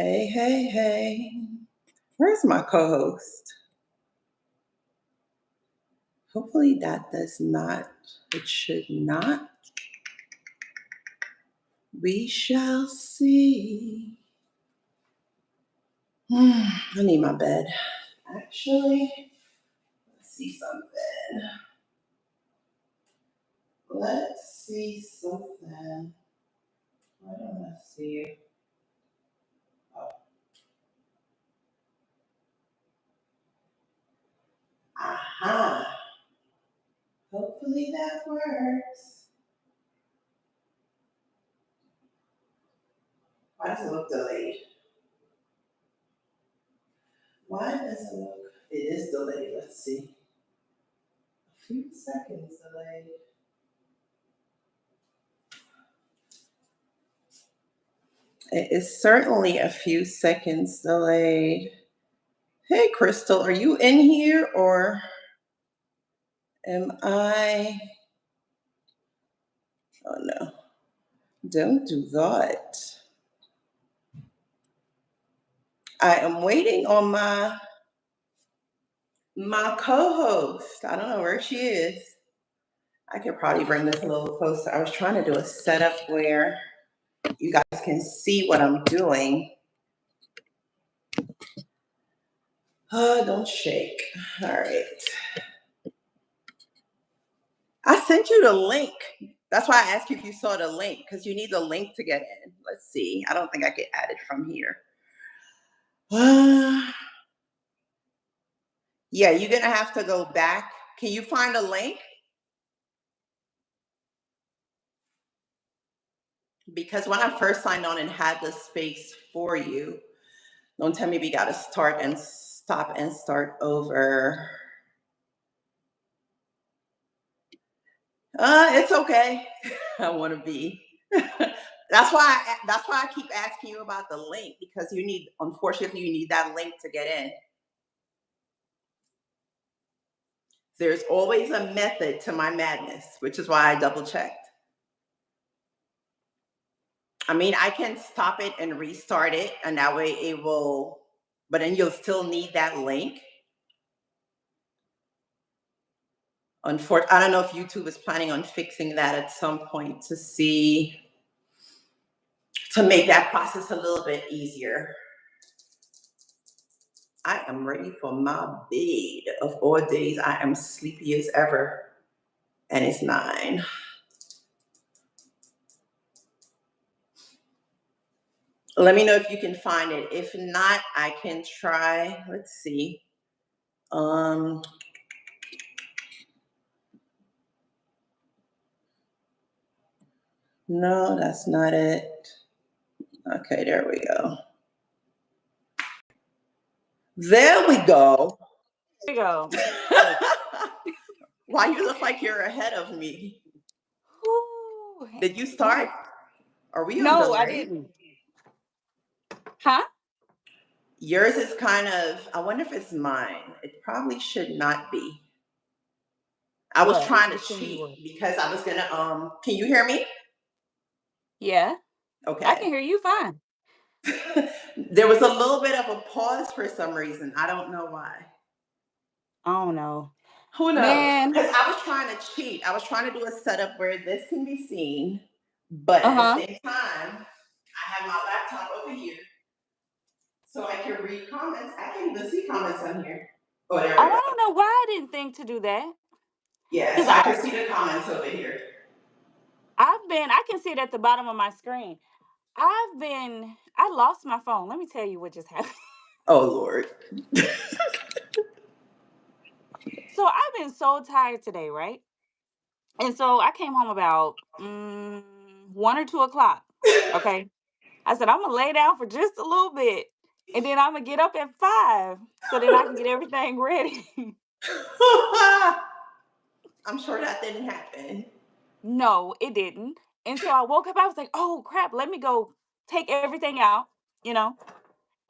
Hey, hey, hey. Where's my co host? Hopefully, that does not, it should not. We shall see. I need my bed. Actually, let's see something. Let's see something. Why don't I see it? Oh, aha. Hopefully that works. Why does it look delayed? Why does it look? It is delayed. Let's see. A few seconds delayed. It is certainly a few seconds delayed. Hey, Crystal, are you in here or am I? Oh no, don't do that. I am waiting on my co-host. I don't know where she is. I could probably bring this a little closer. I was trying to do a setup where you guys can see what I'm doing. Oh, don't shake. All right. I sent you the link. That's why I asked you if you saw the link, because you need the link to get in. Let's see. I don't think I get added from here. Yeah, you're going to have to go back. Can you find a link? Because when I first signed on and had the space for you, don't tell me we got to start and stop and start over. It's okay. I want to be. That's why I keep asking you about the link, because unfortunately you need that link to get in. There's always a method to my madness, which is why I double checked. I mean, I can stop it and restart it, and that way it will, but then you'll still need that link. Unfortunately, I don't know if YouTube is planning on fixing that at some point to make that process a little bit easier. I am ready for my bed. Of all days, I am sleepy as ever, and it's 9. Let me know if you can find it. If not, I can try. Let's see. No, that's not it. Okay, there we go. There we go. There you go. Why you look like you're ahead of me? Ooh. Did you start? Are we on No, delay? I didn't. Huh? Yours is kind of, I wonder if it's mine. It probably should not be. I was What? trying to It's in cheat yours. because I was gonna can you hear me? Yeah, I can Okay. hear you fine. There was a little bit of a pause for some reason. I don't know why. I don't know. Who knows? Man. Because I was trying to cheat. I was trying to do a setup where this can be seen, but at the Uh-huh. same time, I have my laptop over here so I can read comments. I can't even see comments on here. Oh, there Oh, we go. I don't know why I didn't think to do that. Yeah, Because so I can see the comments over here. I can see it at the bottom of my screen. I lost my phone. Let me tell you what just happened. Oh Lord. So I've been so tired today, right? And so I came home about 1 or 2 o'clock. Okay. I said, I'm gonna lay down for just a little bit and then I'm gonna get up at 5 so then I can get everything ready. I'm sure that didn't happen. No, it didn't. And so I woke up, I was like, oh crap, let me go take everything out, you know?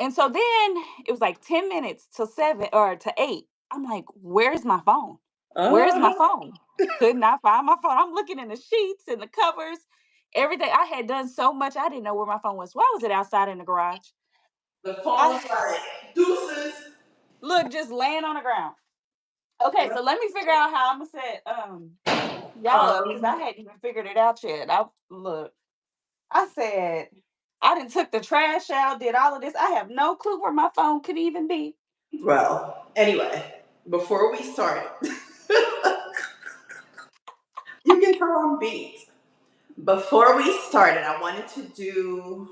And so then it was like 10 minutes till 7 or to 8. I'm like, where's my phone? Where's my Uh-huh. phone? Could not find my phone. I'm looking in the sheets and the covers, everything. I had done so much, I didn't know where my phone was. Why was it outside in the garage? The phone was like, deuces. Look, just laying on the ground. Okay, so let me figure out how I'm gonna set y'all up because I hadn't even figured it out yet. I said I done took the trash out, did all of this. I have no clue where my phone could even be. Well, anyway, before we start, you can throw on beats. Before we started, I wanted to do.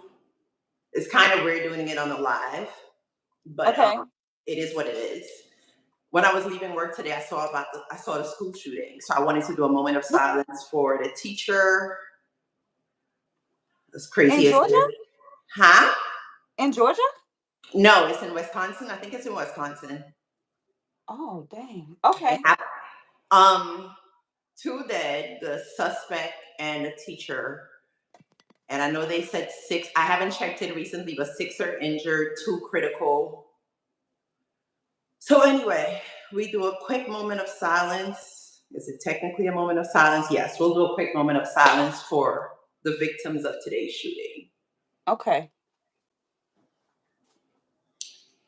It's kind of weird doing it on the live, but Okay. it is what it is. When I was leaving work today, I saw the school shooting, so I wanted to do a moment of silence for the teacher. As In crazy as it Georgia? is, huh? In Georgia? No, it's in Wisconsin. I think it's in Wisconsin. Oh, dang. It Okay. happened. Two dead, the suspect and the teacher. And I know they said 6. I haven't checked it recently, but 6 are injured, 2 critical. So anyway, we do a quick moment of silence. Is it technically a moment of silence? Yes, we'll do a quick moment of silence for the victims of today's shooting. Okay.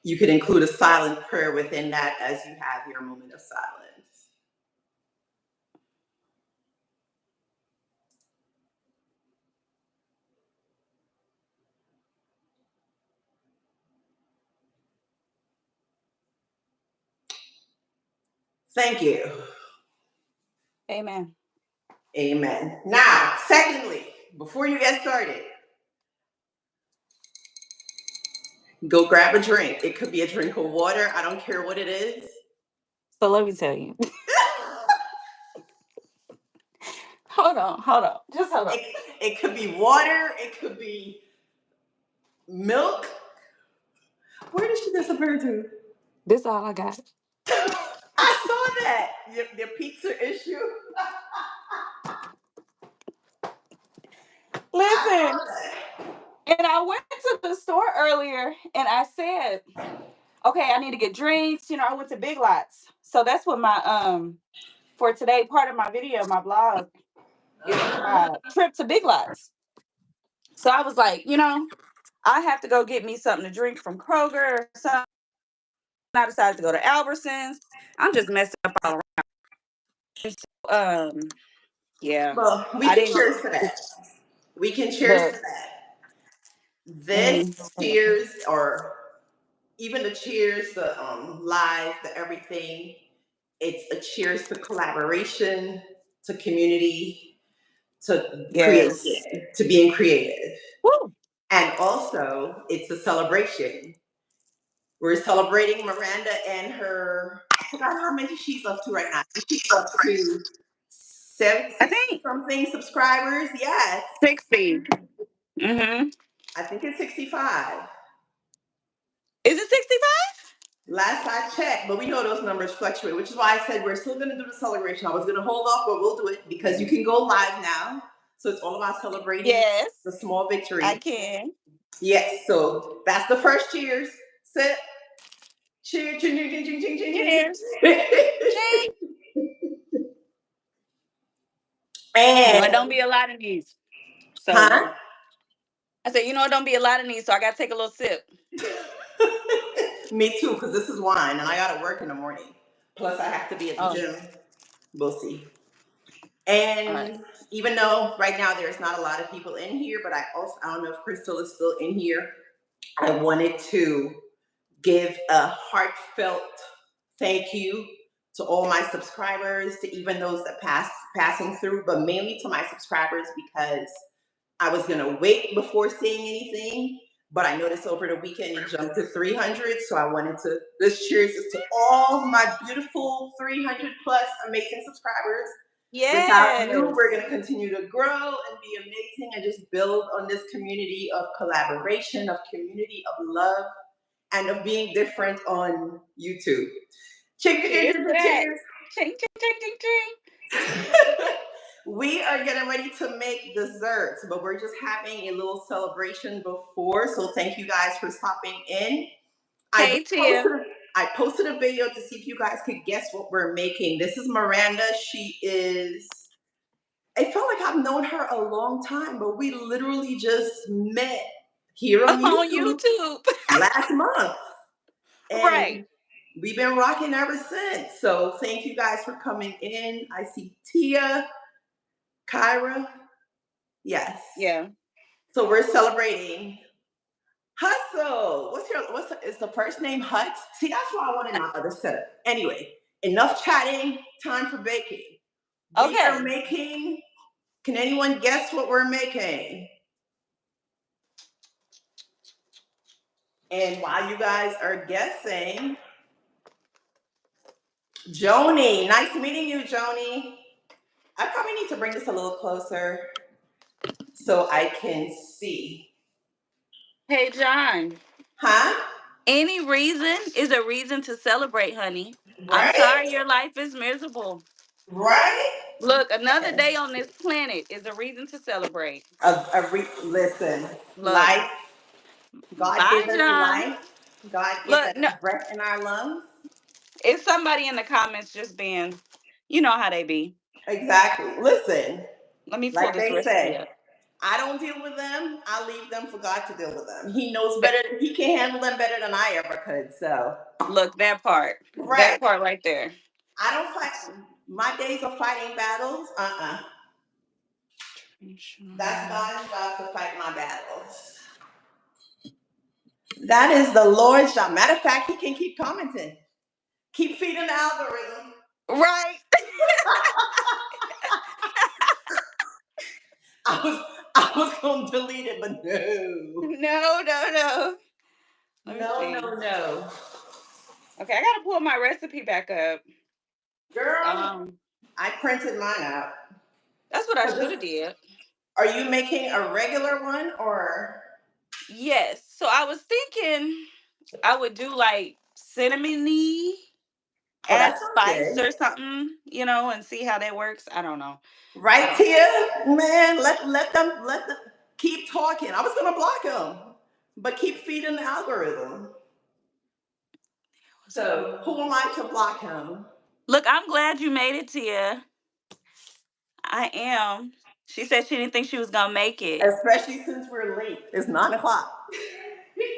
You could include a silent prayer within that as you have your moment of silence. Thank you. Amen. Amen. Now, secondly, before you get started, go grab a drink. It could be a drink of water. I don't care what it is. So let me tell you. Hold on. Just hold on. It could be water. It could be milk. Where did she disappear to? This all I got. I saw that. Your pizza issue. Listen. And I went to the store earlier and I said, okay, I need to get drinks. I went to Big Lots. So that's what my for today, part of my video, my blog is my trip to Big Lots. So I was like, I have to go get me something to drink from Kroger or something. I decided to go to Albertsons. I'm just messing up all around. So, yeah. Well, we I can didn't cheers to that. We can cheers to look. that. Let This me cheers, or even the cheers, the live, the everything. It's a cheers to collaboration, to community, to yes. creation, to being creative. Woo. And also, it's a celebration. We're celebrating Miranda and her, I forgot how many she's up to right now. She's up to I 60 think something subscribers. Yes. 60. Mm-hmm. I think it's 65. Is it 65? Last I checked, but we know those numbers fluctuate, which is why I said we're still going to do the celebration. I was going to hold off, but we'll do it because you can go live now. So it's all about celebrating Yes, the small victories. I can. Yes, so that's the first cheers. Sip. Cheers. Ching, ching, ching, ching, ching, ching, Cheers. ching. Ching. And, It don't be a lot of these. So huh? I said, it don't be a lot of these, so I got to take a little sip. Me too, because this is wine and I got to work in the morning. Plus, I have to be at the gym. We'll see. And even though right now there's not a lot of people in here, but I don't know if Crystal is still in here. I wanted to give a heartfelt thank you to all my subscribers, to even those that passing through, but mainly to my subscribers because I was gonna wait before saying anything, but I noticed over the weekend it jumped to 300, so I wanted to. This cheers is to all my beautiful 300 plus amazing subscribers. Without you, Yes. we're going to continue to grow and be amazing and just build on this community of collaboration, of community of love, and of being different on YouTube. Cheers, cheers, cheers. Ching, ching, ching, ching, ching. We are getting ready to make desserts, but we're just having a little celebration before. So thank you guys for stopping in. Hey, Tim. I posted a video to see if you guys could guess what we're making. This is Miranda. It felt like I've known her a long time, but we literally just met here on on YouTube YouTube. last month. Right. And we've been rocking ever since. So thank you guys for coming in. I see Tia, Kyra. Yes. Yeah. So we're celebrating Hustle. Is the first name Hut? See, that's what I wanted my other setup. Anyway, enough chatting, time for baking. We are Okay. making, can anyone guess what we're making? And while you guys are guessing, Joni, nice meeting you, Joni. I probably need to bring this a little closer so I can see. Hey, John. Huh? Any reason is a reason to celebrate, honey. I'm Right? sorry your life is miserable. Right? Look, another Yes. day on this planet is a reason to celebrate. Listen, Look, life, God bye, gives us John. life. God gives Look, us no, breath in our lungs. it's somebody in the comments just being, you know how they be. Exactly. Listen, Let me pull like this they recipe say, up. I don't deal with them. I leave them for God to deal with them. He knows better. He can handle them better than I ever could. So, Look, right. that part right there. I don't fight. My days of fighting battles, that's God's job to fight my battles. That is the Lord's job. Matter of fact, he can keep commenting. Keep feeding the algorithm. Right. I was I was gonna delete it, but no. No, no, no. Let me No, see. no, no. Okay, I gotta pull my recipe back up. Girl, Um, I printed mine out. that's what I 'Cause should have did. are you making a regular one or Yes. So I was thinking I would do like cinnamony, oh that add sounds spice good. or something, and see how that works. I don't know. I Right, don't. Tia? Man, let them keep talking. I was gonna block them, but keep feeding the algorithm. So who am I to block him? Look, I'm glad you made it, Tia. I am. She said she didn't think she was gonna make it. Especially since we're late. It's 9 o'clock.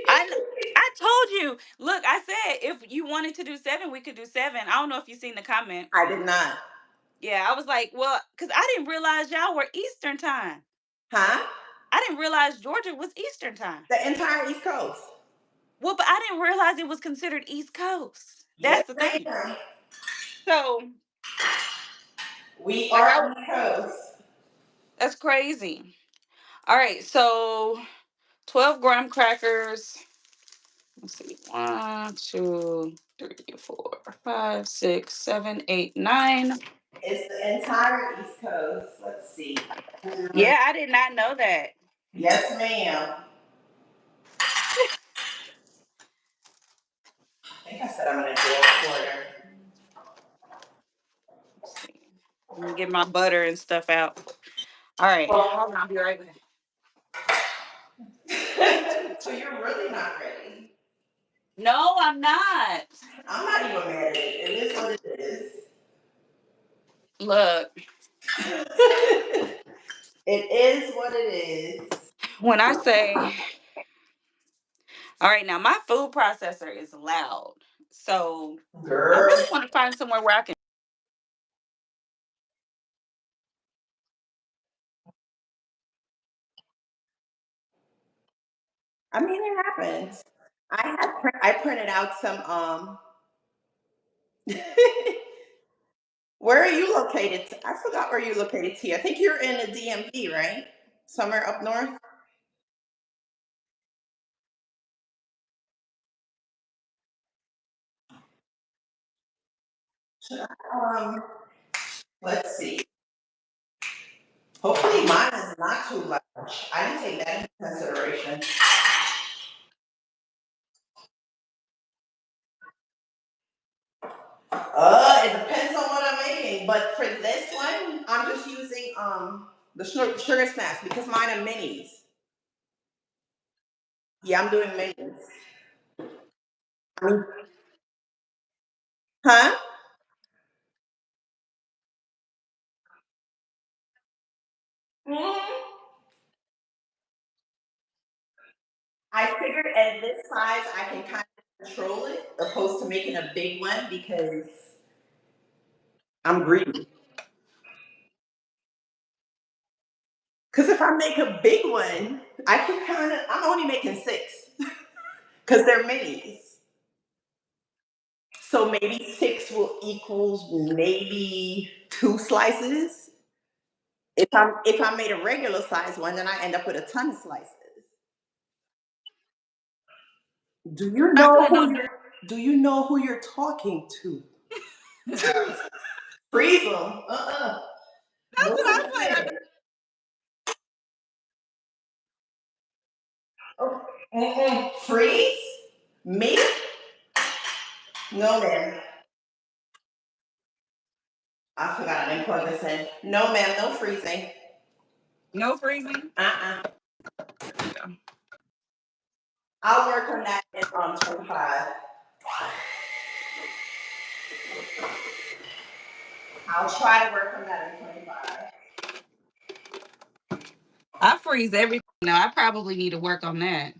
I I told you. Look, I said if you wanted to do 7, we could do 7. I don't know if you seen the comment. I did not. Yeah, I was like, well, because I didn't realize y'all were Eastern time. Huh? I didn't realize Georgia was Eastern time. The entire East Coast. Well, but I didn't realize it was considered East Coast. Yes, That's the thing. ma'am. So, We like, are East Coast. that's crazy. All right, so 12 graham crackers. Let's see. 1, 2, 3, 4, 5, 6, 7, 8, 9. It's the entire East Coast. Let's see. Yeah, I did not know that. Yes, ma'am. I think I said I'm gonna do a quarter. Let's see. Let me get my butter and stuff out. All right, hold on. I'll be right back. So you're really not ready. No, I'm not. I'm not even mad at it. It is what it is. Look, It is what it is. when I say, all right, now my food processor is loud. So I Girl. really want to find somewhere where I can. I mean, it happens. I printed out some where are you located? I forgot where you located, T. I think you're in the DMV, right? Somewhere up north. Um, let's see. Hopefully mine is not too large. I didn't take that into consideration. It depends on what I'm making, but for this one, I'm just using the sugar snaps because mine are minis. Yeah, I'm doing minis. I mean, huh? Mhm. I figured at this size I can kind of control it, opposed to making a big one because I'm greedy. Because if I make a big one, I can kind of. I'm only making six because they're minis. So maybe six will equals maybe two slices. If I made a regular size one, then I end up with a ton of slices. Do you I know plan who on you're? Do you know who you're talking to? doing. Freeze them. That's No what I such plan on thing. Oh, freeze? Me? No, ma'am. I forgot I didn't plug this in. No, ma'am. No freezing. doing. No freezing. Uh-uh. Yeah. I'll work on that in 25. I'll try to work on that in 25. I freeze everything now. I probably need to work on that.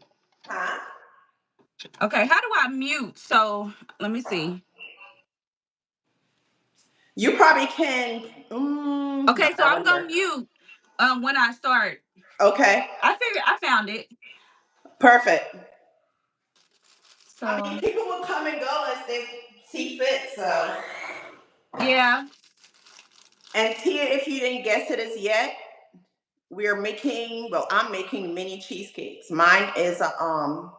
Huh? Okay, how do I mute? So let me see. You probably can. Okay, so I I'm gonna wonder. mute when I start. Okay. I figured I found it. Perfect. I mean, So people will come and go as they see fit. So, yeah. and Tia, if you didn't guess it as yet, we are making. Well, I'm making mini cheesecakes. Mine is a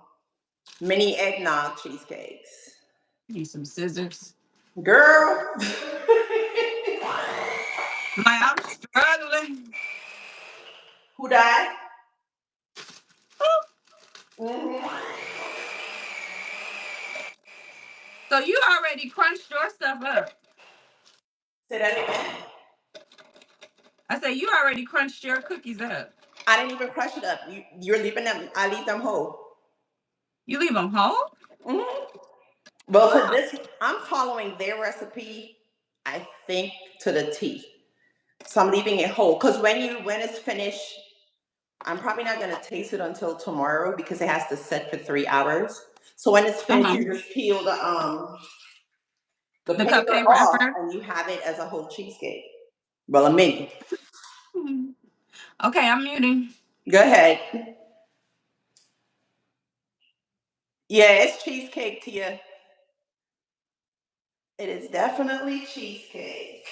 mini eggnog cheesecakes. Need some scissors. Girl. I'm struggling. Who died? Mm-hmm. So you already crunched your stuff up. Say that again. I said you already crunched your cookies up. I didn't even crush it up. You're leaving them. I leave them whole. You leave them whole? Mm-hmm. Well, for Wow. this, I'm following their recipe. I think to the T. So I'm leaving it whole because when it's finished, I'm probably not gonna taste it until tomorrow because it has to set for 3 hours. So when it's finished, Uh-huh. you just peel the The paper cupcake off wrapper. and you have it as a whole cheesecake. Well, a mini. Hmm. Okay, I'm muting. Go ahead. Yeah, it's cheesecake, Tia. It is definitely cheesecake.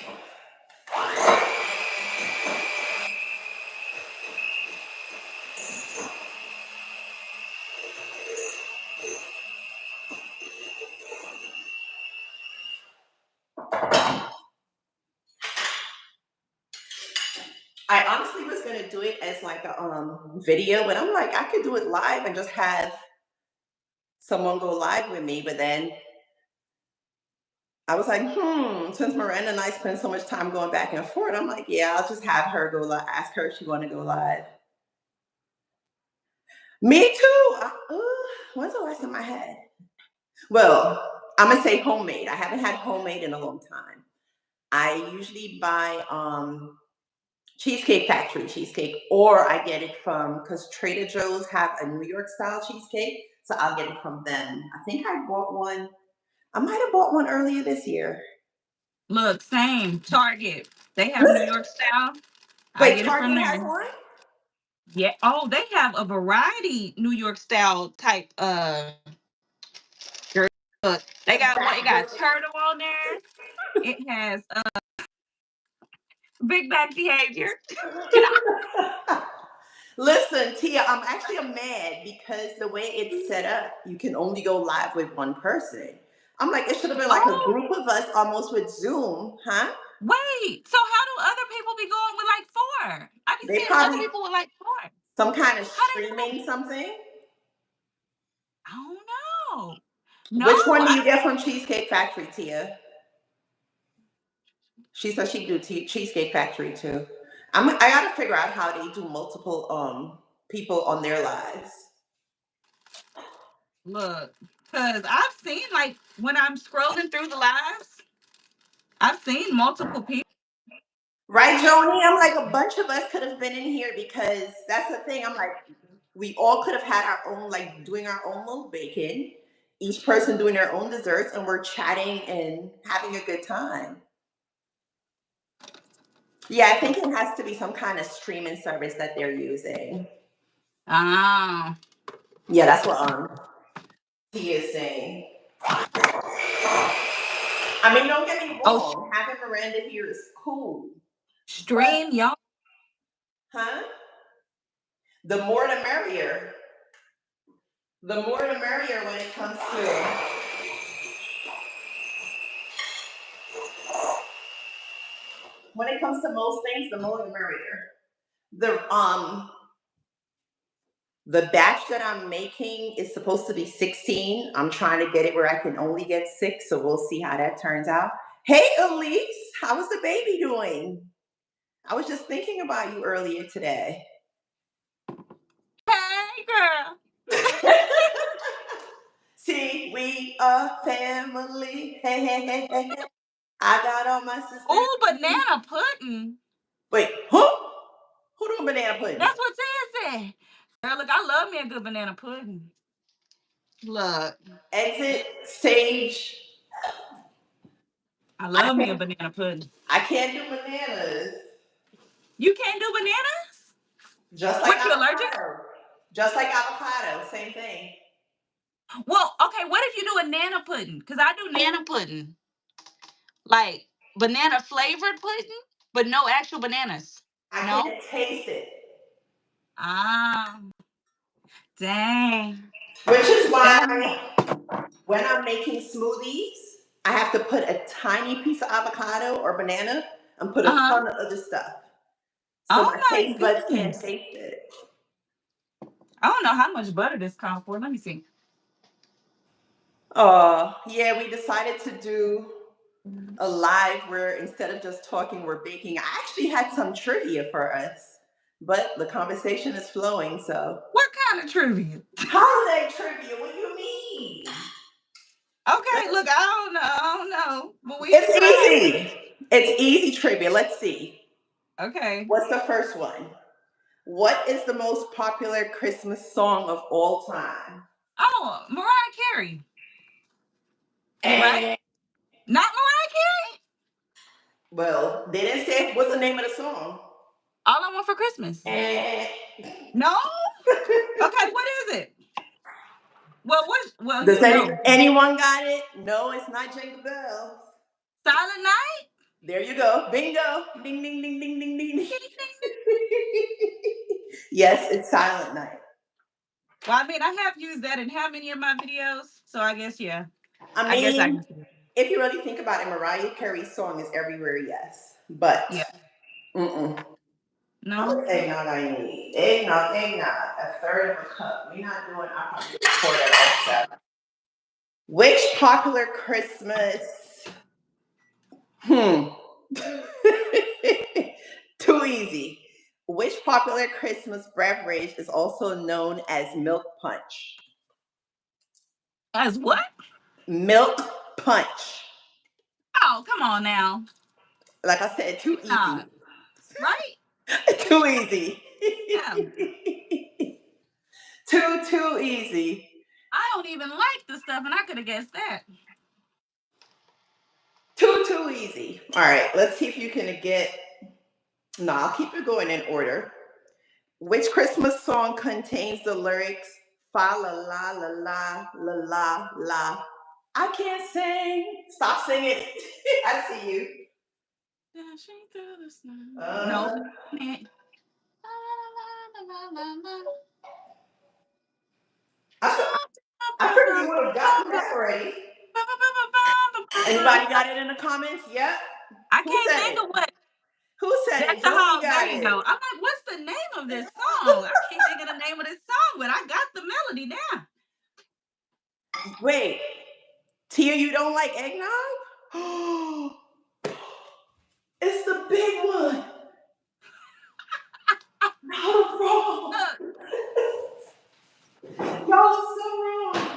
I honestly was gonna do it as like a video, but I'm like, I could do it live and just have someone go live with me. But then I was like, since Miranda and I spend so much time going back and forth, I'm like, yeah, I'll just have her go live. Ask her if she want to go live. Me too. When's the last time I had? Well, I'm gonna say homemade. I haven't had homemade in a long time. I usually buy Cheesecake Factory cheesecake, or I get it from because Trader Joe's have a New York style cheesecake, so I'll get it from them. I think I bought one. I might have bought one earlier this year. Look, same Target. They have New Listen, York style. I wait, get it from Target has there. one? Yeah. Oh, they have a variety New York style type. Girl, look, they got one. It got turtle on there. It has big back behavior. Listen, Tia, I'm actually mad because the way it's set up, you can only go live with one person. I'm like, it should have been like a Oh, group of us almost with Zoom, huh? wait. So how do other people be going with like four? I be They seeing other probably people with like four. some kind of How they do streaming it? something. I don't know. No, Which one do you I get from Cheesecake Factory, Tia? She said she do Cheesecake Factory too. I gotta figure out how they do multiple people on their lives. look because I've seen like when I'm scrolling through the lives, I've seen multiple people. Right, Joni? I'm like a bunch of us could have been in here because that's the thing. I'm like, we all could have had our own, like doing our own little bacon, each person doing their own desserts, and we're chatting and having a good time. Yeah, I think it has to be some kind of streaming service that they're using. Ah. Yeah, that's what T is saying. I mean, don't get me Oh, wrong. Having Miranda here is cool. But, stream, y'all. huh? The more the merrier. The more the merrier when it comes to most things, the more the merrier. The batch that I'm making is supposed to be 16. I'm trying to get it where I can only get 6, so we'll see how that turns out. Hey Elise, how is the baby doing? I was just thinking about you earlier today. Hey, girl. See, we are family. Hey, hey, hey, hey, hey. I got all my sisters. Oh, banana pudding. Wait, huh? Who doing banana pudding? That's what Ted said. Girl, look, I love me a good banana pudding. Look. Exit stage. I love me a banana pudding. I can't do bananas. You can't do bananas? Just like What, you allergic? avocado. Just like avocado, same thing. Well, okay, what if you do a nana pudding? Because I do nana pudding. Like banana flavored pudding, but no actual bananas. I No? can't taste it. Ah. Dang. Which is why Dang. when I'm making smoothies, I have to put a tiny piece of avocado or banana and put a ton of other stuff. So Oh my my taste buds can't goodness. taste it. I don't know how much butter this costs for. Let me see. Yeah, we decided to do a live where instead of just talking, we're baking. I actually had some trivia for us, but the conversation is flowing, so. What kind of trivia? Holiday trivia, what do you mean? Okay, look, I don't know, but we It's can try. easy. It's easy trivia. Let's see. Okay. What's the first one? What is the most popular Christmas song of all time? Oh, Mariah Carey. Right? Not Mariah Carey? Well, they didn't say what's the name of the song. All I Want for Christmas. No? Okay, what is it? Well, Does you know. anyone got it? No, it's not Jingle Bells. Silent Night? There you go. Bingo. Ding, ding, ding, ding, ding, ding. Yes, it's Silent Night. Well, I mean, I have used that in how many of my videos? So I guess, yeah. I I guess I mean, can. if you really think about it, Mariah Carey's song is everywhere, yes. But, Yeah. How No? much eggnog I need? Eggnog, a third of a cup. We're not doing, I'll probably do a quarter of that. Which popular Christmas? Too easy. Which popular Christmas beverage is also known as milk punch? As what? Milk punch. Oh, come on now. Like I said, too easy. Right? Too easy. Yeah. Too easy. I don't even like the stuff, and I could have guessed that. Too easy. All right, let's see if you can get. No, I'll keep it going in order. Which Christmas song contains the lyrics fa la la la la la la la? I can't sing. Stop singing. I see you. Dashing through the snow. Uh, No. I figured you would have gotten that already. Anybody got it in the comments? Yep. I Who can't said think it? of what. Who said That's it? the Josie whole. got There you it. go. I'm like, what's the name of this song? I can't think of the name of this song, but I got the melody now. Wait, Tia, you don't like eggnog? It's the big one. How wrong? Y'all are so wrong.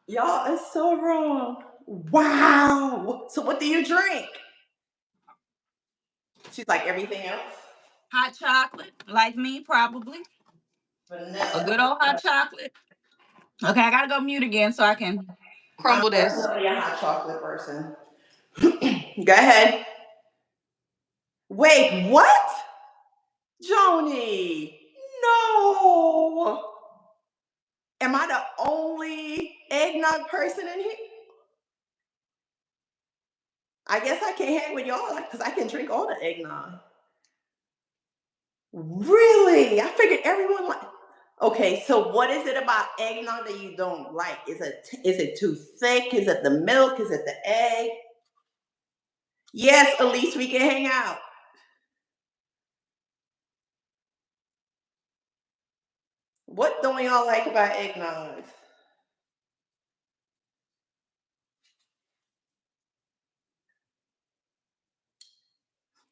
Y'all are so wrong. Wow. So what do you drink? She's like everything else. Hot chocolate, like me, probably. A good old hot chocolate. Okay, I gotta go mute again so I can I'm crumble this. definitely a hot chocolate person. Go ahead. Wait, what? Joni. No. Am I the only eggnog person in here? I guess I can't hang with y'all because I can drink all the eggnog. Really? I figured everyone like. Okay, so what is it about eggnog that you don't like? Is it too thick? Is it the milk? Is it the egg? Yes, at least we can hang out. What don't y'all like about eggnog?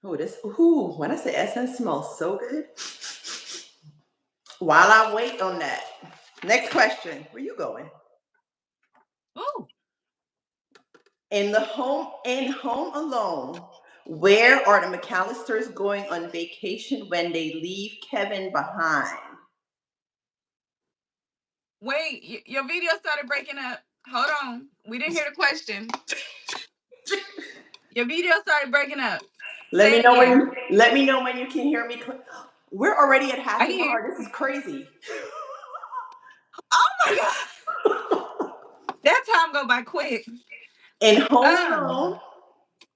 Oh, this. Ooh, when I say essence smells so good. While I wait on that, next question. Where you going? Ooh. In Home Alone, where are the McAllisters going on vacation when they leave Kevin behind? Wait, your video started breaking up. Hold on. We didn't hear the question. Your video started breaking up. Say it again. Let me know when you can hear me. We're already at half I an can hear. hour. This is crazy. Oh my god. That time go by quick. In Home Um. Alone,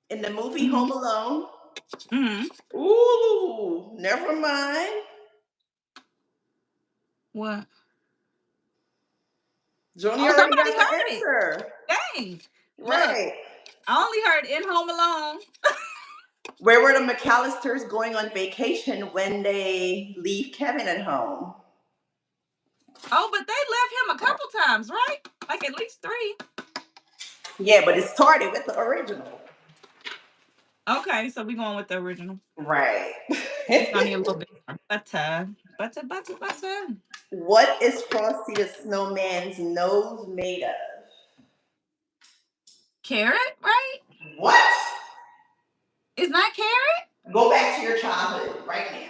in the movie Mm-hmm. Home Alone. Mm-hmm. Ooh, never mind. What? Joni Oh, already somebody got the heard it. answer. Dang. Look, Right. I only heard In Home Alone. Where were the McAllisters going on vacation when they leave Kevin at home? Oh, but they left him a couple times, right? Like at least 3. Yeah, but it started with the original. Okay, so we going with the original. Right. It's gonna need a little bit more butter. What is Frosty the Snowman's nose made of? Carrot, right? What? It's not carrot? Go back to your childhood right now.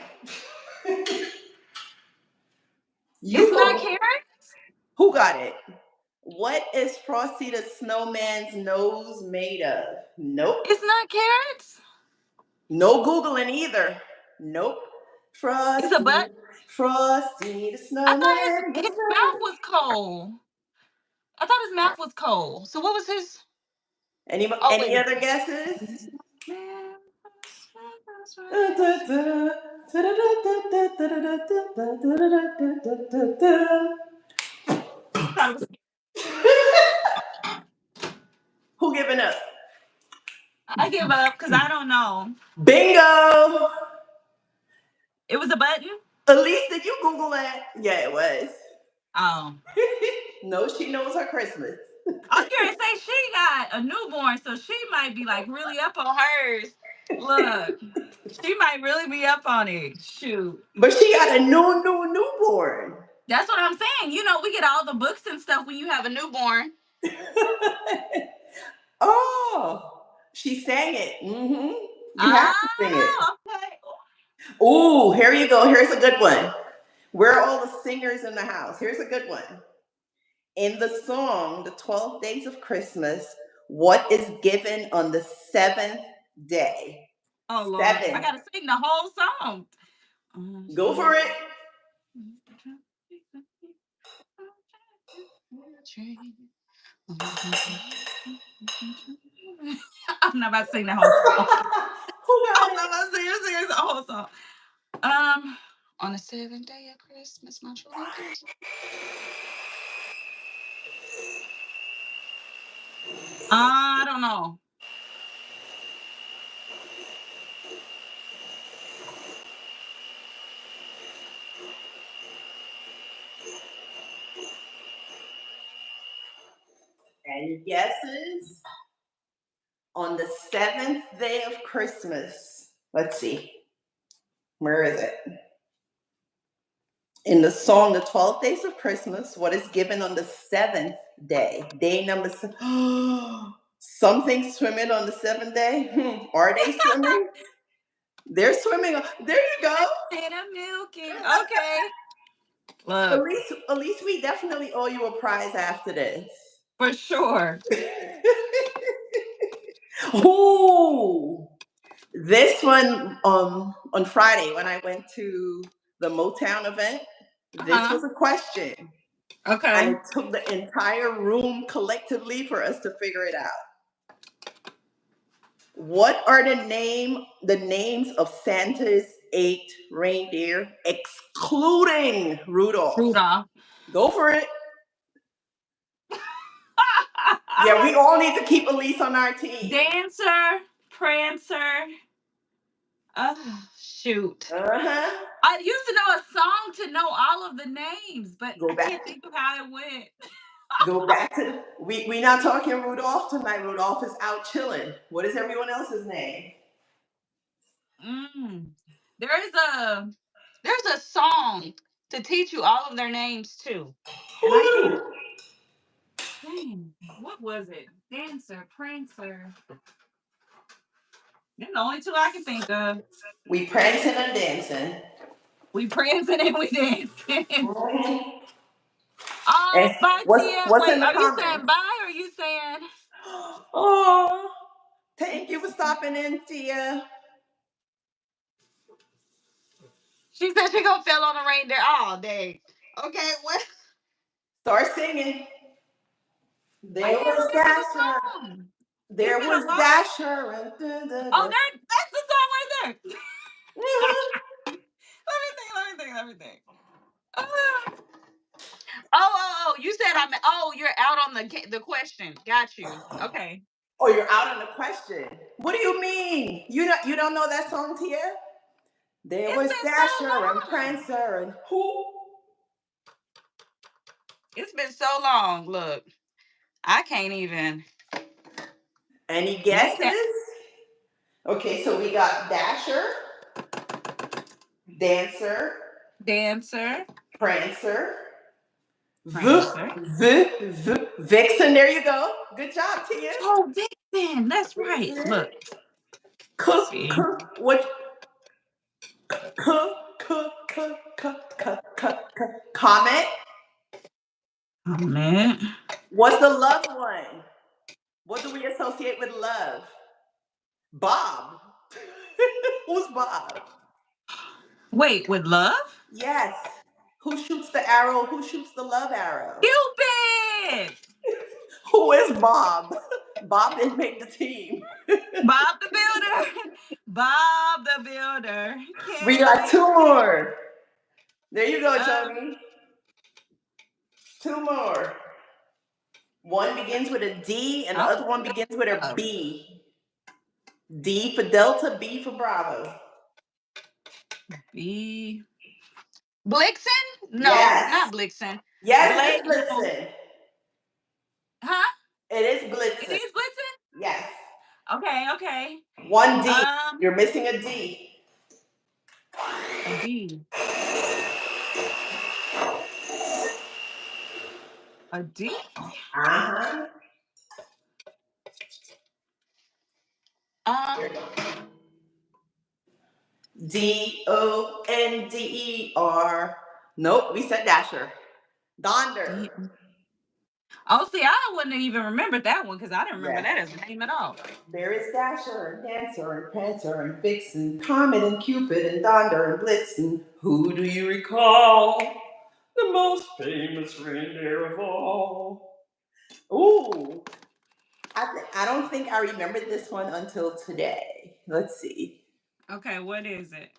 It's You not go. carrot? Who got it? What is Frosty the Snowman's nose made of? Nope. It's not carrots? No Googling either. Nope. It's a butt? Frosty the I thought Snowman. his mouth was cold. I thought his mouth was cold. So what was his? Oh, wait Any a other guesses? minute. Who giving up? I give up because I don't know. Bingo! It was a button? Elise, did you Google that? Yeah, it was. Oh. No, she knows her Christmas. I was going to say she got a newborn, so she might be like really up on hers. Look, she might really be up on it. Shoot. But she got a newborn. That's what I'm saying. You know, we get all the books and stuff when you have a newborn. Oh, she sang it. Mm-hmm. You have to sing it. Okay. Ooh, here you go. Here's a good one. Where are all the singers in the house? Here's a good one. In the song, The 12 Days of Christmas, what is given on the seventh day? Oh, Lord. I 7. got to sing the whole song. Go for it. I'm not about to sing the whole song. Who got I'm it? not about to sing the whole song. On the 7th day of Christmas, my true love comes. I don't know. Any guesses? On the seventh day of Christmas. Let's see. Where is it? In the song, The 12 Days of Christmas, what is given on the seventh day? Day number 7. Something swimming on the seventh day? Are they swimming? They're swimming. There you go. And I'm milking. Okay. Look, At least we definitely owe you a prize after this. for sure. Ooh, this one on Friday when I went to the Motown event, this was a question. And Okay. it took the entire room collectively for us to figure it out. What are the names of Santa's 8 reindeer, excluding Rudolph? Rudolph. Go for it. Yeah, we all need to keep Elise on our team. Dancer, Prancer. Oh, shoot. Uh-huh. I used to know a song to know all of the names, but Go I back. can't think of how it went. Go back to we not talking Rudolph tonight. Rudolph is out chilling. What is everyone else's name? There's a song to teach you all of their names too. And I can't. Dang, what was it? Dancer, Prancer. They're the only two I can think of. We prancing and dancing. We prancing and we dancing. Mm-hmm. Bye, Tia. What's in Wait, the are you saying comments? bye or are you saying? Oh, thank you for stopping in, Tia. She said she gonna fell on the reindeer all day. Okay, what? Start singing. I There can't was remember the Dasher. song. There It's been a was long. Dasher. And Oh, that's the song right there. Mhm. Let me think. Oh, you said you're out on the question. Got you. Okay. Oh, you're out on the question. What do you mean? You don't know that song, Tia? There It's was been Dasher and so long. Prancer and who? It's been so long. Look, I can't even. Any Maybe guesses? Okay, so we got Dasher, Dancer, Dancer, Prancer, Prancer. Vixen. There you go. Good job, Tia. Oh, Vixen. That's right. Vixen. Look, let's see. What? Comet. Comment. What's the love one? What do we associate with love? Bob. Who's Bob? Wait, with love? Yes. Who shoots the arrow? Who shoots the love arrow? Cupid. Who is Bob? Bob didn't make the team. Bob the Builder. Bob the Builder. We Can got we? 2 more. There you go, Joni. 2 more. One begins with a D and the other one begins with a B. D for Delta, B for Bravo. B. Blixen? No, Yes. not Blixen. Yes, it is No. Blitzen. Huh? It is Blitzen. It is Blixen? Yes. Okay. 1 D. You're missing a D. A D. A D? Uh-huh. Donder. Nope, we said Dasher. Donder. Oh, see, I wouldn't have even remembered that one because I didn't remember Yeah. that as a name at all. There is Dasher and Dancer and Prancer and Vixen, Comet and Cupid and Donder and Blitzen. Who do you recall? The most famous reindeer of all. Ooh. I don't think I remembered this one until today. Let's see. Okay, what is it?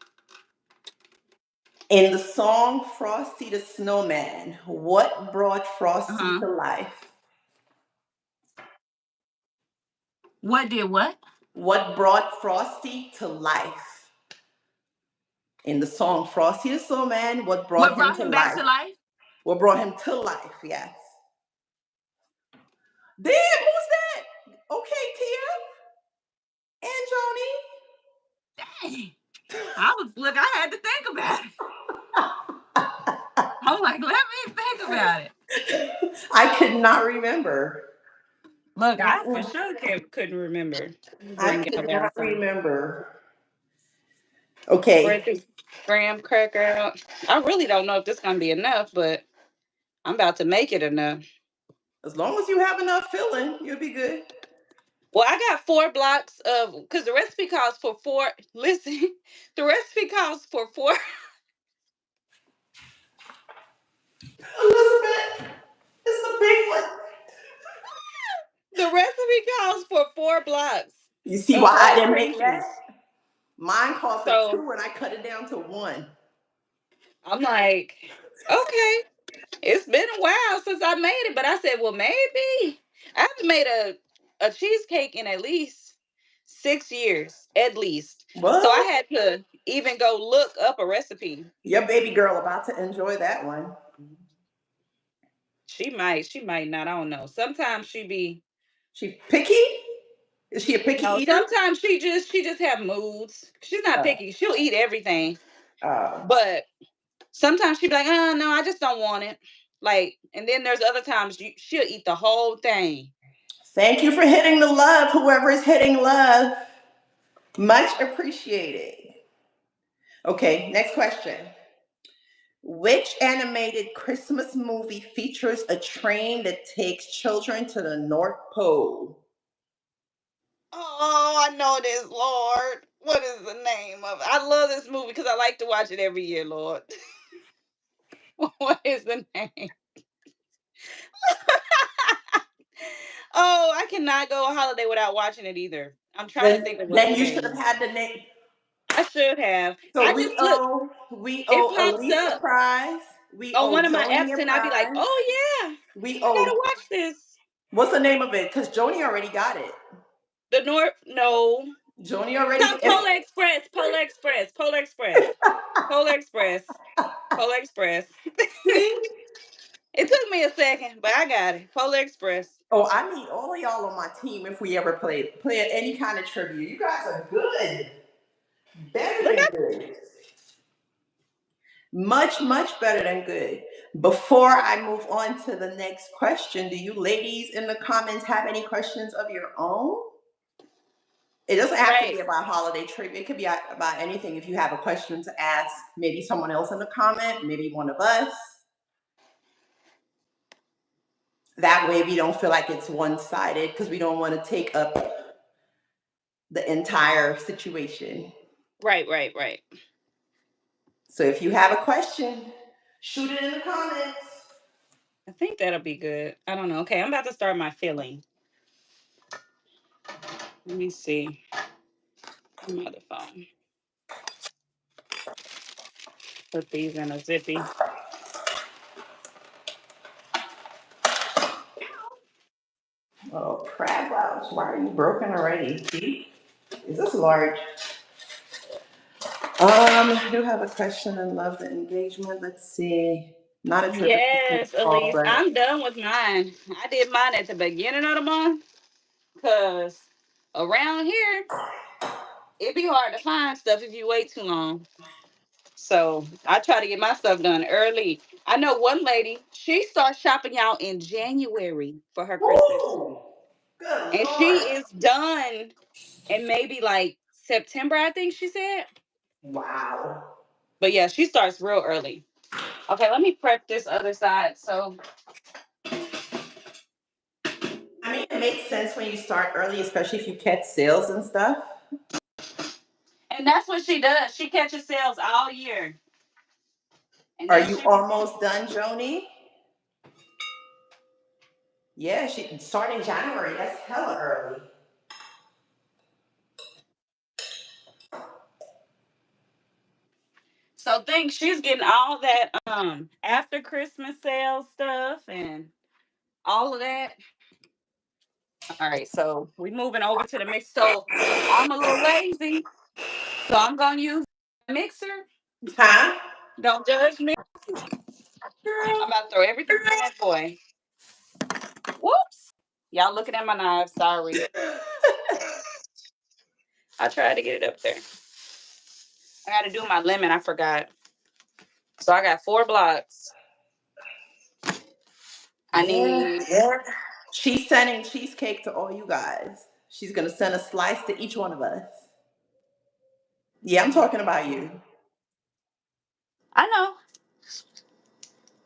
In the song Frosty the Snowman, what brought Frosty to life? What did what? What brought Frosty to life? In the song Frosty the Snowman, what brought him to back life? to life? What brought him to life, yes. Damn, who's that? Okay, Tia. And Dang. I had to think about it. I'm like, let me think about it. Johnny. I could not remember. Look, I for sure couldn't remember. I could not remember. Okay. Spread this graham cracker out. I really don't know if this is gonna be enough, but I'm about to make it enough. As long as you have enough filling, you'll be good. Well, I got 4 blocks of because the recipe calls for 4. Listen, the recipe calls for 4. Elizabeth, it's a big one. The recipe calls for 4 blocks You see of why I whole didn't cream make that? cheese. Mine called for So 2 and I cut it down to 1. I'm like, okay, it's been a while since I made it, but I said, well, maybe I haven't made a cheesecake in at least 6 years, at least. So I What? had to even go look up a recipe. Your baby girl about to enjoy that one. She might not. I don't know. Sometimes she be She picky? Is she a picky no. eater? Sometimes she just have moods. She's not Uh, picky. She'll eat everything, uh, but sometimes she be like, oh no, I just don't want it. Like, and then there's other times she'll eat the whole thing. Thank you for hitting the love, whoever is hitting love. Much appreciated. Okay, next question. Which animated Christmas movie features a train that takes children to the North Pole? Oh, I know this, Lord. What is the name of it? I love this movie because I like to watch it every year, Lord. What is the name? Oh, I cannot go a holiday without watching it either. I'm trying to Then, think of what the then you should have name. had the name. I should have. So I we just look. owe we It owe pops Elise a up prize. We on owe one of my Joni apps, a and I'd be like, prize. "Oh yeah, We I gotta owe watch this." what's the name of it? Because Joni already got it. The North, no, Joni already. Polar Express, Polar Express, Polar Express, Polar Express, Polar Express. See? It took me a second, but I got it. Polar Express. Oh, I need all of y'all on my team if we ever play any kind of trivia. You guys are good, better Look, than good, much better than good. Before I move on to the next question, do you ladies in the comments have any questions of your own? It doesn't have to right, be about holiday trivia. It could be about anything. If you have a question to ask, maybe someone else in the comment, maybe one of us. That way we don't feel like it's one-sided because we don't want to take up the entire situation. right. So if you have a question, shoot it in the comments. I think that'll be good. I don't know. Okay, I'm about to start my filling. Let me see. My other phone. Put these in a zippy. Oh, crab ouch. Why are you broken already? See? Is this large? I do have a question and love the engagement. Let's see. Not a trip Yes, call, Elise. but I'm done with mine. I did mine at the beginning of the month because around here it'd be hard to find stuff if you wait too long. So I try to get my stuff done early. I know one lady, she starts shopping out in January for her Christmas. woo! Good And Lord. she is done in maybe like September, I think she said. Wow. But yeah, she starts real early. Okay, let me prep this other side. So, I mean, it makes sense when you start early, especially if you catch sales and stuff. and that's what she does. She catches sales all year. And Are then you almost done, Joni? Yeah, she starting January. That's hella early. so think she's getting all that after Christmas sales stuff and all of that. All right, so we moving over to the mix. So I'm a little lazy, so I'm gonna use a mixer. Huh? Don't judge me. Girl. I'm about to throw everything in that boy. Whoops. Y'all looking at my knife. Sorry. I tried to get it up there. I got to do my lemon. I forgot. So I got 4 blocks. I Yeah. need. She's sending cheesecake to all you guys. She's gonna send a slice to each one of us. Yeah, I'm talking about you. I know.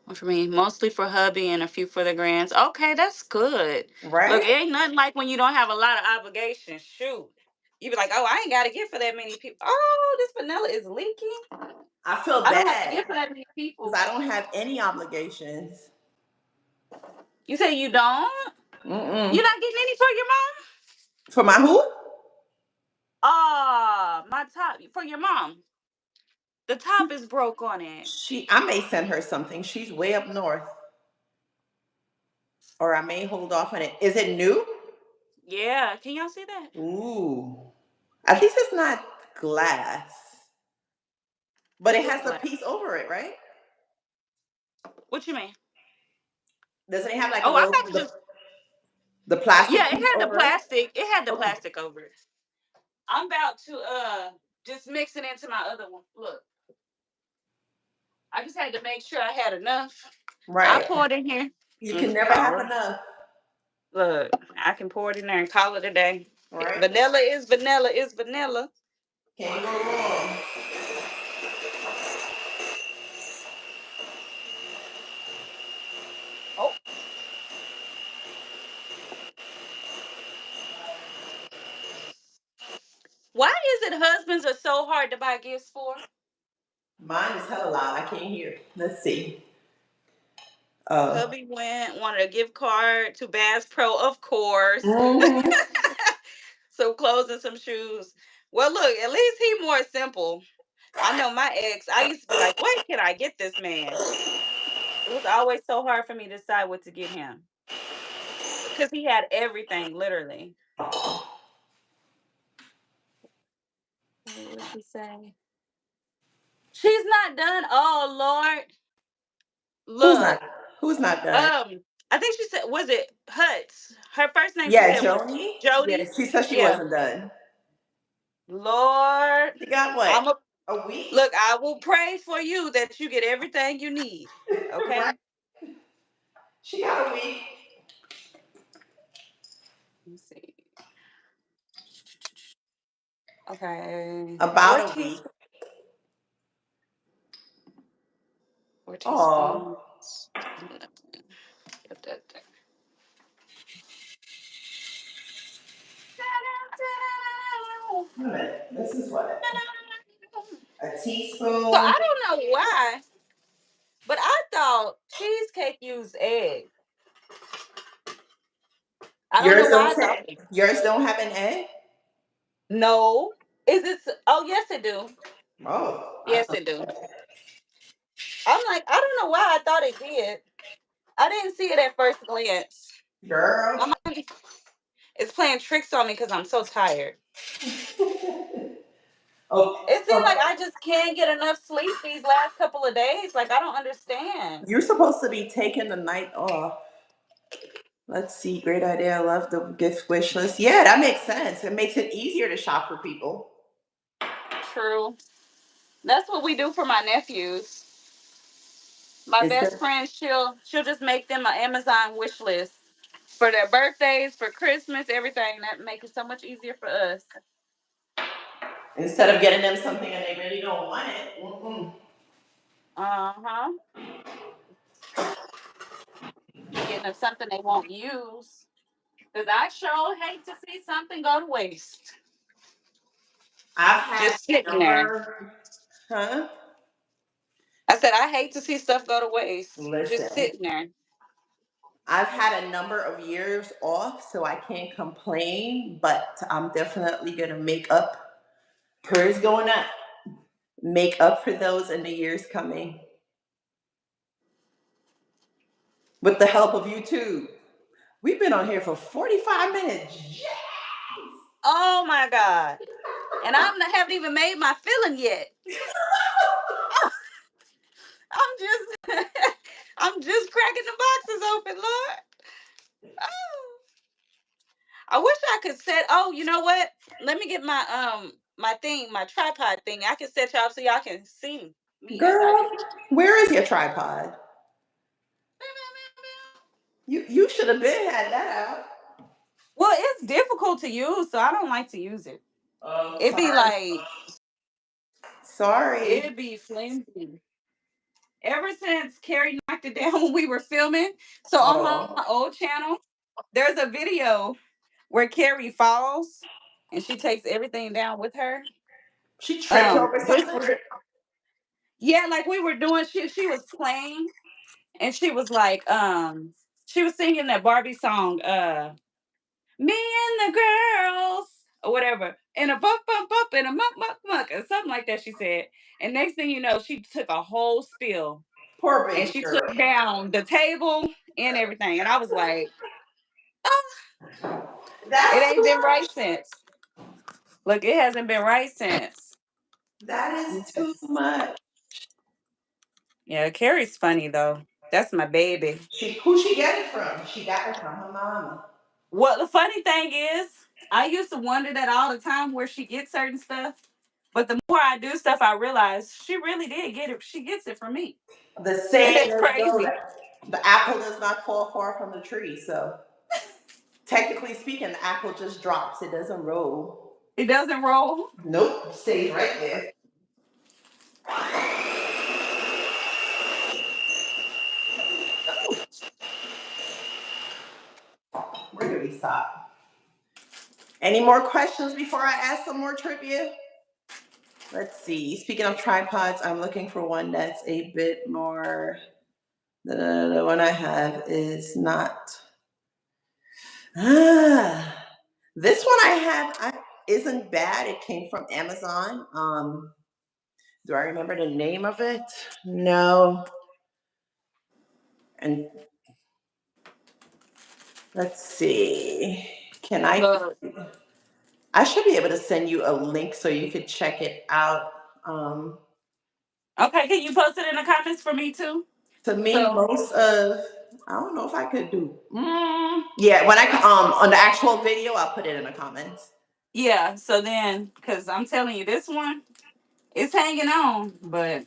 One for me, mostly for hubby and a few for the grands. Okay, that's good. Look, Right? it ain't nothing like when you don't have a lot of obligations. Shoot. You be like, oh, I ain't got to give for that many people. Oh, this vanilla is leaking. I feel I don't have to bad give for that many because people. I don't have any obligations. You say you don't? Mm-mm. You're not getting any for your mom? For my who? Ah, my top for your mom. The top is broke on it. I may send her something. She's way up north, or I may hold off on it. Is it new? Yeah, can y'all see that? Ooh. At least it's not glass, but It it is has the glass. piece over it, right? What you mean? Doesn't it have like a Oh, I little thought you just. the Yeah, plastic it piece had the over it? plastic. It had the Okay. plastic over it. I'm about to just mix it into my other one. Look, I just had to make sure I had enough. I Right. poured in here. You can Mm, never all have right. enough. Look, I can pour it in there and call it a day. Right? Vanilla is vanilla is vanilla. Can't go wrong. Oh, why is it husbands are so hard to buy gifts for? Mine is hella loud. I can't hear. Let's see. Uh, Hubby wanted a gift card to Bass Pro, of course. mhm. Some clothes and some shoes. Well, look, at least he more simple. I know my ex, I used to be like, what can I get this man? It was always so hard for me to decide what to get him. Because he had everything, literally. Wait, what'd she say? She's not done. Oh Lord. Who's not? Look. Who's not done? I think she said, was it Huts? Her first name she Yeah, said was Joni. Yeah, Jody. she said she Yeah. wasn't done. Lord. She got what? I'm a A week? look, I will pray for you that you get everything you need. Right? Okay? She got a week. Let me see. Okay. Four About a week. teaspoons. Four Oh, teaspoons. Get that there. wait a minute. This is what? A So teaspoon. I don't know why, but I thought cheesecake used egg. I don't Yours know don't why I say. thought. Yours don't have an egg. No. Is it? Oh, yes, it do. Oh, I Yes, thought, it do. I'm like, I don't know why I thought it did. I didn't see it at first glance. girl. My mind is playing tricks on me because I'm so tired. Oh, It seems like oh, I just can't get enough sleep these last couple of days. Like I don't understand. you're supposed to be taking the night off. Let's see. Great idea. I love the gift wish list. Yeah, that makes sense. It makes it easier to shop for people. True. That's what we do for my nephews. My best Instead, friend, she'll just make them an Amazon wish list for their birthdays, for Christmas, everything. That makes it so much easier for us. instead of getting them something and they really don't want it. Mm-mm. Uh-huh. Getting them something they won't use. Because I sure hate to see something go to waste. I've had Just sitting there. number, huh? I said I hate to see stuff go to waste. Just Listen, sitting there. I've had a number of years off, so I can't complain, but I'm definitely going to make up. Hers going up. Make up for those in the years coming with the help of YouTube. We've been on here for 45 minutes. Yes! Oh my God. And haven't even made my filling yet. I'm just I'm just cracking the boxes open, Lord. Oh. I wish I could set. Oh, you know what? Let me get my thing, my tripod thing. I can set y'all up so y'all can see me as I Girl, do. where is your tripod? You should have been had that out. Well, it's difficult to use, so I don't like to use it. Oh, It'd be sorry. like Sorry. It'd be flimsy. Ever since Carrie knocked it down when we were filming. So on my Oh, old channel, there's a video where Carrie falls and she takes everything down with her. she tripped over This something. was, yeah, like we were doing. She was playing and she was singing that Barbie song, me and the girls or whatever, and a bump bump bump and a muck muck muck or something like that. She said, and next thing you know, she took a whole spill Poor and baby she took girl. down the table and everything. And I was like, oh, it That's ain't too been right much. since. Look, it hasn't been right since. That is too much. Yeah, Carrie's funny though. That's my baby. Who she get it from? She got it from her mama. Well, the funny thing is, I used to wonder that all the time where she gets certain stuff. But the more I do stuff, I realize she really did get it. She gets it from me. The And saying it's is though crazy. that the apple does not fall far from the tree. So technically speaking, the apple just drops. It doesn't roll. It doesn't roll. Nope, it stays right there. Where do we stop? Any more questions before I ask some more trivia? Let's see. Speaking of tripods, I'm looking for one that's a bit more. The one I have is not. Ah, this one isn't bad. It came from Amazon. Do I remember the name of it? No. And let's see. Can I? Look. I should be able to send you a link so you could check it out. Um, Okay, can you post it in the comments for me too? to me, So most of I don't know if I could do. Yeah, when I on the actual video, I'll put it in the comments. yeah, so then because I'm telling you, this one it's hanging on, but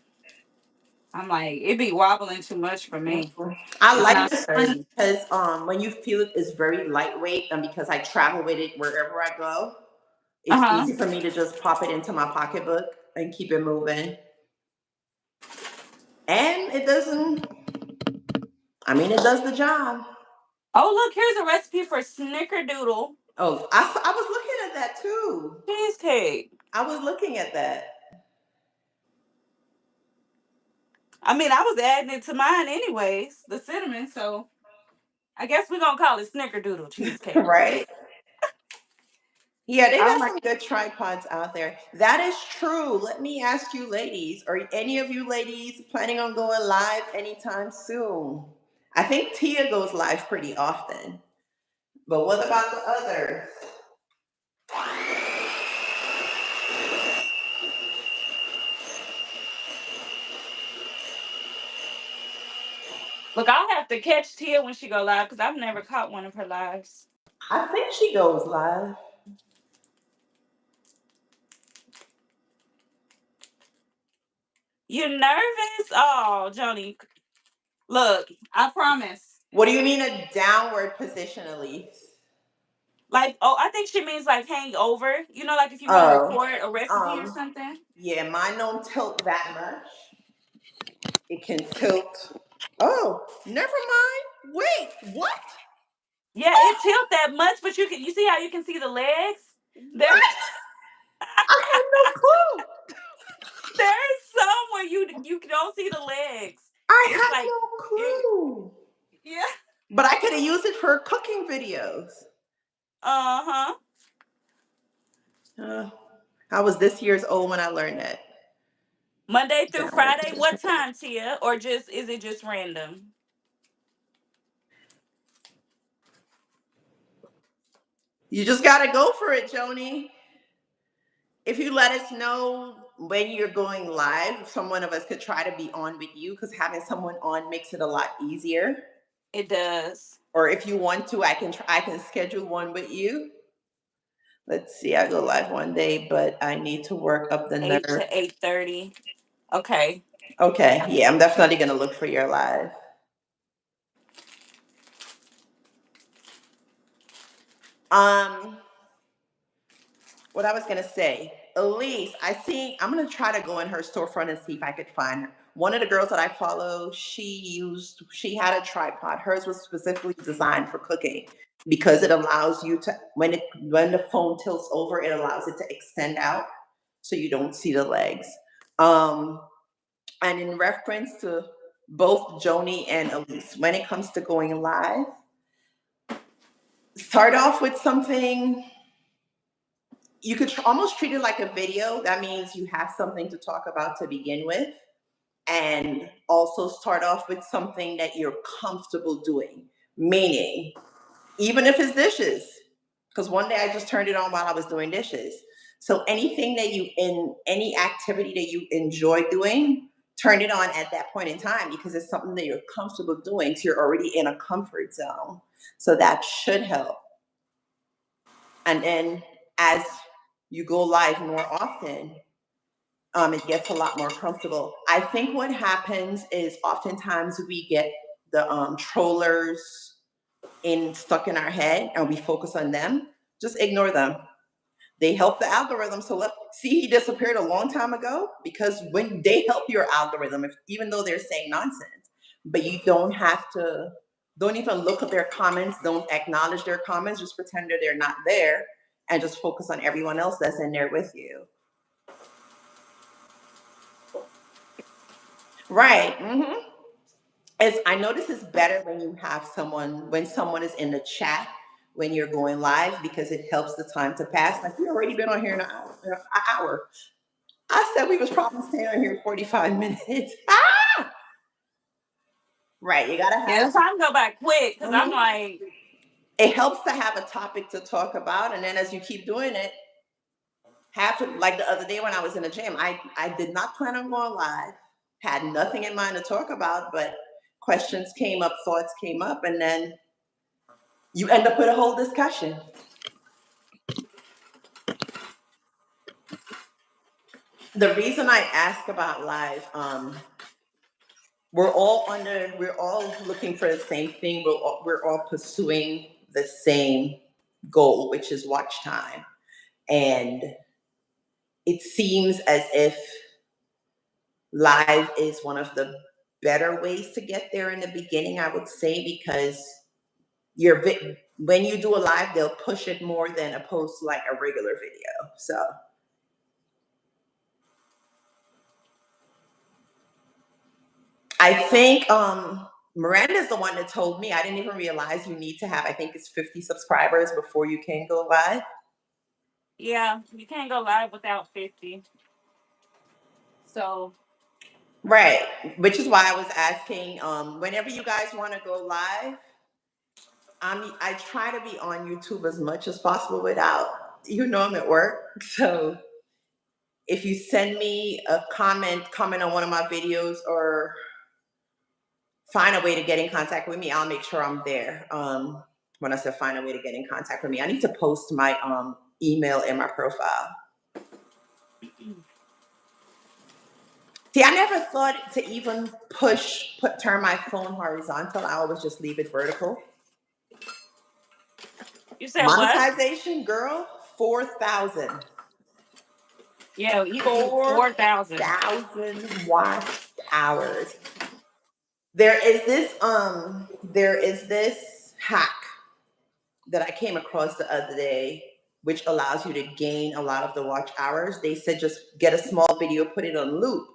I'm like, it be wobbling too much for me. I It's like not this one sturdy. because when you feel it, it's very lightweight, and because I travel with it wherever I go, it's Uh-huh. easy for me to just pop it into my pocketbook and keep it moving. And it doesn't. I mean, it does the job. Oh, look, here's a recipe for snickerdoodle Oh, I was looking at that too. cheesecake. I was looking at that. I mean, I was adding it to mine anyways, the cinnamon, so I guess we're gonna call it snickerdoodle cheesecake. Right? Yeah, they I got like some good tripods out there. That is true. Let me ask you, ladies, are any of you ladies planning on going live anytime soon? I think Tia goes live pretty often. But what about the others? look, I'll have to catch Tia when she go live because I've never caught one of her lives. I think she goes live. You nervous? Oh, Joni. Look, I promise. What do you mean a downward position, Elise? Like, oh, I think she means like hang over. You know, like if you want to Oh, record a recipe or um, something. yeah, mine don't tilt that much. It can tilt. Oh, never mind. Wait, what? Yeah, it tilt that much, but you see how you can see the legs? There What? I had no clue. there's some where you don't see the legs. I It's had like no it, clue. yeah. But I could have used it for cooking videos. Uh-huh. Uh, I was this year's old when I learned that. Monday through Downward Friday. position. What time, Tia? Or just is it just random? You just gotta go for it, Joni. If you let us know when you're going live, some one of us could try to be on with you because having someone on makes it a lot easier. It does. Or if you want to, I can schedule one with you. Let's see, I go live one day, but I need to work up the 8 nerve. to 8:30. Okay. Okay, yeah, I'm definitely gonna look for your live. Um, what I was gonna say. Elise, I'm gonna try to go in her storefront and see if I could find her. One of the girls that I follow, she had a tripod. Hers was specifically designed for cooking because it allows you to, when the phone tilts over, it allows it to extend out so you don't see the legs. Um, and in reference to both Joni and Elise, when it comes to going live, start off with something. You could almost treat it like a video. That means you have something to talk about to begin with. And also start off with something that you're comfortable doing. Meaning, even if it's dishes, because one day I just turned it on while I was doing dishes. So anything that any activity that you enjoy doing, turn it on at that point in time because it's something that you're comfortable doing. So you're already in a comfort zone. So that should help. And then as you go live more often, it gets a lot more comfortable. I think what happens is oftentimes we get the trollers stuck in our head and we focus on them. Just ignore them. They help the algorithm. So see, he disappeared a long time ago because when they help your algorithm, even though they're saying nonsense, but you don't have to. Don't even look at their comments. Don't acknowledge their comments. Just pretend that they're not there and just focus on everyone else that's in there with you. Right. I notice it's better when you have when someone is in the chat when you're going live because it helps the time to pass. Like we already been on here in an hour. I said we was probably staying on here 45 minutes. Right. You gotta Yeah, have. the time go by quick because I'm like, it helps to have a topic to talk about, and then as you keep doing it, like the other day when I was in the gym, I did not plan on going live, had nothing in mind to talk about, but questions came up, thoughts came up, and then you end up with a whole discussion. The reason I ask about live, we're all looking for the same thing. We're all pursuing the same goal, which is watch time. And it seems as if live is one of the better ways to get there in the beginning, I would say, because when you do a live, they'll push it more than opposed to like a regular video. So I think Miranda's the one that told me. I didn't even realize you need to have, I think it's 50 subscribers before you can go live. yeah, you can't go live without 50. So Right. Which is why I was asking, whenever you guys want to go live, I try to be on YouTube as much as possible without, I'm at work. So if you send me a comment on one of my videos or find a way to get in contact with me, I'll make sure I'm there. When I said find a way to get in contact with me, I need to post my email in my profile. See, I never thought to even turn my phone horizontal. I always just leave it vertical. you said Monetization, girl, 4,000. Yeah, you 4,000 watch hours. There is this hack that I came across the other day, which allows you to gain a lot of the watch hours. They said just get a small video, put it on loop,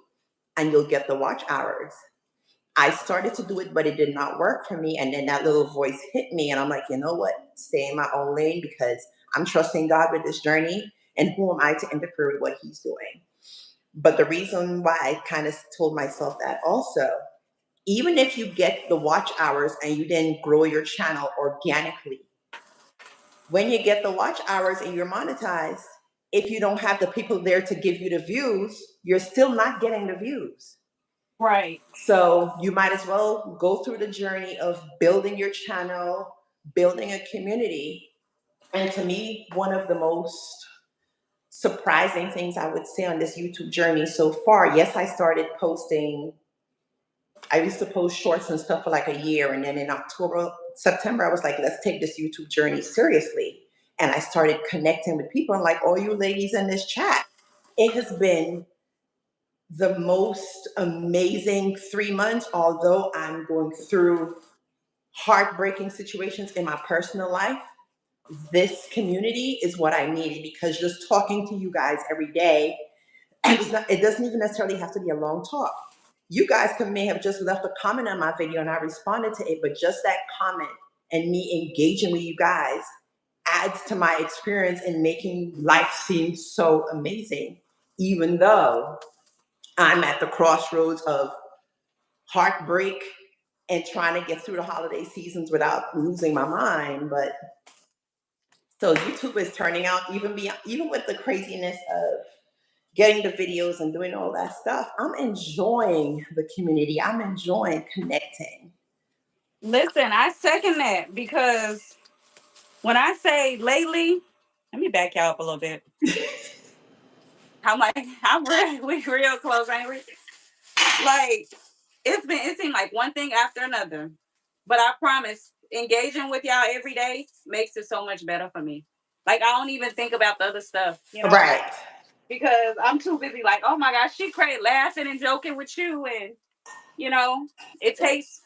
and you'll get the watch hours. I started to do it, but it did not work for me. And then that little voice hit me, and I'm like, you know what? Stay in my own lane because I'm trusting God with this journey. And who am I to interfere with what He's doing? But the reason why I kind of told myself that also, even if you get the watch hours and you then grow your channel organically, when you get the watch hours and you're monetized, if you don't have the people there to give you the views, you're still not getting the views. Right. So you might as well go through the journey of building your channel, building a community. And to me, one of the most surprising things I would say on this YouTube journey so far, yes, I used to post shorts and stuff for like a year. And then in September, I was like, let's take this YouTube journey seriously. And I started connecting with people. I'm like, all you ladies in this chat, It has been the most amazing 3 months, although I'm going through heartbreaking situations in my personal life. This community is what I needed because just talking to you guys every day, it doesn't even necessarily have to be a long talk. You guys may have just left a comment on my video and I responded to it, but just that comment and me engaging with you guys adds to my experience in making life seem so amazing, even though I'm at the crossroads of heartbreak and trying to get through the holiday seasons without losing my mind. But so YouTube is turning out even with the craziness of getting the videos and doing all that stuff. I'm enjoying the community. I'm enjoying connecting. Listen, I second that because when I say lately, let me back y'all up a little bit. We real close, ain't we? Like it seemed like one thing after another. But I promise, engaging with y'all every day makes it so much better for me. Like I don't even think about the other stuff, Right. because I'm too busy. Like, oh my gosh, she crazy, laughing and joking with you, and you know, it takes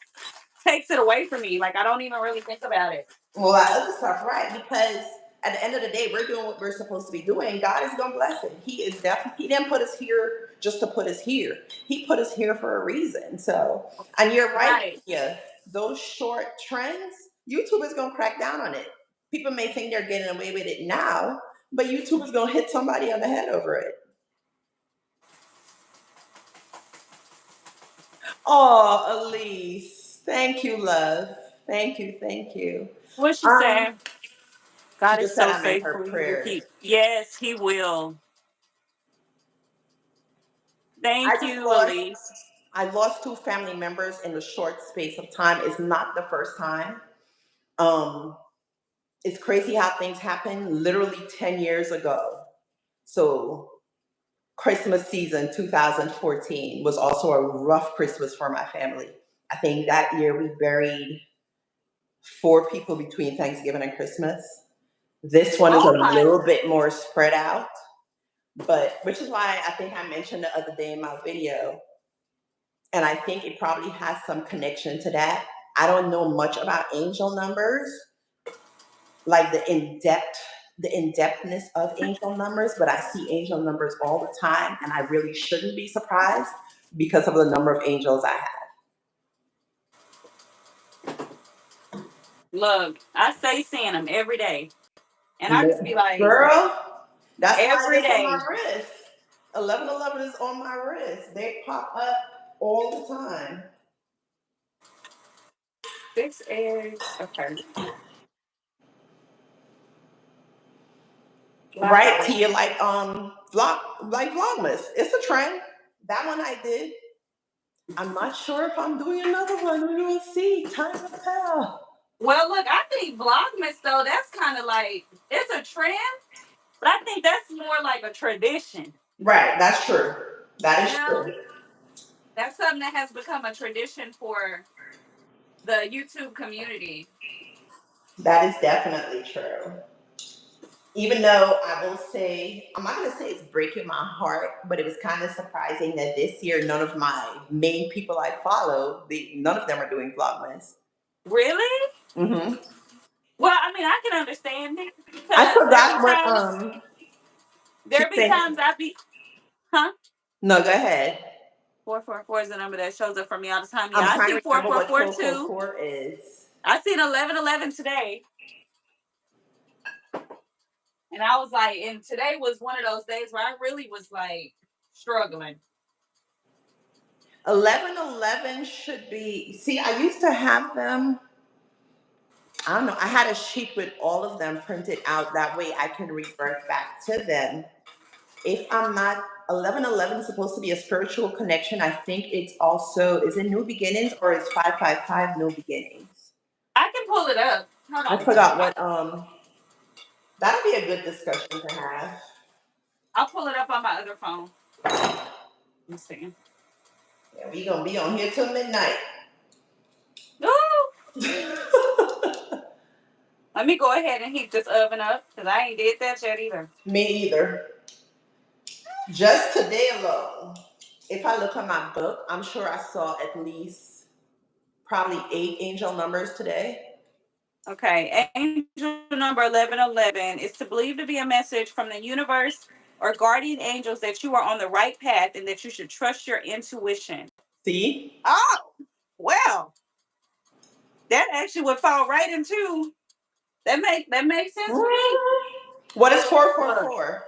it away from me. Like I don't even really think about it. Well, that other stuff, right? Because at the end of the day, we're doing what we're supposed to be doing. God is gonna bless it. He is definitely. He didn't put us here just to put us here. He put us here for a reason. So, and you're right. Right. Yeah, those short trends, YouTube is gonna crack down on it. People may think they're getting away with it now, but YouTube is gonna hit somebody on the head over it. Oh, Elise, thank you, love. Thank you, thank you. What she Um, said? she God is just said so I'm in her faithful. He will prayers. keep. Yes, He will. I Thank just you, lost Elise. I lost two family members in a short space of time. It's not the first time. Um, it's crazy how things happen literally 10 years ago. So Christmas season 2014 was also a rough Christmas for my family. I think that year we buried four people between Thanksgiving and Christmas. This one is a Oh my. little bit more spread out, but which is why I think I mentioned the other day in my video, and I think it probably has some connection to that. I don't know much about angel numbers, like the in-depthness of angel numbers, but I see angel numbers all the time, and I really shouldn't be surprised because of the number of angels I have. Look, I say seeing them every day, and I just be like, Girl, that's why every it's on day. my wrist. 1111 is on my wrist. They pop up all the time. 6 eggs. Okay. Right, Wow. Tia, like Vlogmas. It's a trend. That one I did. I'm not sure if I'm doing another one. We will see. Time will tell. Well, look, I think Vlogmas though, that's kind of like it's a trend, but I think that's more like a tradition. Right, that's true. That You is know, true. that's something that has become a tradition for the YouTube community. That is definitely true. Even though I will say, I'm not going to say it's breaking my heart, but it was kind of surprising that this year none of my main people I follow, none of them are doing Vlogmas. Really? Hmm. Well, I mean, I can understand it I because forgot what she there be said. times I be, huh? No, go ahead. 444 is the number that shows up for me all the time. Yeah, I'm I trying see to remember what 4442. 444 is. I seen 1111 today, and I was like, and today was one of those days where I really was like struggling. 1111 should be. See, I used to have them. I don't know. I had a sheet with all of them printed out. That way I can revert back to them. If I'm not, 1111 is supposed to be a spiritual connection. I think it's also, is it New Beginnings or is 555 New Beginnings? I can pull it up. Hold I on a second. forgot what, that'll be a good discussion to have. I'll pull it up on my other phone. Let me see. Yeah, we gonna be on here till midnight. Ooh, let me go ahead and heat this oven up because I ain't did that yet either. Me either. Just today alone, if I look at my book, I'm sure I saw at least probably 8 angel numbers today. Okay, angel number 1111 is to believe to be a message from the universe or guardian angels that you are on the right path and that you should trust your intuition. See? Oh, well, that actually would fall right into that makes sense for me. What is Look, 444?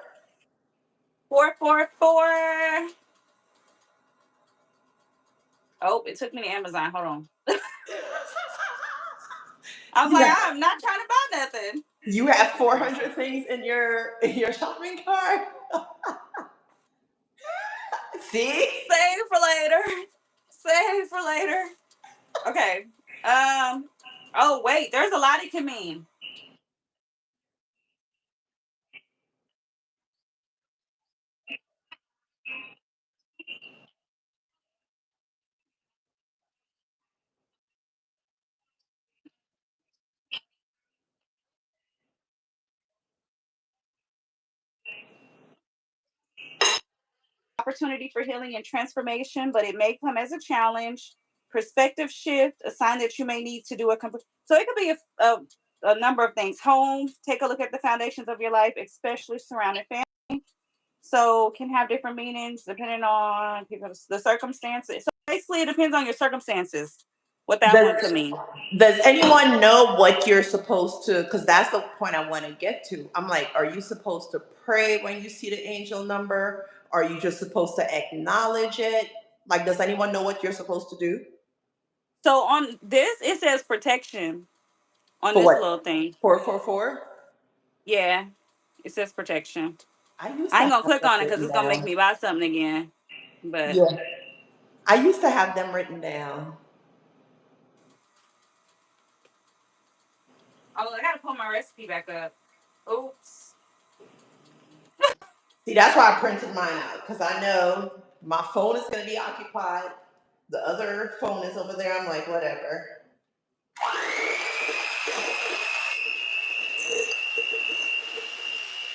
444. Oh, it took me to Amazon. Hold on. I was You like, have, I'm not trying to buy nothing. you have 400 things in your shopping cart. See? Save for later. Save for later. Okay. Oh wait, there's a lot it can mean. Opportunity for healing and transformation, but it may come as a challenge, perspective shift, a sign that you may need to do a complete. So it could be a number of things. Home, take a look at the foundations of your life, especially surrounding family. So can have different meanings depending on the circumstances. So basically, it depends on your circumstances. What that one could Does mean. Does anyone know what you're supposed to? Because that's the point I want to get to. I'm like, are you supposed to pray when you see the angel number? Are you just supposed to acknowledge it? Like, does anyone know what you're supposed to do? So on this, it says protection on For this what? little thing. 444? Yeah, it says protection. I used I to ain't gonna have click them on it because written it's gonna make down. me buy something again. But Yeah. I used to have them written down. oh, I gotta pull my recipe back up. Oops. See, that's why I printed mine out because I know my phone is going to be occupied. The other phone is over there. I'm like, whatever.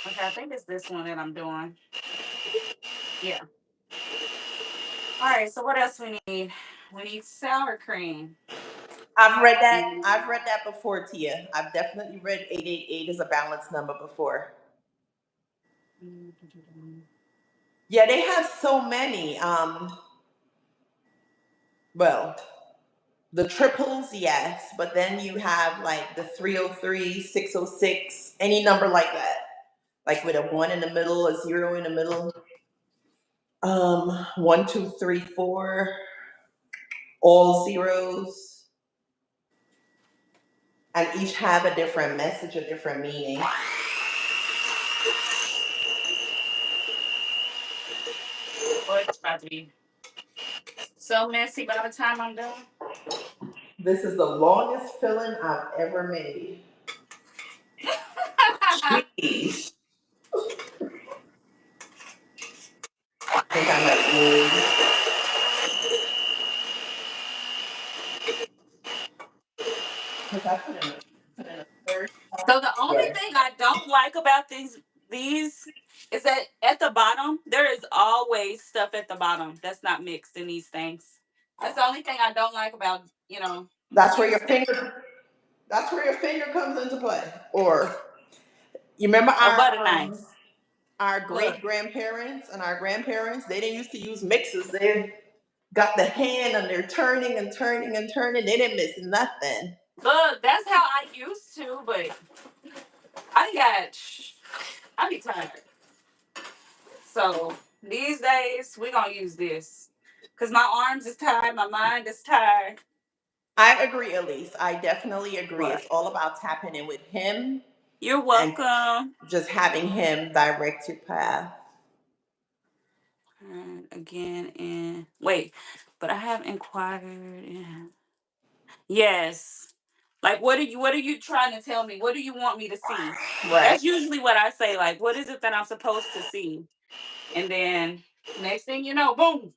Okay, I think it's this one that I'm doing. Yeah. All right. So what else we need? We need sour cream. I've read that. Mm. I've read that before, Tia. I've definitely read 888 is a balanced number before. Yeah, they have so many. Well, the triples, yes, but then you have like the 303, 606, any number like that, like with a one in the middle, a zero in the middle. 1, 2, 3, 4, all zeros, and each have a different message, a different meaning. Boy, it's about to be so messy by the time I'm done. This is the longest filling I've ever made. Jeez. I think I might need, because I put in a third So part. the only Yeah. thing I don't like about these is that at the bottom there is always stuff at the bottom that's not mixed in these things. That's the only thing I don't like about That's where your using finger. That's where your finger comes into play. Or you remember a butter knife. our Look, great grandparents and our grandparents? They didn't used to use mixers. They got the hand and they're turning and turning and turning. They didn't miss nothing. look, that's how I used to, but I got I be tired. So these days we gonna use this because my arms is tired, my mind is tired. I agree, Elise. I definitely agree. But It's all about tapping in with him you're and welcome. just having him direct your path. And again, and wait, but I have inquired. And yes, like what are you trying to tell me? What do you want me to see? Right. That's usually what I say. Like, what is it that I'm supposed to see? And then next thing you know, boom.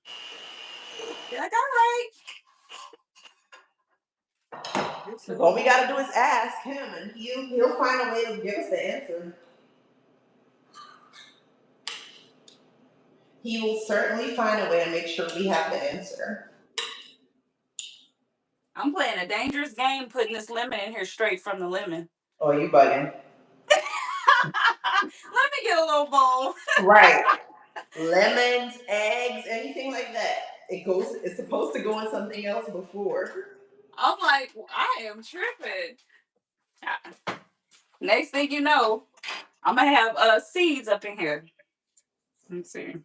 You're like, all right. Because all we got to do is ask him and he'll find a way to give us the answer. he will certainly find a way to make sure we have the answer. I'm playing a dangerous game putting this lemon in here straight from the lemon. Oh, you bugging. Let me get a little bowl. Right. Lemons, eggs, anything like that. It's supposed to go in something else before. I'm like, I am tripping. Next thing you know, I'm gonna have seeds up in here. Let's see.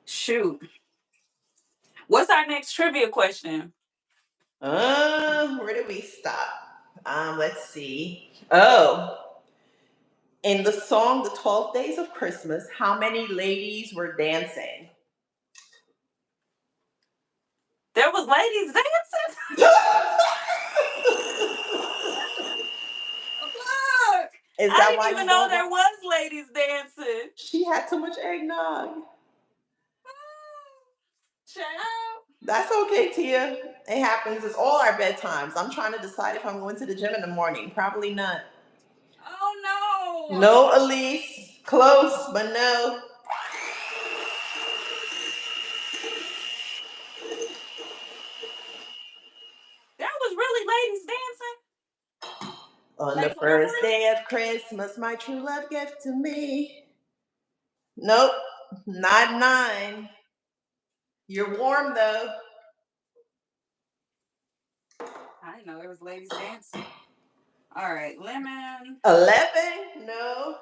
Shoot. What's our next trivia question? Where did we stop? Let's see. Oh. In the song The 12 Days of Christmas, how many ladies were dancing? There was ladies dancing? Look! I didn't even know there was ladies dancing. She had too much eggnog. Child. That's okay, Tia. It happens. It's all our bedtimes. I'm trying to decide if I'm going to the gym in the morning. Probably not. Oh no. No, Elise. Close, but no. There was really ladies dancing? On the first day of Christmas, my true love gave to me. Nope, not 9. You're warm though. I didn't know there was ladies dancing. All right, lemon. 11? No.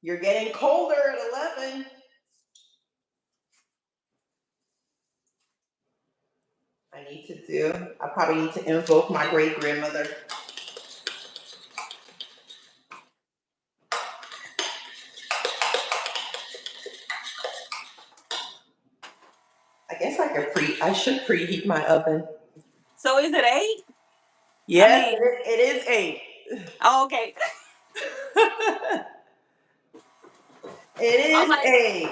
You're getting colder at 11. I probably need to invoke my great grandmother. I guess I should preheat my oven. So is it 8? Yes, it is 8. Oh, okay. It is 8.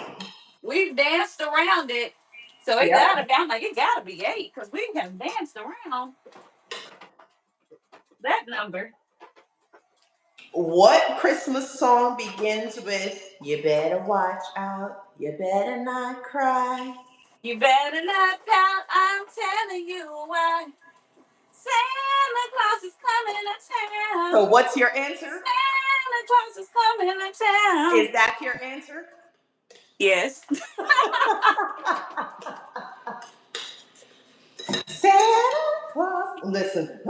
We've danced around it. So it gotta be, I'm like, it gotta be 8, because we have danced around that number. What Christmas song begins with, you better watch out, you better not cry. You better not pout, I'm telling you why. Santa Claus is coming to town. So what's your answer? Santa Claus is coming to town. Is that your answer? Yes. Santa Claus. Listen,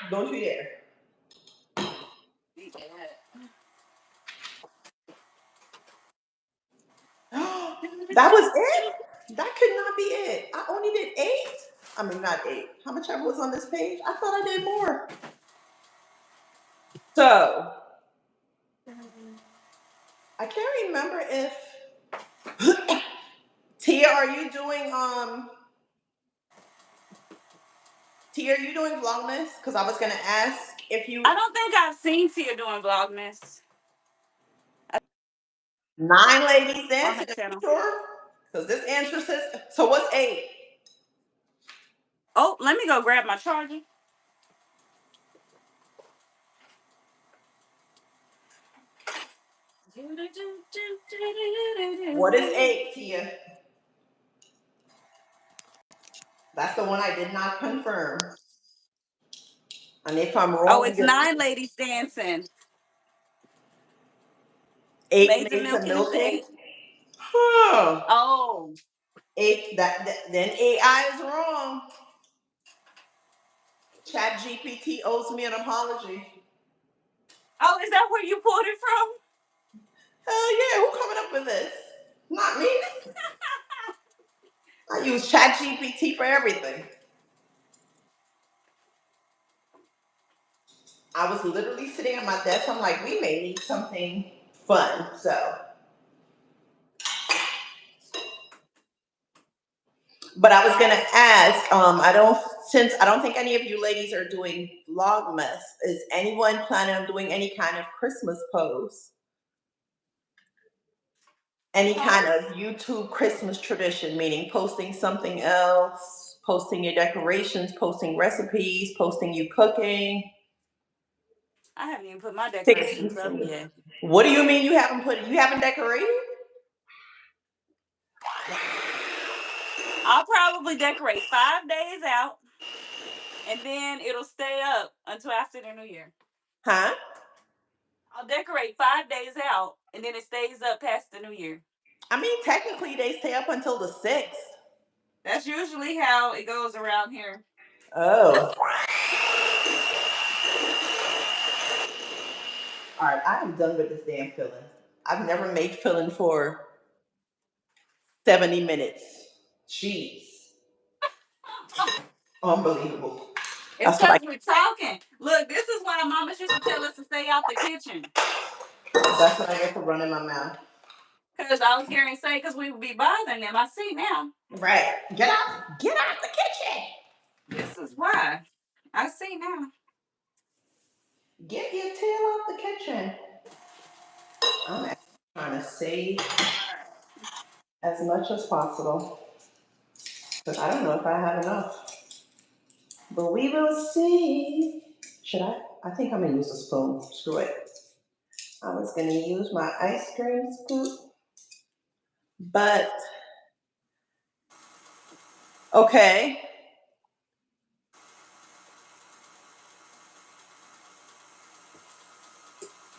don't you dare. That was it? That could not be it. I only did 8. I mean, not 8. How much ever was on this page? I thought I did more. So, I can't remember if Tia, are you doing Vlogmas? Because I was gonna ask if you. I don't think I've seen Tia doing Vlogmas. 9 ladies dancing. Are you sure? Because this answer says. So what's 8? Oh, let me go grab my charger. What is 8, Tia? That's the one I did not confirm. And if I'm wrong, oh, it's 9 ladies dancing. 8 maids and milking. milking. Huh. Oh. 8. Then AI is wrong. ChatGPT owes me an apology. Oh, is that where you pulled it from? Hell yeah, who coming up with this? Not me. I use ChatGPT for everything. I was literally sitting at my desk. I'm like, we may need something fun. So, but I was gonna ask. Since I don't think any of you ladies are doing Vlogmas. Is anyone planning on doing any kind of Christmas pose? Any kind of YouTube Christmas tradition, meaning posting something else, posting your decorations, posting recipes, posting you cooking. I haven't even put my 16. decorations up yet. What do you mean you haven't decorated? I'll probably decorate 5 days out, and then it'll stay up until after the New Year. Huh? I'll decorate 5 days out, and then it stays up past the New Year. I mean, technically they stay up until the 6th. That's usually how it goes around here. Oh. All right, I am done with this damn filling. I've never made filling for 70 minutes. Jeez. Unbelievable. It's That's what I because we're talking. Look, this is why mamas used to tell us to stay out the kitchen. that's what I get for running my mouth. Because I was hearing say, because we would be bothering them. I see now. Right. Get out the kitchen. This is why. I see now. Get your tail out the kitchen. I'm actually trying to save as much as possible. But I don't know if I have enough. But we will see. Should I? I think I'm gonna use a spoon. Screw it. I was gonna use my ice cream scoop. But okay.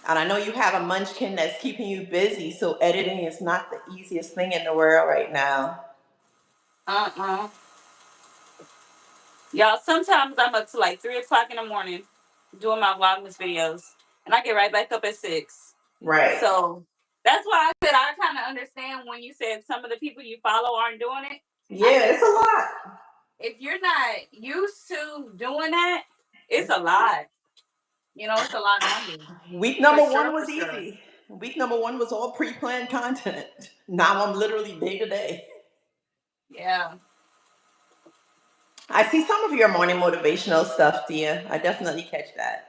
And I know you have a munchkin that's keeping you busy, so editing is not the easiest thing in the world right now. Uh-uh. Y'all, sometimes I'm up to like 3 o'clock in the morning doing my Vlogmas videos. And I get right back up at 6. Right. So that's why I said I kind of understand when you said some of the people you follow aren't doing it. Yeah, it's a lot. If you're not used to doing that, it's a lot. You know, it's a lot on you. Week For number one sure, for was sure. easy. Week number one was all pre-planned content. Now I'm literally day to day. Yeah. I see some of your morning motivational stuff, Tia. I definitely catch that.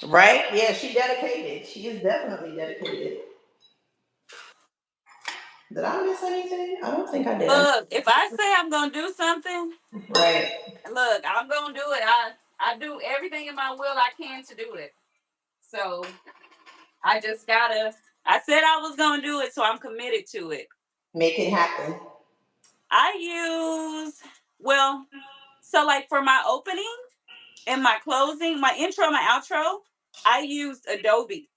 Right? Yeah, she dedicated. She is definitely dedicated. Did I miss anything? I don't think I did. Look, if I say I'm gonna do something, Right. look, I'm gonna do it. I do everything in my will I can to do it. So I just gotta. I said I was gonna do it, so I'm committed to it. Make it happen. I use well, so like for my opening and my closing, my intro, my outro, I used Adobe.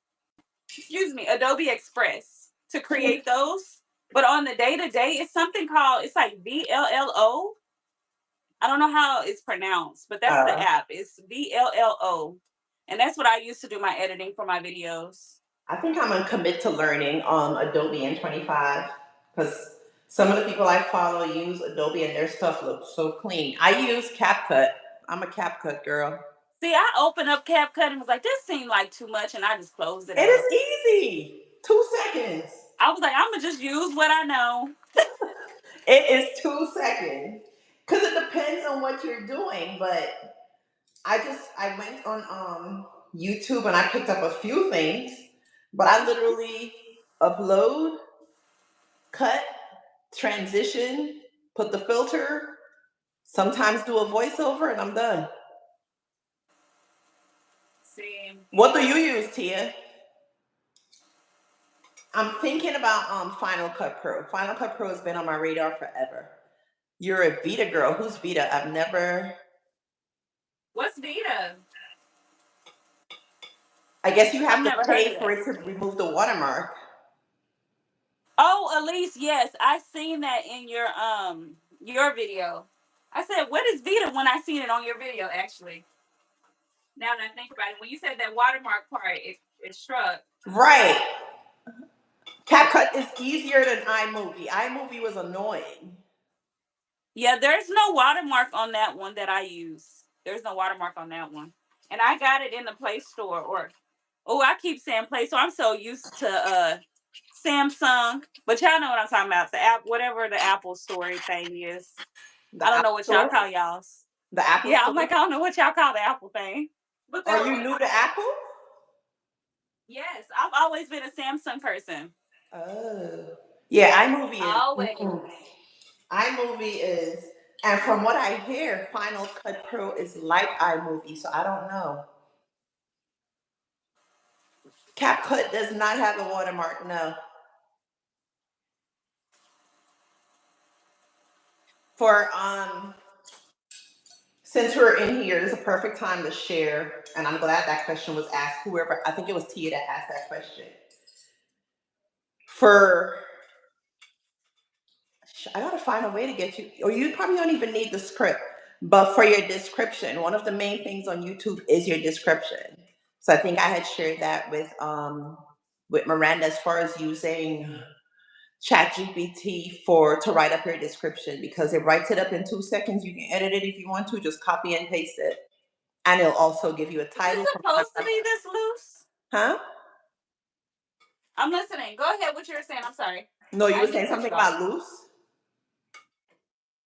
Excuse me, Adobe Express to create those. But on the day to day, it's something called it's like VLLO. I don't know how it's pronounced, but that's the Uh, app. It's VLLO, and that's what I use to do my editing for my videos. I think I'm gonna commit to learning Adobe in 25 because some of the people I follow use Adobe and their stuff looks so clean. I use CapCut. I'm a CapCut girl. See, I opened up CapCut and was like, this seemed like too much, and I just closed it It up. is easy. 2 seconds. I was like, I'm gonna just use what I know. It is 2 seconds. Cause it depends on what you're doing, but I went on YouTube and I picked up a few things, but I literally upload, cut, transition, put the filter, sometimes do a voiceover, and I'm done. See, What do you use, Tia? I'm thinking about Final Cut Pro. Final Cut Pro has been on my radar forever. You're a Vita girl. Who's Vita? I've never. what's Vita? I guess you I've have to never heard of pay for that. it to remove the watermark. Oh, Elise, yes, I seen that in your video. I said, what is Vita when I seen it on your video, actually. Now that I think about it, when you said that watermark part, it struck. Right. CapCut is easier than iMovie. iMovie was annoying. Yeah, there's no watermark on that one that I use. There's no watermark on that one. And I got it in the Play Store or oh, I keep saying Play Store. I'm so used to Samsung. But y'all know what I'm talking about. The app, whatever the Apple Store thing is. The I don't Apple know what y'all Store? call y'all's. The Apple Yeah, I'm Store? like, I don't know what y'all call the Apple thing. But Are that you one. new to Apple? Yes, I've always been a Samsung person. Oh. Yeah, iMovie is. Always. iMovie is. And from what I hear, Final Cut Pro is like iMovie, so I don't know. CapCut does not have a watermark, no. For since we're in here, it's a perfect time to share, and I'm glad that question was asked. Whoever, I think it was Tia that asked that question. For I gotta find a way to get you, or you probably don't even need the script. But for your description, one of the main things on YouTube is your description. So I think I had shared that with Miranda as far as using ChatGPT for to write up your description because it writes it up in 2 seconds. You can edit it if you want to, just copy and paste it, and it'll also give you a Is it title. supposed to be this loose? Huh? I'm listening. Go ahead. What you were saying? I'm sorry. No, you I were didn't mean saying to cut something you off. about loose.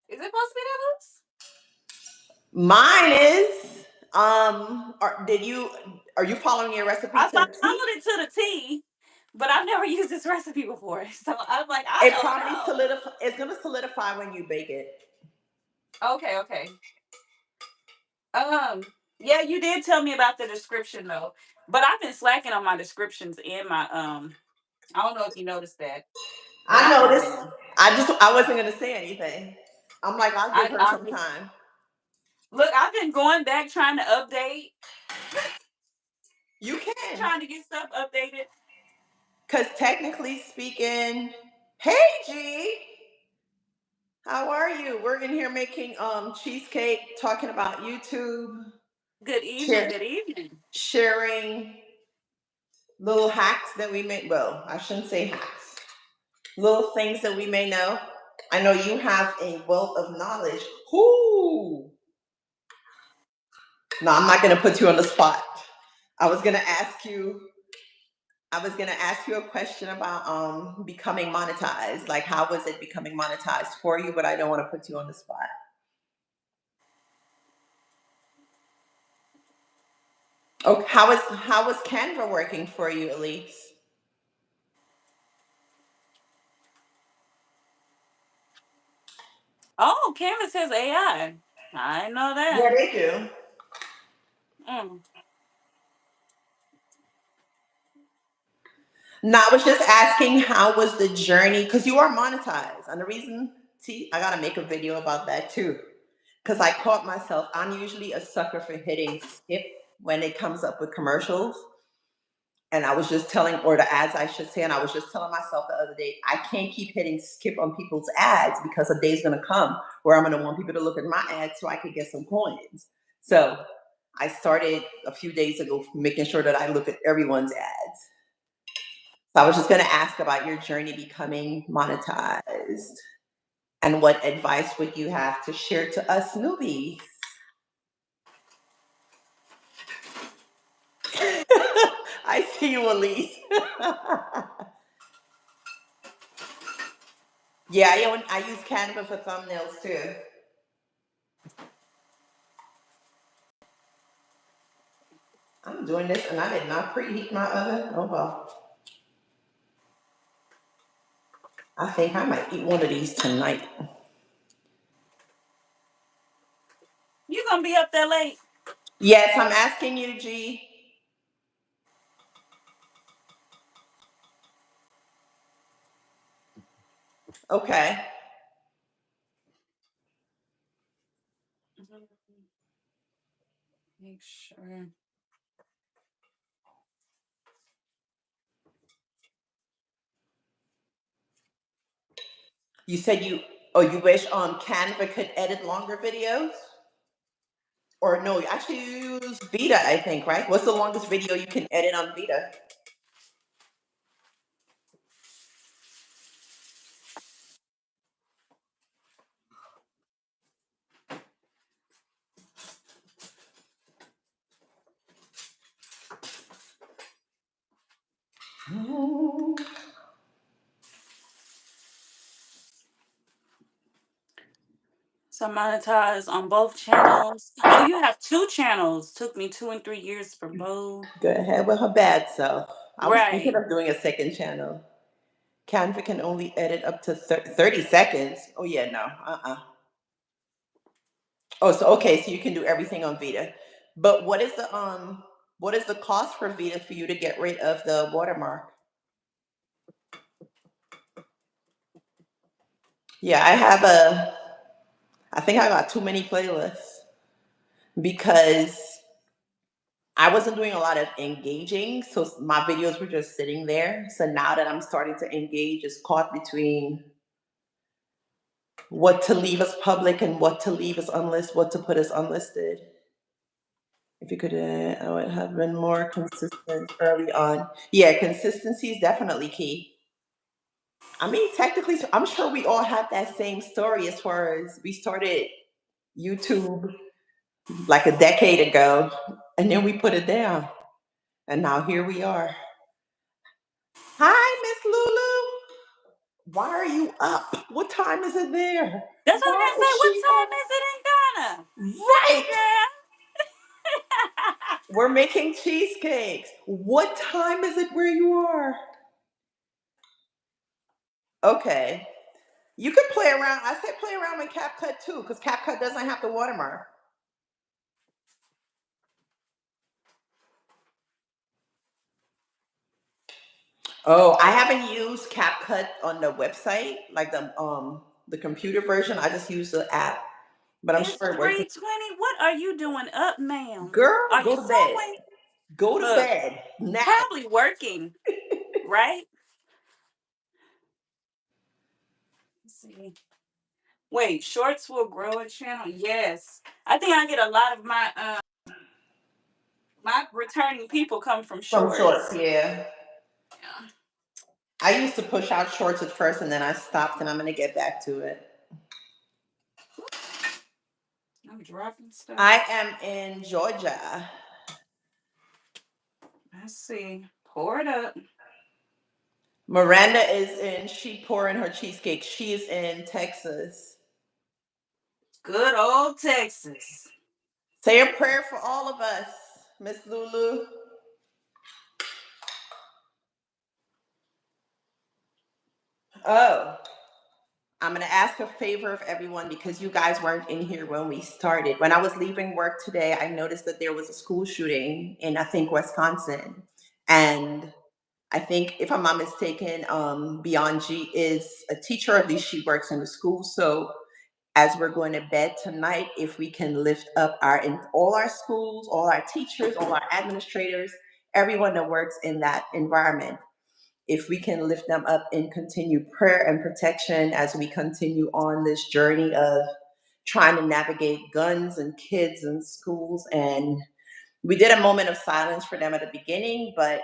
Is it supposed to be that loose? Mine is. Are you following your recipe I to the T? followed it to the T, but I've never used this recipe before. So I'm like, I It don't probably know. solidify. It's gonna solidify when you bake it. Okay, okay. Yeah, you did tell me about the description though, but I've been slacking on my descriptions and my I don't know if you noticed that, but I I have noticed. been. I wasn't gonna say anything. I'm like, I'll give her I some time. look. I've been going back trying to update, You can, trying to get stuff updated. because technically speaking, hey G, how are you? We're in here making cheesecake, talking about YouTube, Good evening. share, Good evening. sharing little hacks that we make. Well, I shouldn't say hacks. Little things that we may know. I know you have a wealth of knowledge. Whoo! No, I'm not going to put you on the spot. I was going to ask you. I was going to ask you a question about becoming monetized. Like, how was it becoming monetized for you? But I don't want to put you on the spot. Oh, how is Canva working for you, Elise? Oh, Canvas says AI. I know Yeah, that. they do. Mm. No, I was just asking how was the journey because you are monetized, and the reason. See, I gotta make a video about that too. Because I caught myself, I'm usually a sucker for hitting skip when it comes up with commercials. And I was just telling, or the ads, I should say, and I was just telling myself the other day, I can't keep hitting skip on people's ads because a day's gonna come where I'm gonna want people to look at my ads so I could get some coins. So I started a few days ago making sure that I look at everyone's ads. So I was just gonna ask about your journey becoming monetized and what advice would you have to share to us newbies? I see you, Elise. Yeah, I use Canva for thumbnails too. I'm doing this and I did not preheat my oven. Oh well. I think I might eat one of these tonight. You gonna be up there late? Yes, I'm asking you, G. Okay. Make sure. You said you wish Canva could edit longer videos? Or no, you actually use Vita, I think, right? What's the longest video you can edit on Vita? So monetize on both channels. Oh, you have two channels. Took me 2 and 3 years for both. Go ahead with her bad self. I was thinking Right. of doing a second channel. Canva can only edit up to 30 seconds. Oh, yeah, no. Oh, so okay, so you can do everything on Vita. But what is the cost for Vita for you to get rid of the watermark? Yeah, I think I got too many playlists because I wasn't doing a lot of engaging, so my videos were just sitting there. So now that I'm starting to engage, it's caught between what to leave as public and what to leave as unlisted, what to put as unlisted. If you could, I would have been more consistent early on. Yeah, consistency is definitely key. I mean, technically, I'm sure we all have that same story as far as we started YouTube like a decade ago, and then we put it down, and now here we are. Hi, Miss Lulu. Why are you up? What time is it there? That's what Why I was is gonna say. What she time up? is it in Ghana? Hey, Right. girl. We're making cheesecakes. What time is it where you are? Okay. You could play around. I said play around with CapCut too, because CapCut doesn't have the watermark. Oh, I haven't used CapCut on the website, like the computer version. I just use the app, but I'm It's sure it works. 3:20. What are you doing up, ma'am? Girl, Are go you to bed. sewing? Go to Look, bed now. probably working, right? Let's see. Wait, shorts will grow a channel. Yes, I think I get a lot of my returning people come from From shorts, shorts. yeah. Yeah. I used to push out shorts at first, and then I stopped, and I'm gonna get back to it. I'm dropping stuff. I am in Georgia. Let's see. Pour it up. Miranda is in. She pouring her cheesecake. She is in Texas. Good old Texas. Say a prayer for all of us, Miss Lulu. Oh, I'm going to ask a favor of everyone because you guys weren't in here when we started. When I was leaving work today, I noticed that there was a school shooting in, I think, Wisconsin. And I think, if I'm not mistaken, Beyond G is a teacher, at least she works in the school. So as we're going to bed tonight, if we can lift up in all our schools, all our teachers, all our administrators, everyone that works in that environment, if we can lift them up in continued prayer and protection as we continue on this journey of trying to navigate guns and kids and schools. And we did a moment of silence for them at the beginning, but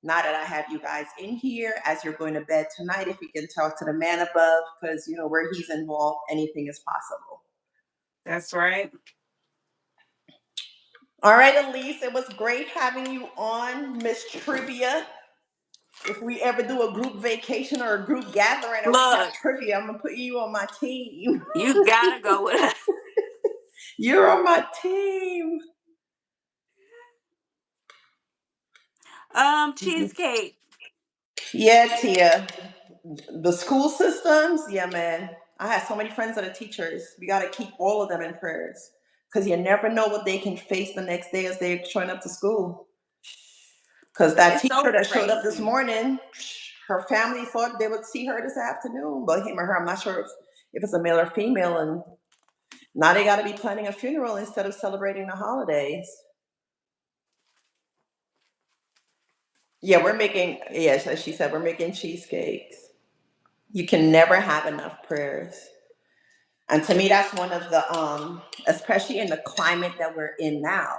now that I have you guys in here as you're going to bed tonight, if we can talk to the man above, because you know where he's involved, anything is possible. That's right. All right, Elise, it was great having you on, Miss Trivia. If we ever do a group vacation or a group gathering and we have Look, trivia, I'm gonna put you on my team. you gotta go with us. You're on my team. Cheesecake. Yeah, Tia. The school systems, yeah, man. I have so many friends that are teachers. We gotta keep all of them in prayers. Because you never know what they can face the next day as they're showing up to school. Because that It's teacher so that showed up this crazy. morning, her family thought they would see her this afternoon. But him or her, I'm not sure if it's a male or female. And now they got to be planning a funeral instead of celebrating the holidays. Yeah, we're making, yes, as she said, we're making cheesecakes. You can never have enough prayers. And to me, that's one of the, especially in the climate that we're in now.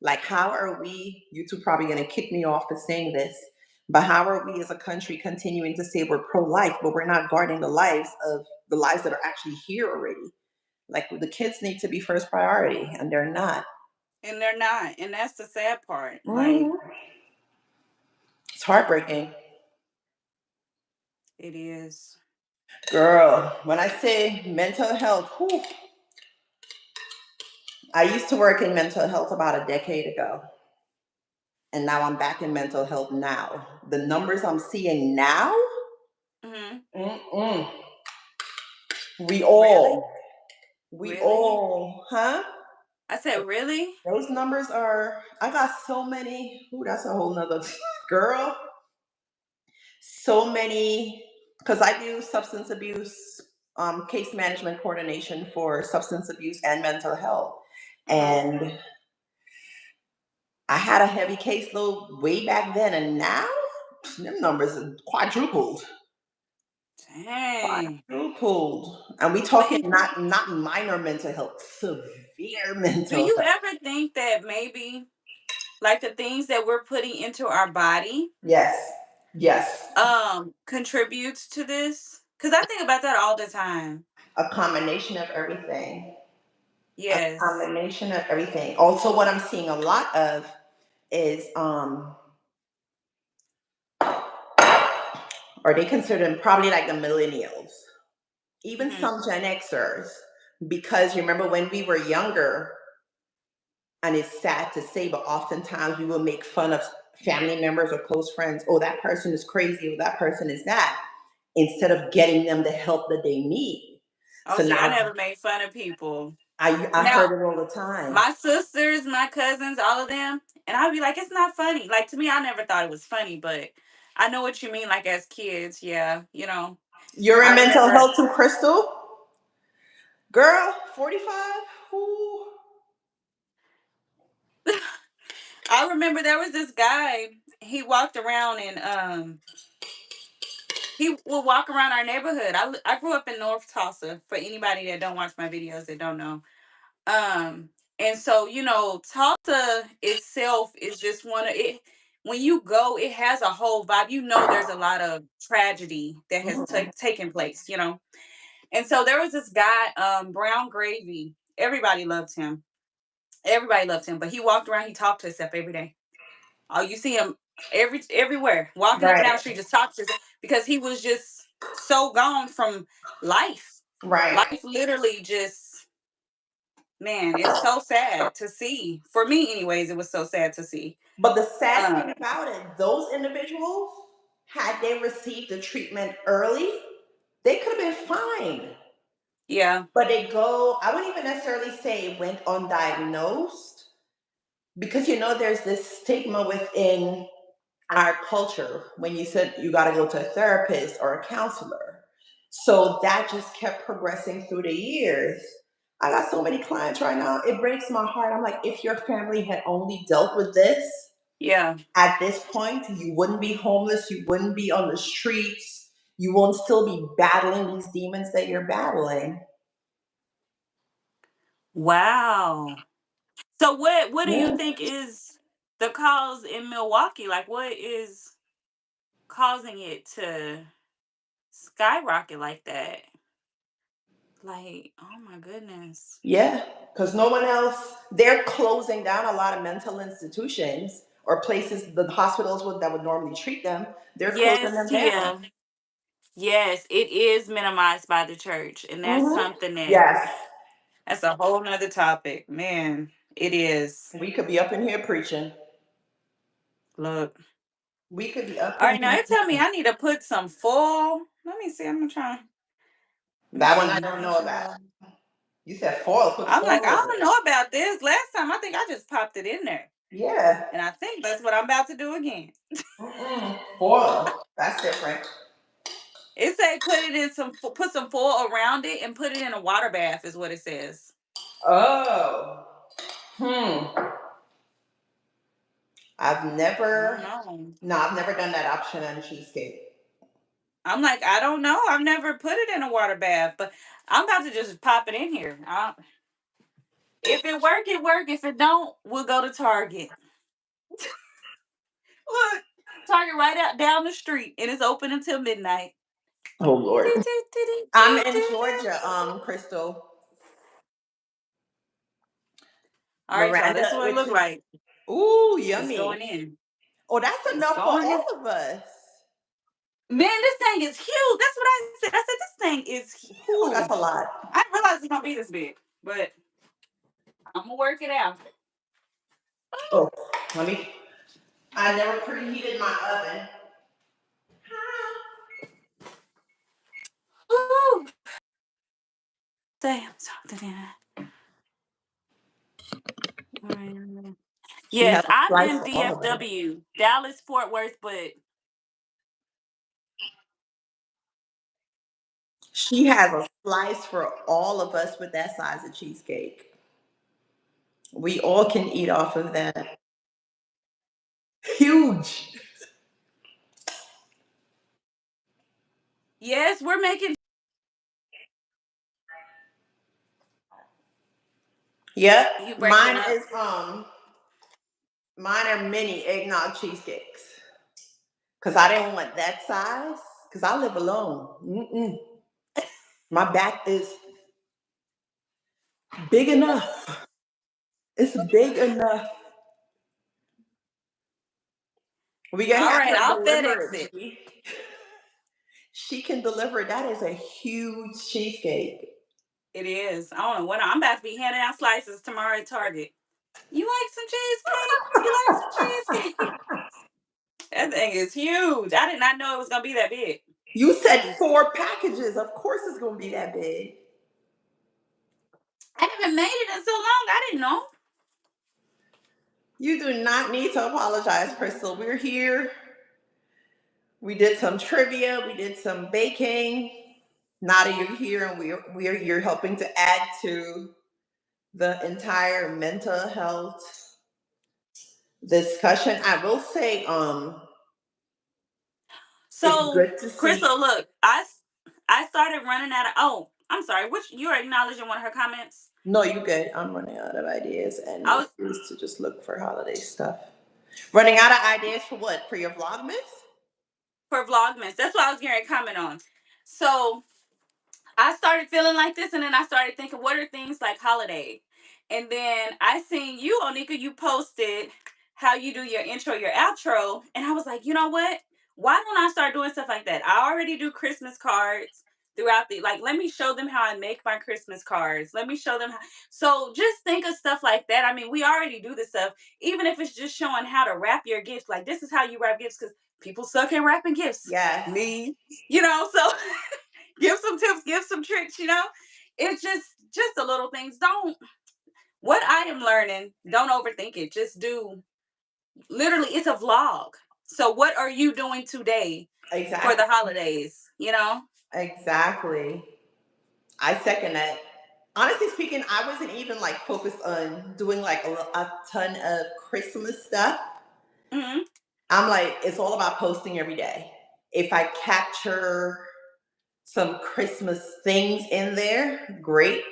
Like, how are we, YouTube probably going to kick me off for saying this, but how are we as a country continuing to say we're pro life, but we're not guarding the lives that are actually here already? Like, the kids need to be first priority, and they're not. And they're not. And that's the sad part. Like, Mhm. It's heartbreaking. it is. Girl, when I say mental health, whew, I used to work in mental health about a decade ago. And now I'm back in mental health now. The numbers I'm seeing now, Hmm. mm-mm. We Really? all, We Really? all, huh? I said, really? Those numbers are, I got so many. Ooh, that's a whole nother girl. So many, because I do substance abuse, case management coordination for substance abuse and mental health. Hmm. And I had a heavy caseload way back then, and now them numbers are quadrupled. Dang. Quadrupled. And we But talking not minor mental health, severe do mental you health. ever think that maybe like the things that we're putting into our body Yes. Yes. contributes to this? Because I think about that all the time. A combination of everything. A Yes. combination of everything. Also, what I'm seeing a lot of is or they consider them probably like the millennials, even Hmm. some Gen Xers, because you remember when we were younger, and it's sad to say, but oftentimes we will make fun of family members or close friends. Oh, that person is crazy, or that person is that, instead of getting them the help that they need. Oh, So see, I now never made fun of people. I heard Now, it all the time. my sisters, my cousins, all of them, and I'd be like, it's not funny. Like to me, I never thought it was funny, but I know what you mean. Like as kids, yeah, You're in I mental remember. health too, Crystal? Girl, 45? Ooh. I remember there was this guy. He walked around and he would walk around our neighborhood. I grew up in North Tulsa. For anybody that don't watch my videos that don't know, um, and so Tulsa itself is just one of it. When you go, it has a whole vibe. There's a lot of tragedy that has Mhm. taken place. And so there was this guy, Brown Gravy. Everybody loved him. Everybody loved him. But he walked around. He talked to himself every day. Oh, you see him everywhere, walking up and down the Right, street, just talking to himself because he was just so gone from life. right. Life literally just, man, it's so sad to see. For me, anyways, it was so sad to see. But the sad Uh, thing about it, those individuals, had they received the treatment early, they could have been fine. yeah, But they go, I wouldn't even necessarily say went undiagnosed, because there's this stigma within our culture when you said you got to go to a therapist or a counselor. So that just kept progressing through the years. I got so many clients right now. It breaks my heart. I'm like, if your family had only dealt with this yeah. at this point, you wouldn't be homeless. You wouldn't be on the streets. You won't still be battling these demons that you're battling. Wow. So what do you Yeah. think is the cause in Milwaukee? Like what is causing it to skyrocket like that? Like, oh my goodness. Yeah, because no one else, they're closing down a lot of mental institutions or places, the hospitals that would normally treat them, they're closing Yes, them down. Tia. Yes, it is minimized by the church. And that's Hmm. something Yes, that's a whole nother topic. Man, it is. we could be up in here preaching. Look. We could be up All in right, now here it tell me preaching. I need to put some foil. Let me see. I'm gonna try. Let me That one I see. don't Make know sure about. You said foil, put I'm foil like, I over don't it. know about this. Last time I think I just popped it in there. Yeah. And I think that's what I'm about to do again. Mm-mm. Foil. That's different. It say put some foil around it and put it in a water bath is what it says. Oh. Hmm. I've I don't never, know. no, I've never done that option on cheesecake. I'm like, I don't know. I've never put it in a water bath, but I'm about to just pop it in here. If it work, it work. If it don't, we'll go to Target. Look, Target right out down the street, and it's open until midnight. Oh Lord. I'm in Georgia, Crystal. All right, y'all. This is Miranda, what it which look is, like. ooh, It's going yummy. in. Oh, that's It's enough for going in. all of us. Man, this thing is huge. That's what I said. I said this thing is Ooh, that's a huge. lot. I didn't realize it's gonna be this big, but I'm gonna work it out. Oh, let me. I never preheated my oven. Woo! say? She has Yes, a I'm slice in for all of us. DFW, Dallas, Fort Worth, but She has a slice for all of us with that size of cheesecake. We all can eat off of that. Huge. yes, we're making. Yep. You breaking Mine up? is mine are mini eggnog cheesecakes. Cause I didn't want that size. Cause I live alone. Mm-mm. My back is big enough. It's big enough. We can All have right, her I'll deliver FedEx it, it. G. She can deliver. That is a huge cheesecake. It is. I don't know what I'm about to be handing out slices tomorrow at Target. You like some cheesecake? You like some cheesecake? That thing is huge. I did not know it was gonna be that big. You said 4 packages. Of course it's gonna be that big. I haven't made it in so long. I didn't know. You do not need to apologize, Crystal. We're here. We did some trivia. We did some baking. Nada, you're here, and we're here helping to add to the entire mental health discussion. I will say, it's So, good to see. Crystal, look, I started running out of. Oh, I'm sorry. Which you are acknowledging one of her comments? No, you good. I'm running out of ideas and I was refuse to just look for holiday stuff. Running out of ideas for what? For your Vlogmas? for Vlogmas. That's what I was getting ready to comment on. So I started feeling like this, and then I started thinking, what are things like holiday? And then I seen you, Onika, you posted how you do your intro, your outro, and I was like, you know what? Why don't I start doing stuff like that? I already do Christmas cards throughout the like. Let me show them how I make my Christmas cards. Let me show them how. So just think of stuff like that. I mean, we already do this stuff, even if it's just showing how to wrap your gifts. Like this is how you wrap gifts because people suck at wrapping gifts. Yes. Me, so give some tips, give some tricks, It's just the little things. Don't what I am learning, don't overthink it. Just do literally it's a vlog. So what are you doing today for Exactly. the holidays? Exactly. I second that. Honestly speaking, I wasn't even like focused on doing like a ton of Christmas stuff. Hmm. I'm like, it's all about posting every day. If I capture some Christmas things in there, great.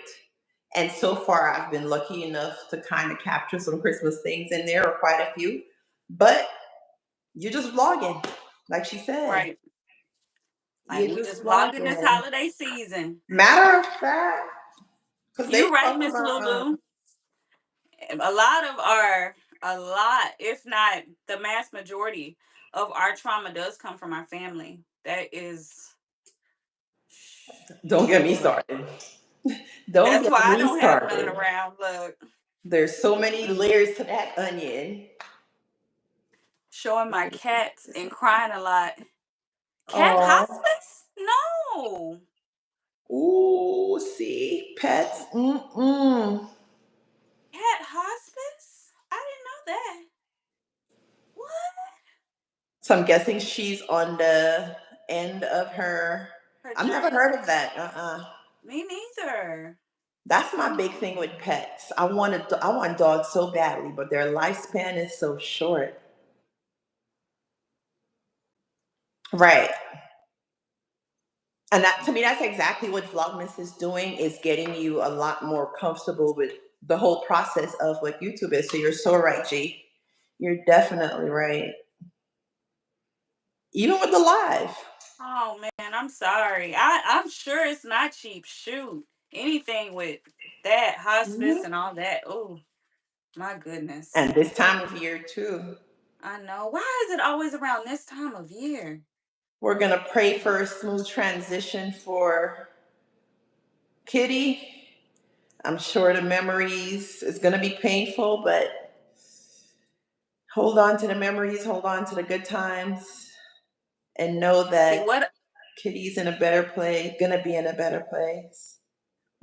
And so far, I've been lucky enough to kind of capture some Christmas things in there, or quite a few. But you're just vlogging, like she said. Right. Like You're we just just vlogging this vlogging. holiday season. Matter of fact, because they You right, talk Miss about Lulu. A lot, if not the mass majority of our trauma does come from our family. That is don't get me look. started. Don't That's get why I me don't have none started. around. Look. There's so many Mm-mm. layers to that onion. Showing my cats and crying a lot. Cat Oh, hospice? No. ooh, see, pets. Mm-mm. Cat hospice? I didn't know that. What? So I'm guessing she's on the end of her. Her I've never journey? heard of that. Me neither. That's my big thing with pets. I want dogs so badly, but their lifespan is so short. Right. And that to me, that's exactly what Vlogmas is doing, is getting you a lot more comfortable with the whole process of what YouTube is. So you're so right, G. You're definitely right. Even with the live. Oh man, I'm sorry. I'm sure it's not cheap. Shoot. Anything with that, hospice Mhm. and all that. Oh, my goodness. And this time of year too. I know. Why is it always around this time of year? We're gonna pray for a smooth transition for Kitty. I'm sure the memories is gonna be painful, but hold on to the memories, hold on to the good times, and know See that what Kitty's in a better place, gonna be in a better place.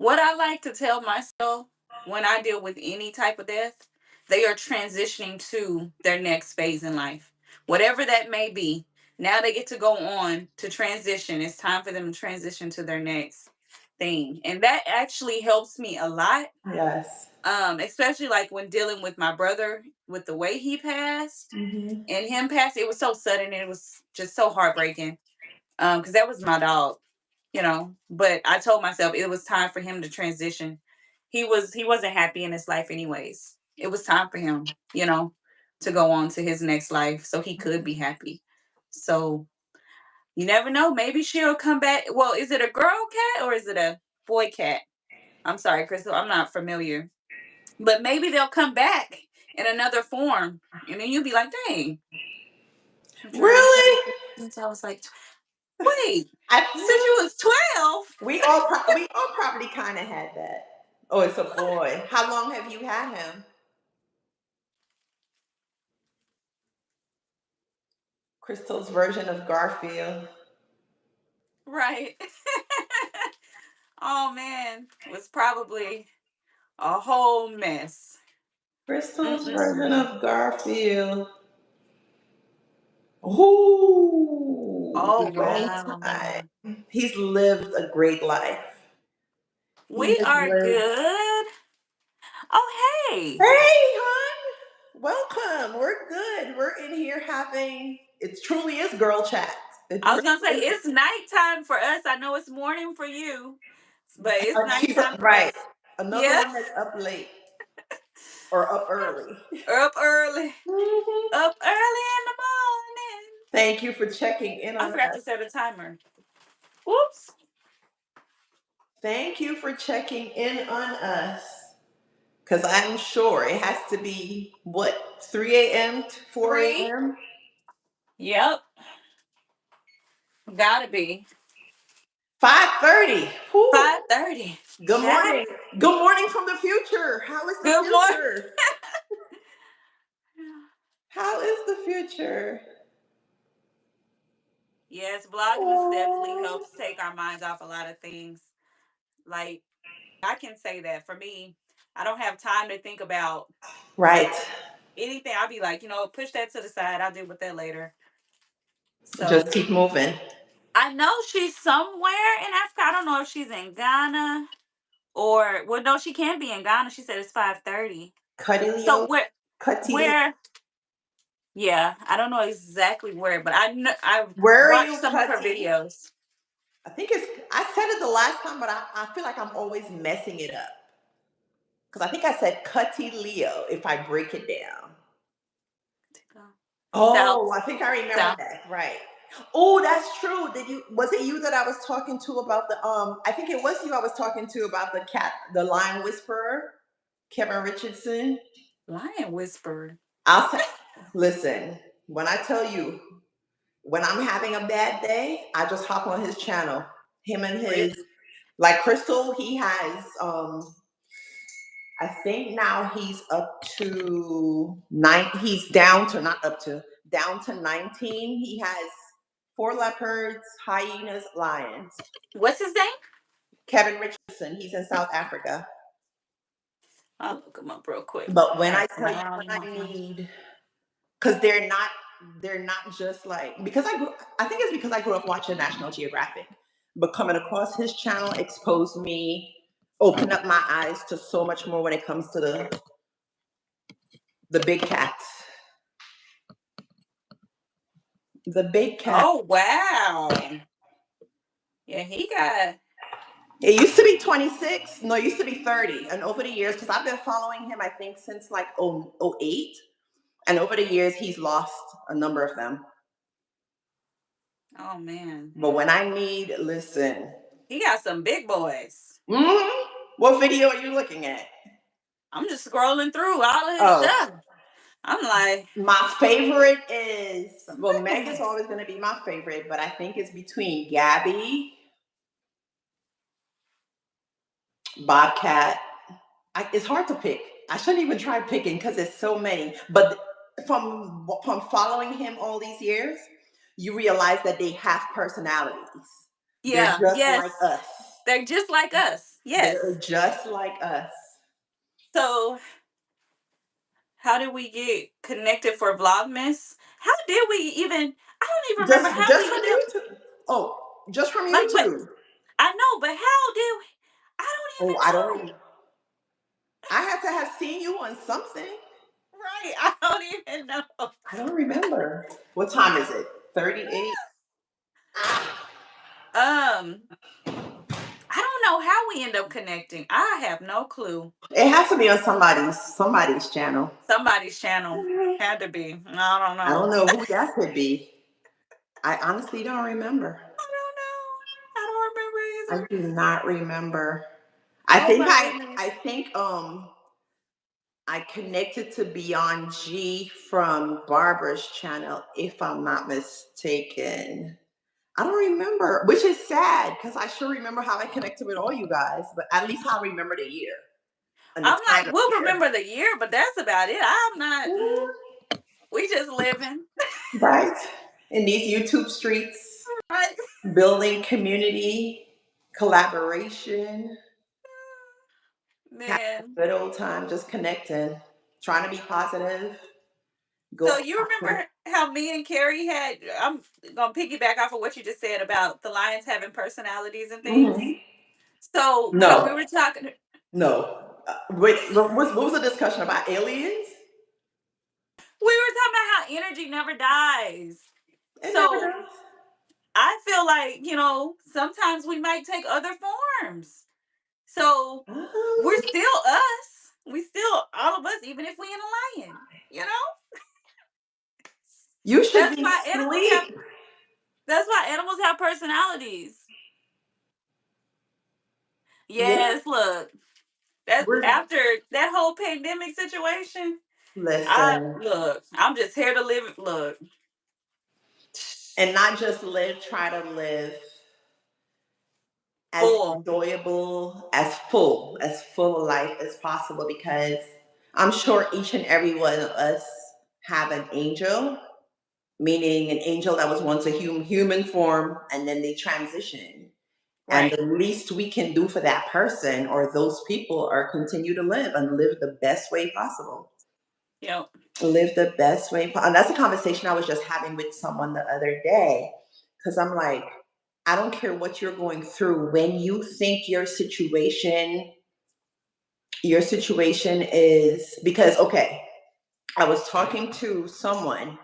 What I like to tell myself when I deal with any type of death, they are transitioning to their next phase in life, whatever that may be. Now they get to go on to transition. It's time for them to transition to their next thing. And that actually helps me a lot. Yes. Especially like when dealing with my brother with the way he passed and him passing, it was so sudden and it was just so heartbreaking. Because that was my dog, you know. But I told myself it was time for him to transition. He wasn't happy in his life anyways. It was time for him, you know, to go on to his next life so he could be happy. So you never know. Maybe she'll come back. Well, is it a girl cat or is it a boy cat? I'm sorry, Crystal. I'm not familiar. But maybe they'll come back in another form. And then you'll be like, dang, I'm trying to tell Really? you since I was like, wait, I since you was 12. we all probably kind of had that. Oh, it's a boy. How long have you had him? Crystal's version of Garfield. Right. Oh man, it was probably a whole mess. Crystal's version Mm-mm-mm. of Garfield. Ooh, Oh long wow. time. He's lived a great life. He We has are lived. good. Oh hey. Hey, hon. Welcome. We're good. We're in here having. It truly is girl chat. It I was gonna say really is. it's nighttime for us. I know it's morning for you, but it's She's nighttime for right. us. Another Yeah. one that's up late or up early. Up early. Mhm. Up early in the morning. Thank you for checking in I on forgot us. to set a timer. Whoops. Thank you for checking in on us. Because I'm sure it has to be, what, 3 a.m. to 4 3. a.m.? Yep. Gotta be. 5:30. 5:30. Good Child. morning. Good morning from the future. How is the Good morning. future? How is the future? Yes, Vlogmas definitely Oh. helps take our minds off a lot of things. Like, I can say that for me, I don't have time to think about Right. anything. I'll be like, push that to the side. I'll deal with that later. Just So keep moving. I know she's somewhere in Africa. I don't know if she's in Ghana or well, no, she can be in Ghana. She said it's 5:30. So Cutilio, Cutilio. where yeah, I don't know exactly where, but I know I've Where are watched you, some of her Cutty? videos. I think I said it the last time, but I feel like I'm always messing it up. Because I think I said Cutilio if I break it down. Oh, South. I think I remember South. that. Right. Oh, that's true. Was it you that I was talking to about the I think it was you I was talking to about the lion whisperer, Kevin Richardson. Lion Whisperer. I'll say listen, when I tell you when I'm having a bad day, I just hop on his channel. Him and Really? his like Crystal, he has I think now he's up to he's down to not up to down to 19. He has 4 leopards, hyenas, lions. What's his name? Kevin Richardson, he's in South Africa. I'll look him up real quick. But when I Right tell you now. when I need because they're not just like I think it's because I grew up watching National Geographic. But coming across his channel exposed me, opened up my eyes to so much more when it comes to the big cats. The big cat. Oh wow. Yeah, he got It used to be 26. No, it used to be 30. And over the years, because I've been following him, I think, since like 08. And over the years, he's lost a number of them. oh man. But when I need, listen. He got some big boys. What video are you looking at? I'm just scrolling through all of his Oh, stuff. I'm like, my favorite is, some well, big Meg is boys. always going to be my favorite, but I think it's between Gabby, Bobcat. It's hard to pick. I shouldn't even try picking because there's so many. But from following him all these years, you realize that they have personalities. They're Yeah, just like yes. us. They're just like us. They're Yes. just like us. So how did we get connected for Vlogmas? How did we even? I don't even remember how Just we from ended up. YouTube. Oh, just from Like, but YouTube. I know, but how did we? I don't Oh, even I don't. know. I had to have seen you on something. Right, I don't even know. I don't remember. What time is it? 38. Um, I don't know how we end up connecting. I have no clue. It has to be on somebody's channel. Somebody's channel had to be. I don't I know. don't know who that could be. I honestly don't remember. I don't know. I don't remember I either. do not remember. Oh my goodness. I think I connected to Beyond G from Barbara's channel, if I'm not mistaken. I don't remember, which is sad because I sure remember how I connected with all you guys, but at least I remember the year and the I'm time like, of we'll year. remember the year, but that's about it. I'm not. We just living. Right? In these YouTube streets, Right. building community, collaboration, having Man. a good old time, just connecting, trying to be positive, So go you remember how me and Carrie had? I'm gonna piggyback off of what you just said about the lions having personalities and things. Mhm. So how we No, were talking, no. Wait, what was the discussion about aliens? we were talking about how energy never dies. It never So does. I feel like, sometimes we might take other forms. So we're Um, still us. We still all of us, even if we in a lion. You know, you should that's be why animals have. asleep. That's why animals have personalities. Yeah, Yes, look. That we're after that whole pandemic situation, I listen, look. I'm just here to live. Look, and not just live. Try to live as full. enjoyable, as full a life as possible. Because I'm sure each and every one of us have an angel, meaning an angel that was once a human form, and then they transition. And Right. the least we can do for that person or those people are continue to live and live the best way possible. Yep. Live the best way. And that's a conversation I was just having with someone the other day. Because I'm like, I don't care what you're going through. When you think your situation is because, okay, I was talking to someone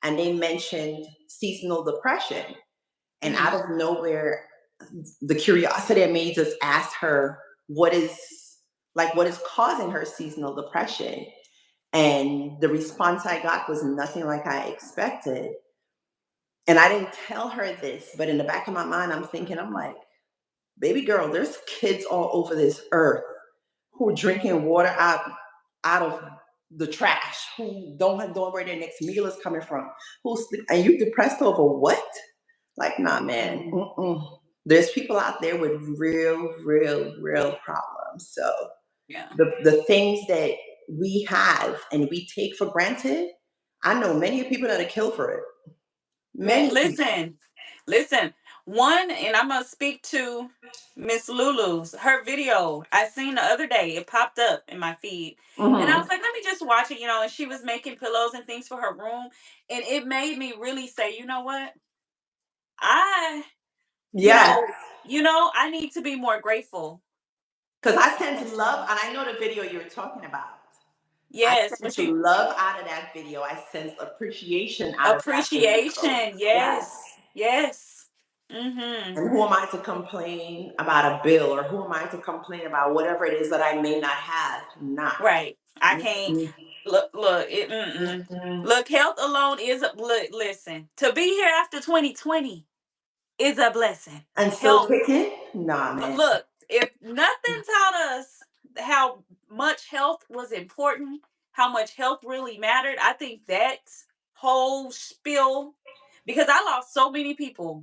and they mentioned seasonal depression. And out Mm-hmm. of nowhere, the curiosity in me just asked her what is causing her seasonal depression. And the response I got was nothing like I expected. And I didn't tell her this, but in the back of my mind, I'm like, baby girl, there's kids all over this earth who are drinking water out of the trash, who don't know where their next meal is coming from, and you depressed over what? Like, nah, man. Mm-mm. There's people out there with real problems. So Yeah. the things that we have and we take for granted, I know many people that are killed for it. Man, Many people. listen. One, and I'm gonna speak to Miss Lulu's her video I seen the other day. It popped up in my feed, and I was Mhm. like, let me just watch it. And she was making pillows and things for her room, and it made me really say, you know what, I, Yes. I need to be more grateful. Because I sense love, and I know the video you're talking about. I Yes, sense what you love out of that video. I sense appreciation out of that video. appreciation. Yes. Yes, yes. Mm-hmm. And who am I to complain about a bill or who am I to complain about whatever it is that I may not have? Nah. Right. I can't Mm-mm. look. Look, health alone is a look. Listen, to be here after 2020 is a blessing. And still Health. kicking? Nah, man. Look, if nothing taught us how much health was important, how much health really mattered, I think that whole spiel, because I lost so many people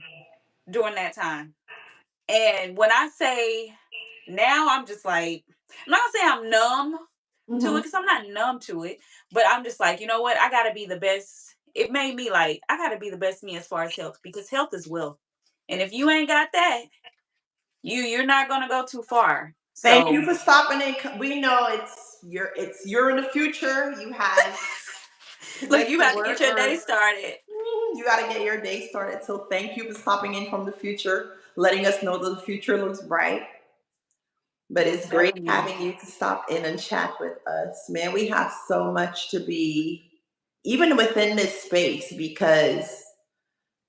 during that time. And when I say now, I'm just like, I'm not gonna say I'm numb to it Hmm. because I'm not numb to it, but I'm just like, you know what? I gotta be the best. It made me like, I gotta be the best me as far as health because health is wealth. And if you ain't got that, you're not gonna go too far. Thank you So for stopping in. We know you're in the future. You have to look, get you to about to get work your or day started. you got to get your day started. So thank you for stopping in from the future, letting us know that the future looks bright. But I'm it's great telling you. having you to stop in and chat with us. Man, we have so much to be, even within this space, because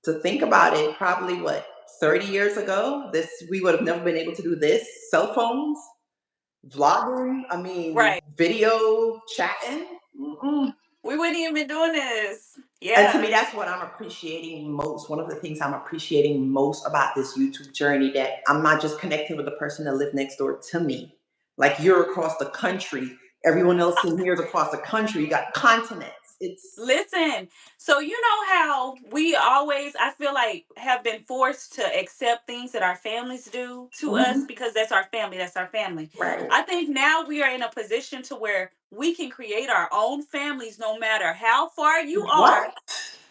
to think about it, probably what, 30 years ago, this we would have never been able to do this. Cell phones, vlogging, I mean, Right. video chatting. Mm-mm. We wouldn't even been doing this. And to me, Yeah. that's what I'm appreciating most. One of the things I'm appreciating most about this YouTube journey, that I'm not just connecting with the person that lives next door to me. Like you're across the country. Everyone else in here is across the country. You got continents. It's Listen, so you know how we always, I feel like, have been forced to accept things that our families do to us Mhm. because that's our family, that's our family. Right. I think now we are in a position to where we can create our own families no matter how far you What? are,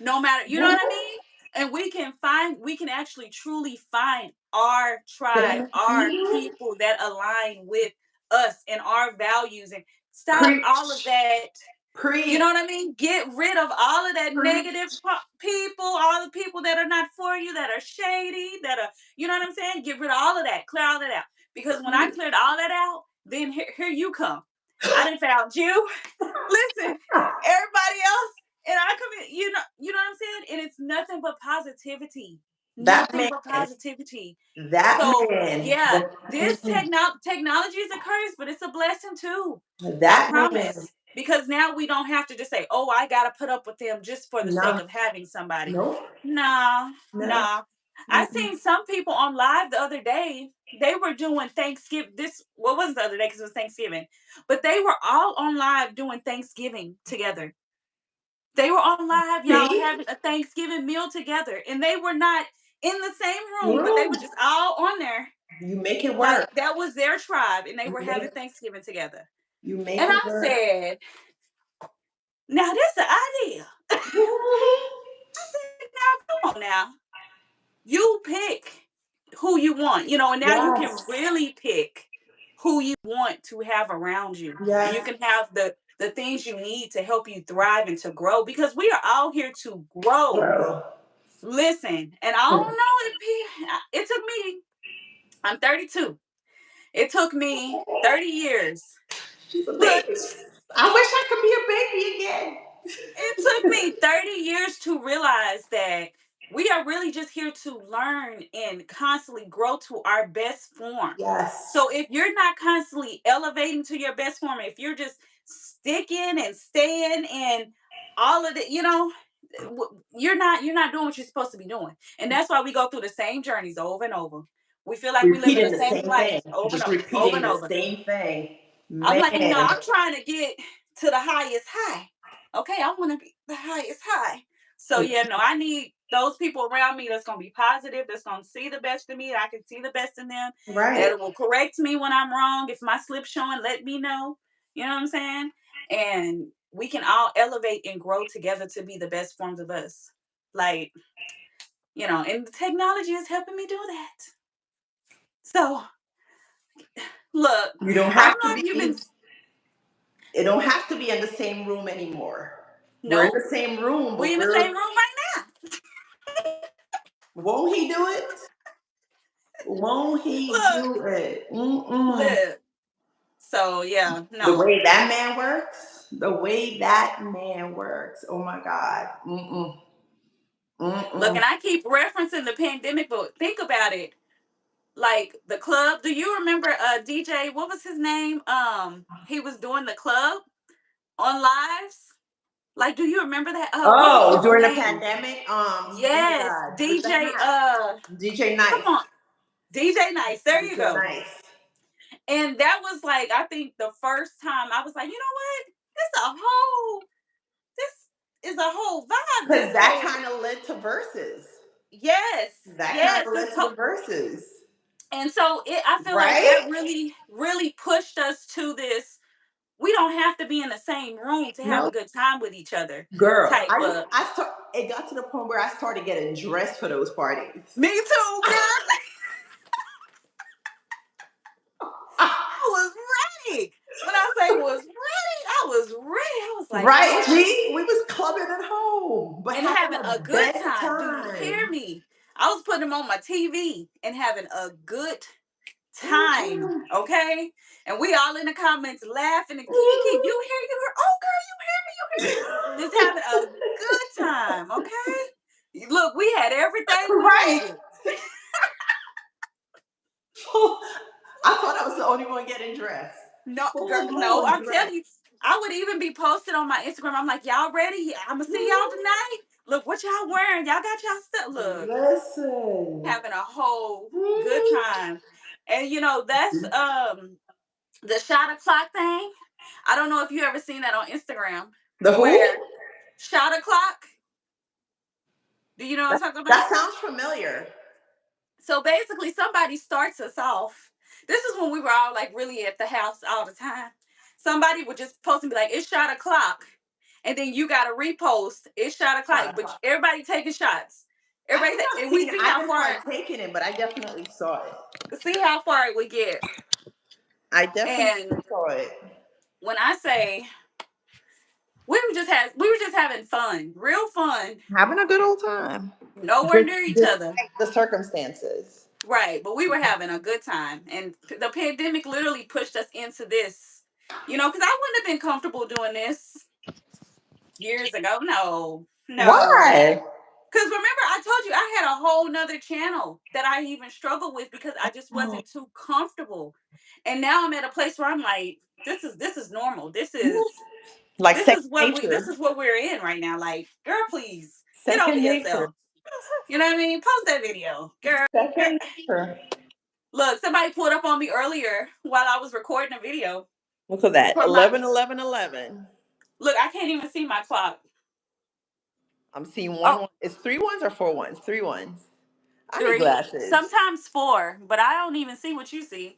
no matter, you know what I What? mean? And we can actually truly find our tribe, our Mhm. people that align with us and our values and stop all of Preach. that, you know Preach. what I mean? Get rid of all of that negative Preach. people, all the people that are not for you, that are shady, that are, you know what I'm saying? Get rid of all of that, clear all of that out. Because when I Preach. cleared all that out, then here you come. I done found you. Listen, everybody else, and I come in, you know what I'm saying? And it's nothing but positivity. That Nothing man. but positivity. That So man. yeah, this Mm-mm. technology is a curse, but it's a blessing too. I That man. promise. Because now we don't have to just say, "Oh, I gotta put up with them just for the sake No. of having somebody." Nope. Nah, No. nah. I Mm-mm. seen some people on live the other day. They were doing Thanksgiving. This what was the other day because it was Thanksgiving, but they were all on live doing Thanksgiving together. They were on live, y'all, See? having a Thanksgiving meal together, and they were not in the same room, but they Room. were just all on there. You make it Like work. that was their tribe, and they You were having make Thanksgiving together. you make And it I work. said, now that's the idea. I said, now come on now. You pick who you want, and now you can Yes. really pick who you want to have around you. And you Yes. can have the things you need to help you thrive and to grow because we are all here to grow. Bro. Listen, and I don't know if it took me, I'm 32. It took me 30 years. She's a Look, baby. I wish I could be a baby again. it took me 30 years to realize that we are really just here to learn and constantly grow to our best form. Yes. So if you're not constantly elevating to your best form, if you're just sticking and staying and all of it, you're not doing what you're supposed to be doing. And that's why we go through the same journeys over and over. We feel like we live in Repeating the the same same thing. life over and Just over, over repeating and the over. same thing. I'm like, no, Man. I'm trying to get to the highest high. Okay, I want to be the highest high. So yeah, no, I need those people around me that's gonna be positive, that's gonna see the best in me, that I can see the best in them, Right. that will correct me when I'm wrong. If my slip's showing, let me know. You know what I'm saying? And we can all elevate and grow together to be the best forms of us. Like, and the technology is helping me do that. So look, You don't I don't have to know if you've been. be it don't have to be in the same room anymore. We're in Nope. the same room, We but in the same room right won't he do it? Won't he now. do it? Mm-mm. Look. So yeah, The no. way that man works, the way that man works. Oh my God. Mm-mm. Look, Mm-mm. and I keep referencing the pandemic, but think about it. Like the club. Do you remember DJ? What was his name? He was doing the club on lives. Like, do you remember that? What was Oh, his during the name? pandemic, oh my Yes, God, with the DJ. hat, DJ Come Nice, on, DJ Nice. There you DJ go. Nice, And that was like, I think the first time I was like, you know what? This is a whole vibe. because This that whole kind of led to verses. yes, That kind yes. of led to the verses, And so I feel like that right? really, really pushed us to this. We don't have to be in the same room to have a No, good time with each other. girl, Type of. it got to the point where I started getting dressed for those parties. Me too, girl. was like, Right, Lord, G? We was clubbing at home, but and having having the a good best time. Do you hear time. me? I was putting them on my TV and having a good time. Mhm. Okay. And we all in the comments laughing and Kiki, you hear, oh girl, you hear me, you hear just having a good time. Okay. Look, we had everything we Right? needed. I thought I was the only one getting dressed. No, girl, Full no, blown I'm telling dress. you, I would even be posted on my Instagram. I'm like, y'all ready? I'm gonna see y'all tonight. Look what y'all wearing. Y'all got y'all stuff. Look, Listen. having a whole good Mhm. time. And that's the shot o'clock thing. I don't know if you ever seen that on Instagram The who? where shot o'clock. Do you know what I'm That, talking about? that sounds familiar. So basically, somebody starts us off. This is when we were all like really at the house all the time. Somebody would just post and be like, "It's shot o'clock," and then you got to repost. It's shot Shot o'clock, but o'clock. everybody taking shots. I think I've And we seen it. see I how haven't far partaken in, but I definitely saw it. it would get. I definitely And saw it. when I say we were just having fun, real fun, Having a good old time. nowhere Just near each other. despite the circumstances. Right, but we were having a good time, and the pandemic literally pushed us into this. Because I wouldn't have been comfortable doing this years ago. No, no. Why? Because remember, I told you I had a whole nother channel that I even struggled with because I just Oh. wasn't too comfortable. And now I'm at a place where I'm like, this is normal. Like second This nature. is what we're in right now. Like, girl, please get over Second nature. yourself. You know what I mean? Post that video, girl. Second nature. Look, somebody pulled up on me earlier while I was recording a video. Look at that. For my 11, 11, 11. look, I can't even see my clock. I'm seeing one. Oh, It's three ones or four ones? Three ones. I need three. glasses. Sometimes four, but I don't even see what you see.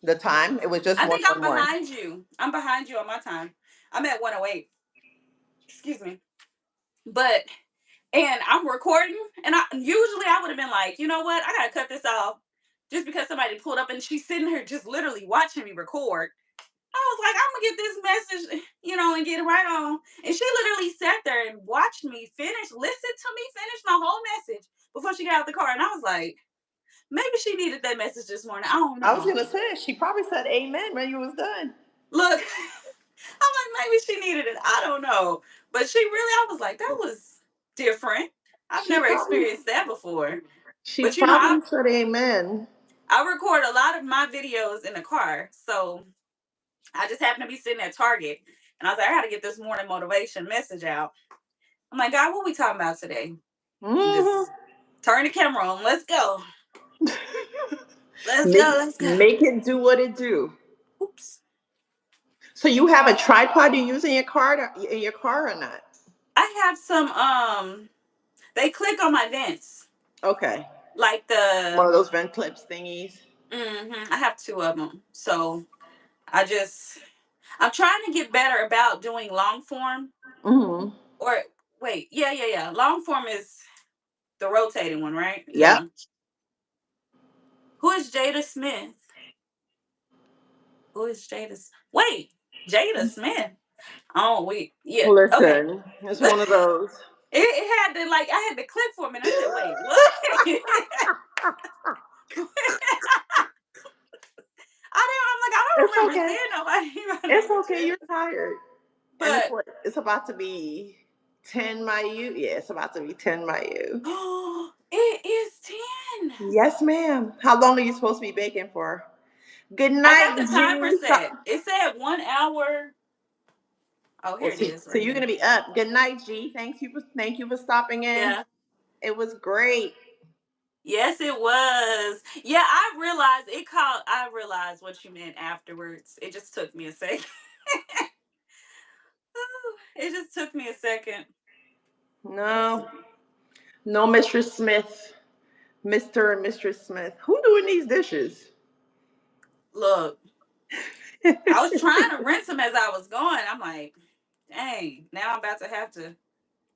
The time, it was just I one think I'm one one. behind you. I'm behind you on my time. I'm at 108. Excuse me. But and I'm recording, and I would have been like, you know what? I gotta cut this off just because somebody pulled up and she's sitting here just literally watching me record. I was like, I'm gonna get this message, and get it right on. And she literally sat there and watched me finish, listen to me finish my whole message before she got out the car. And I was like, maybe she needed that message this morning. I don't I was know. gonna say she probably said amen when you was done. Look, I'm like, maybe she needed it. I don't know. But she really, I was like, that was different. I've She never probably experienced that before. she But probably said amen. I record a lot of my videos in the car. So I just happened to be sitting at Target. And I was like, I got to get this morning motivation message out. I'm like, God, what we talking about today? And Hmm. just turn the camera on. Let's go. Let's Make go. Let's go. make it do what it do. Oops. So you have a tripod you use in your car or not? I have some, they click on my vents. Okay. Like One of those vent clips thingies. I have two of them. So I just, I'm trying to get better about doing long form. Hmm. Or wait, yeah. Long form is the rotating one, right? Yep. Yeah. Who is Jada Smith? Who is Wait, Jada Smith. Oh, wait. Yeah. Okay. Listen, it's one of those. It had to I had to click for a minute. I said, wait, what? I'm like, I It's don't remember okay. seeing nobody by the It's name of okay. Jada. You're tired, and it's But what it's about to be 10 my you. Yeah, it's about to be 10 my you. it is 10. Yes, ma'am. How long are you supposed to be baking for? Good I got night, the timer G. set. It said 1 hour. Oh, Well, here it see, is so right you're here. gonna be up. Good night, G. Thank you for stopping in. Yeah. It was great. Yes, it was. Yeah, I realized what you meant afterwards. It just took me a second. It just took me a second. Let's No, see. no, Mistress Smith, Mister and Mistress Smith. Who doing these dishes? Look, I was trying to rinse them as I was going. I'm like, dang, now I'm about to have to.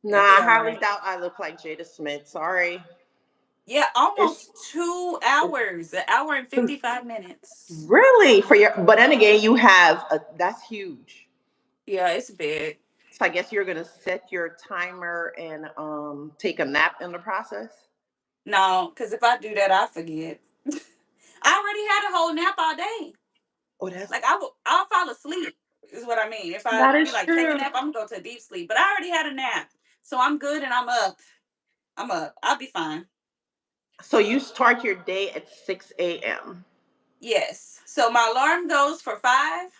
Nah, It'll be I all highly right. doubt I look like Jada Smith. Sorry. Yeah, It's, almost 2 hours, 1 hour and 55 minutes. really for your, but then again, you have that's huge. Yeah, it's big. So I guess you're gonna set your timer and take a nap in the process. No, because if I do that, I forget. I already had a whole nap all day. Oh, that's Like I'll fall asleep. Is what I mean. If I that be is like take a true. nap, I'm gonna go to a deep sleep. But I already had a nap, so I'm good and I'm up. I'm up. I'll be fine. So you start your day at 6 a.m. Yes. So my alarm goes for 5.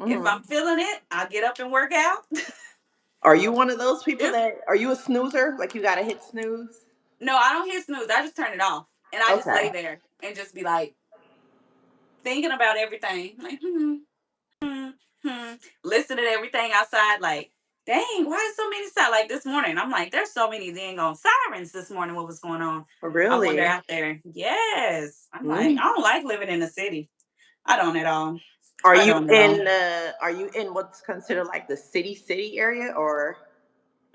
If I'm Hmm. feeling it, I'll get up and work out. Are you one of those people If that are you a snoozer? Like you gotta hit snooze? no, I don't hit snooze. I just turn it off and I just lay Okay. there and just be like thinking about everything. Like hmm, hmm, listening to everything outside. Like, dang, why is so many sirens? Like this morning, I'm like, there's so many dang on sirens this morning. What was going on? I wonder Really? out there. Yes, I'm like, Mm. I don't like living in the city. I don't at all. Are I you don't at all. in are you in what's considered like the city area or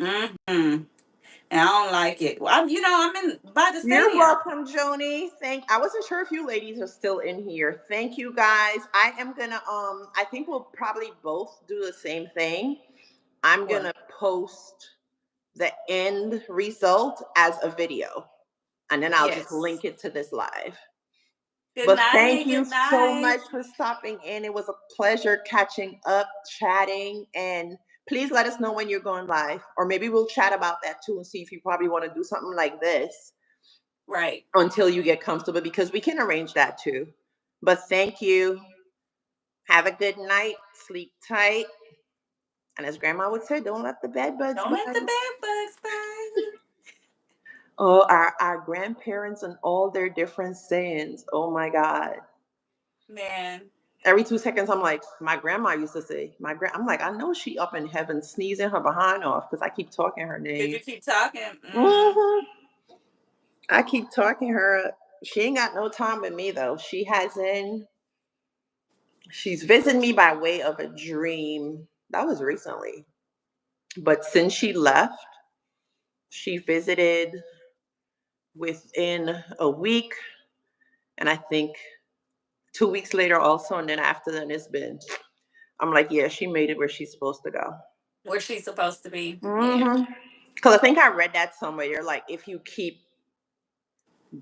Mm-hmm. And I don't like it. Well, I'm in by the You're stadium. welcome, Joni. I wasn't sure if you ladies are still in here. Thank you guys. I am gonna I think we'll probably both do the same thing. I'm What? gonna post the end result as a video and then I'll just Yes. link it to this live. Good But thank night. you Good so night. much for stopping in. It was a pleasure catching up, chatting, and please let us know when you're going live. Or maybe we'll chat about that too and see if you probably want to do something like this Right. until you get comfortable because we can arrange that too. But thank you. Have a good night. Sleep tight. And as grandma would say, don't let the bed bugs Don't let the bite. bed bugs bite. Oh, our grandparents and all their different sayings. Oh my God. Man, Every 2 seconds, I'm like, my grandma used to say, I'm like, I know she up in heaven sneezing her behind off because I keep talking her did you name. keep talking? Hmm. I keep talking her. She ain't got no time with me though. She's visiting me by way of a dream. That was recently. But since she left, she visited within a week. And I think 2 weeks later also. And then after then, I'm like, yeah, she made it where she's supposed to go. Where she's supposed to be. Yeah. Mm-hmm. Because I think I read that somewhere. You're like, if you keep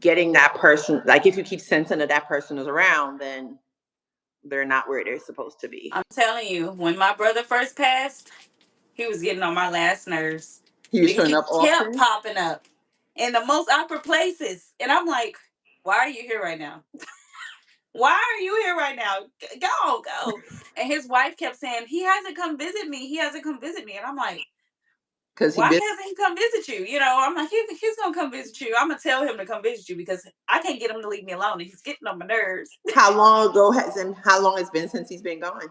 getting that person, like if you keep sensing that that person is around, then they're not where they're supposed to be. I'm telling you, when my brother first passed, he was getting on my last nerves He was because showing he up kept often popping up in the most awkward places. And I'm like, why are you here right now? Why are you here right now? Go, go. And his wife kept saying, he hasn't come visit me. He hasn't come visit me. And I'm like, because he why been. hasn't he come visit you? I'm like, he's going to come visit you. I'm going to tell him to come visit you because I can't get him to leave me alone. And he's getting on my nerves. How long has been since he's been gone?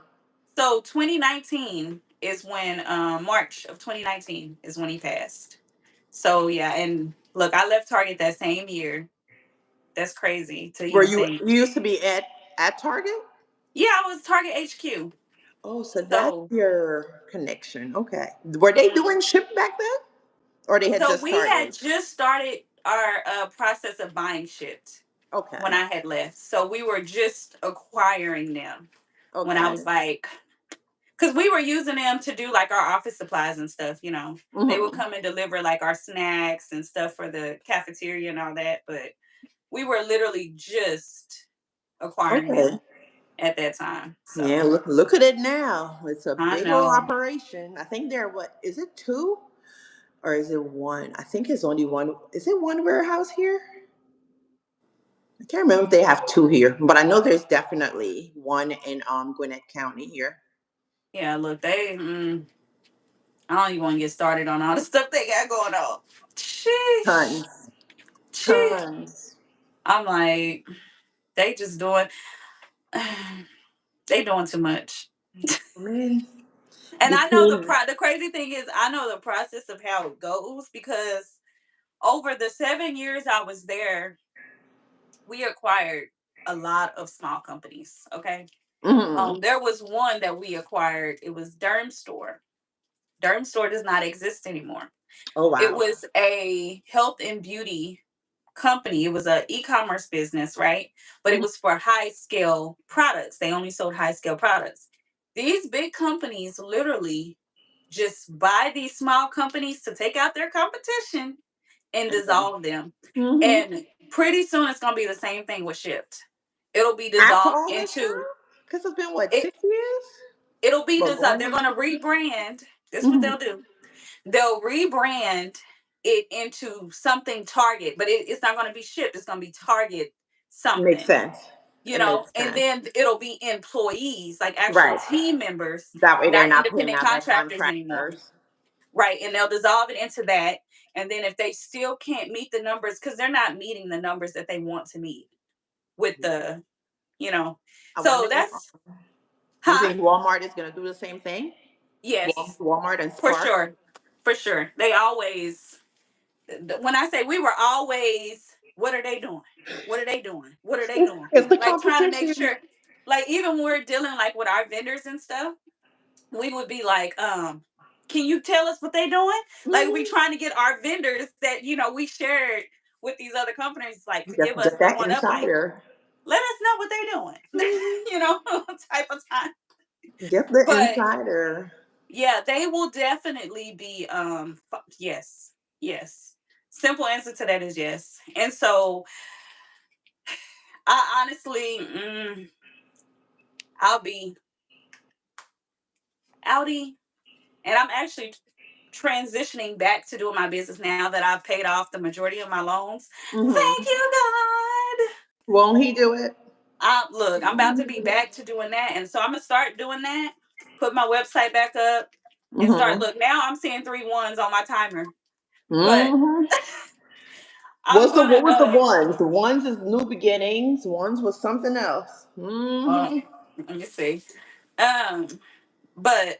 So 2019 is when, March of 2019 is when he passed. So yeah, and look, I left Target that same year. That's crazy to Were even you think. you used to be at Target? Yeah, I was Target HQ. Oh, so that's So, your connection. Okay. Were they mhm. doing ship back then? Or they had So just we had started? just started our process of buying shipped when Okay. I had left. So we were just acquiring them when I Okay. was like, because we were using them to do like our office supplies and stuff. They would Hmm. come and deliver like our snacks and stuff for the cafeteria and all that. But we were literally just acquiring Okay. them at that time. Yeah, So look at it now. It's a I big old know. operation. I think what is it, two or is it one? I think it's only one. Is it one warehouse here? I can't remember if they have two here, but I know there's definitely one in Gwinnett County here. Yeah, look, I don't even want to get started on all the stuff they got going on. Sheesh. Tons. Sheesh. Tons. I'm like, they just doing, they doing too much. I mean, And I know between the crazy thing is, I know the process of how it goes because over the 7 years I was there, we acquired a lot of small companies. Okay. mhm. There was one that we acquired. It was Derm Store. Derm Store does not exist anymore. Oh It wow. was a health and beauty company. It was a e-commerce business, right? But it Mhm. was for high scale products. They only sold high scale products. These big companies literally just buy these small companies to take out their competition and dissolve them. Mm-hmm. And pretty soon it's gonna be the same thing with Shipped. It'll be After dissolved all this into time, because it's been what, it. 6 years? It'll be Well, dissolved. going They're on gonna 6 years. rebrand. This is what Mm-hmm. they'll do. They'll rebrand it into something Target, but it's not gonna be Shipped. It's gonna be Target Makes something. sense. You It know, makes and sense. then it'll be employees, like actual Right. team members, That way they're not not paying independent out their contractors anymore. contractors. Right. And they'll dissolve it into that. And then if they still can't meet the numbers, because they're not meeting the numbers that they want to meet with the, you know. I So wonder if that's, you huh? think Walmart is going to do the same thing? Yes, Walmart and for Spark. sure. For sure. They always, when I say we were always, what are they doing? What are they doing? What are they doing? It's the Like trying to make competition. sure, like even when we're dealing like with our vendors and stuff, we would be like, can you tell us what they doing? Like we Mm-hmm. trying to get our vendors that, we shared with these other companies, like to give us Get the that one up, like, insider. let us know what they're doing. Mhm. Type of time. Get the But insider. yeah, they will definitely be yes. Yes. Simple answer to that is yes. And so I honestly I'll be outie, and I'm actually transitioning back to doing my business now that I've paid off the majority of my loans. Thank Mm-hmm. you, God. Won't he do it? Look, I'm about to be back to doing that. And so I'm going to start doing that, put my website back up, and start. Mm-hmm. Look, now I'm seeing 3 ones on my timer. But Mm-hmm. I'm going What was the to, ones? The ones is new beginnings. Ones was something else. Mm-hmm. let me see. Um, but,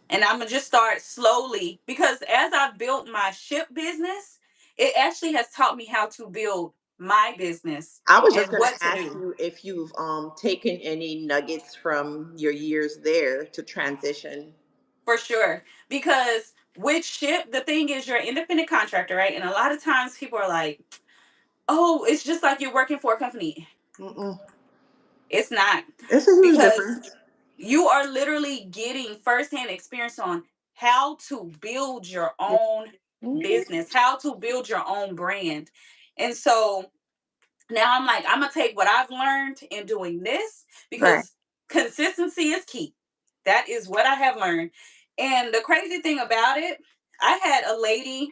and I'm going to just start slowly because as I've built my ship business, it actually has taught me how to build my business I was just and gonna what to ask do. you if you've taken any nuggets from your years there to transition. For sure. Because with ship, the thing is you're an independent contractor, right? And a lot of times people are like, oh, it's just like you're working for a company. Mm-mm. It's not. It's a huge Because difference. you are literally getting firsthand experience on how to build your own Mhm. business, how to build your own brand. And so now I'm like, I'm gonna take what I've learned in doing this Right. because consistency is key. That is what I have learned. And the crazy thing about it, I had a lady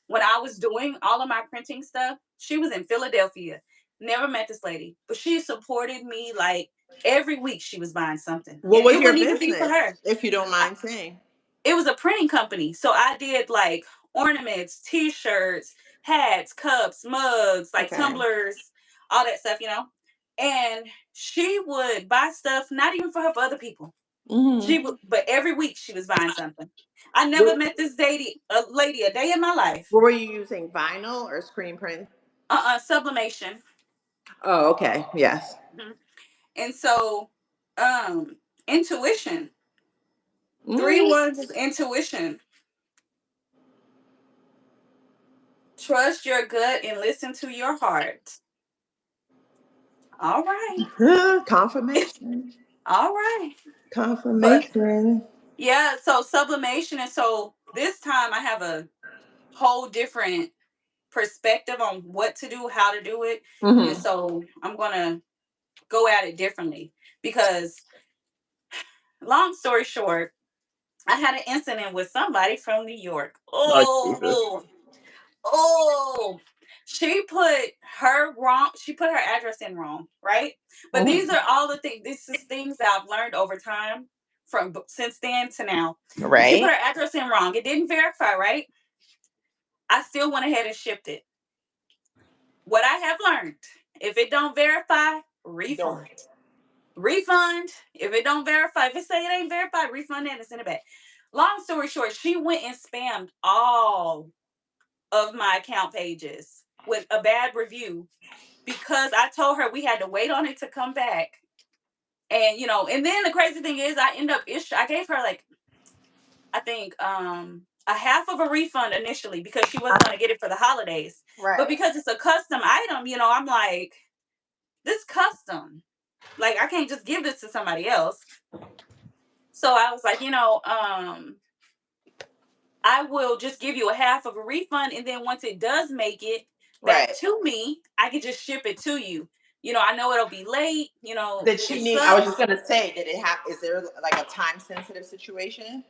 when I was doing all of my printing stuff. She was in Philadelphia. Never met this lady, but she supported me like every week she was buying something. What And was it your wouldn't even be for business, her. if you don't I, mind saying? it was a printing company. So I did like ornaments, t-shirts, hats, cups, mugs, like Okay. tumblers, all that stuff. And she would buy stuff, not even for her, for other people. She Mm-hmm. would, but every week she was buying something. I never What, met this lady a day in my life. what were you using? Vinyl or screen print? Sublimation. Oh, okay. Yes. Mhm. And so, intuition. Three Mm-hmm. ones is intuition. Trust your gut and listen to your heart. All right. Confirmation. All right. But Confirmation. yeah, so sublimation. And so this time I have a whole different perspective on what to do, how to do it. And Mm-hmm. so I'm going to go at it differently because, long story short, I had an incident with somebody from New York. Oh, Jesus. Oh, she put her wrong. She put her address in wrong, right? But these Mm-hmm. are all the things. This is things that I've learned over time from since then to now. She put Right. her address in wrong. It didn't verify, right? I still went ahead and shipped it. What I have learned: if it don't verify, Don't. refund. Refund. If it don't verify, if it say it ain't verified, refund it and send it back. Long story short, she went and spammed all of my account pages with a bad review because I told her we had to wait on it to come back. And then the crazy thing is I gave her like I think a half of a refund initially because she wasn't gonna get it for the holidays. But Right. because it's a custom item, I'm like, this custom. Like I can't just give this to somebody else. So I was like, I will just give you a half of a refund, and then once it does make it back Right. to me, I can just ship it to you. I know it'll be late. Did she It need? I was just sucks, gonna say, did it have? Is there like a time sensitive situation?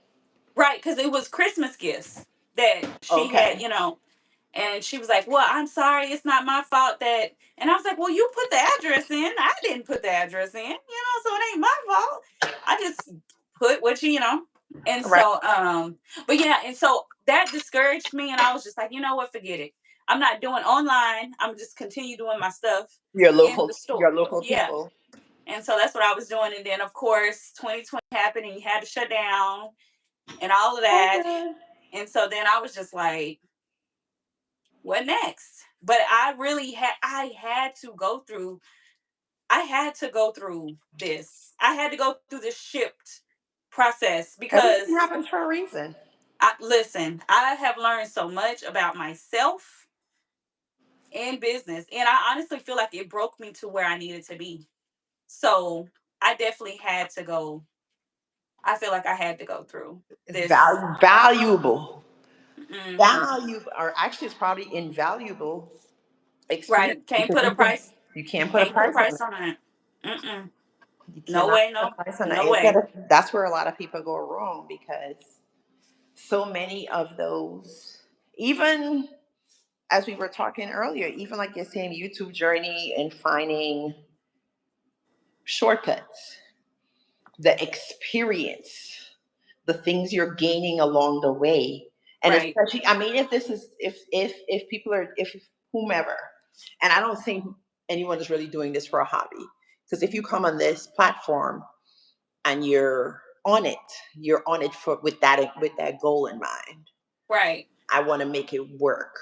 right? Because it was Christmas gifts that she had. Okay. And she was like, "Well, I'm sorry, it's not my fault that." And I was like, "Well, you put the address in. I didn't put the address in, so it ain't my fault. I just put what you." And Right. so, but yeah, and so that discouraged me, and I was just like, you know what, forget it. I'm not doing online. I'm just continue doing my stuff in the store. Your local Yeah. people. And so that's what I was doing. And then of course 2020 happened and you had to shut down and all of that. Okay. And so then I was just like, what next? But I had to go through this. I had to go through this shipped process Everything because happens for a reason. listen, I have learned so much about myself in business, and I honestly feel like it broke me to where I needed to be. So I definitely had to go. I feel like I had to go through It's this. valuable. Hmm. Valuable, or actually, it's probably invaluable experience Right? Can't because put a price. you can't put a Can't put a price on price it. on it. Mm-mm. You No cannot way. put No. a price on it. No way. That's where a lot of people go wrong because so many of those, even as we were talking earlier, even like your same YouTube journey and finding shortcuts, the experience, the things you're gaining along the way. And Right. especially, I mean, if this is if people are if whomever, and I don't think anyone is really doing this for a hobby, because if you come on this platform and you're on it for with that goal in mind. Right. I want to make it work.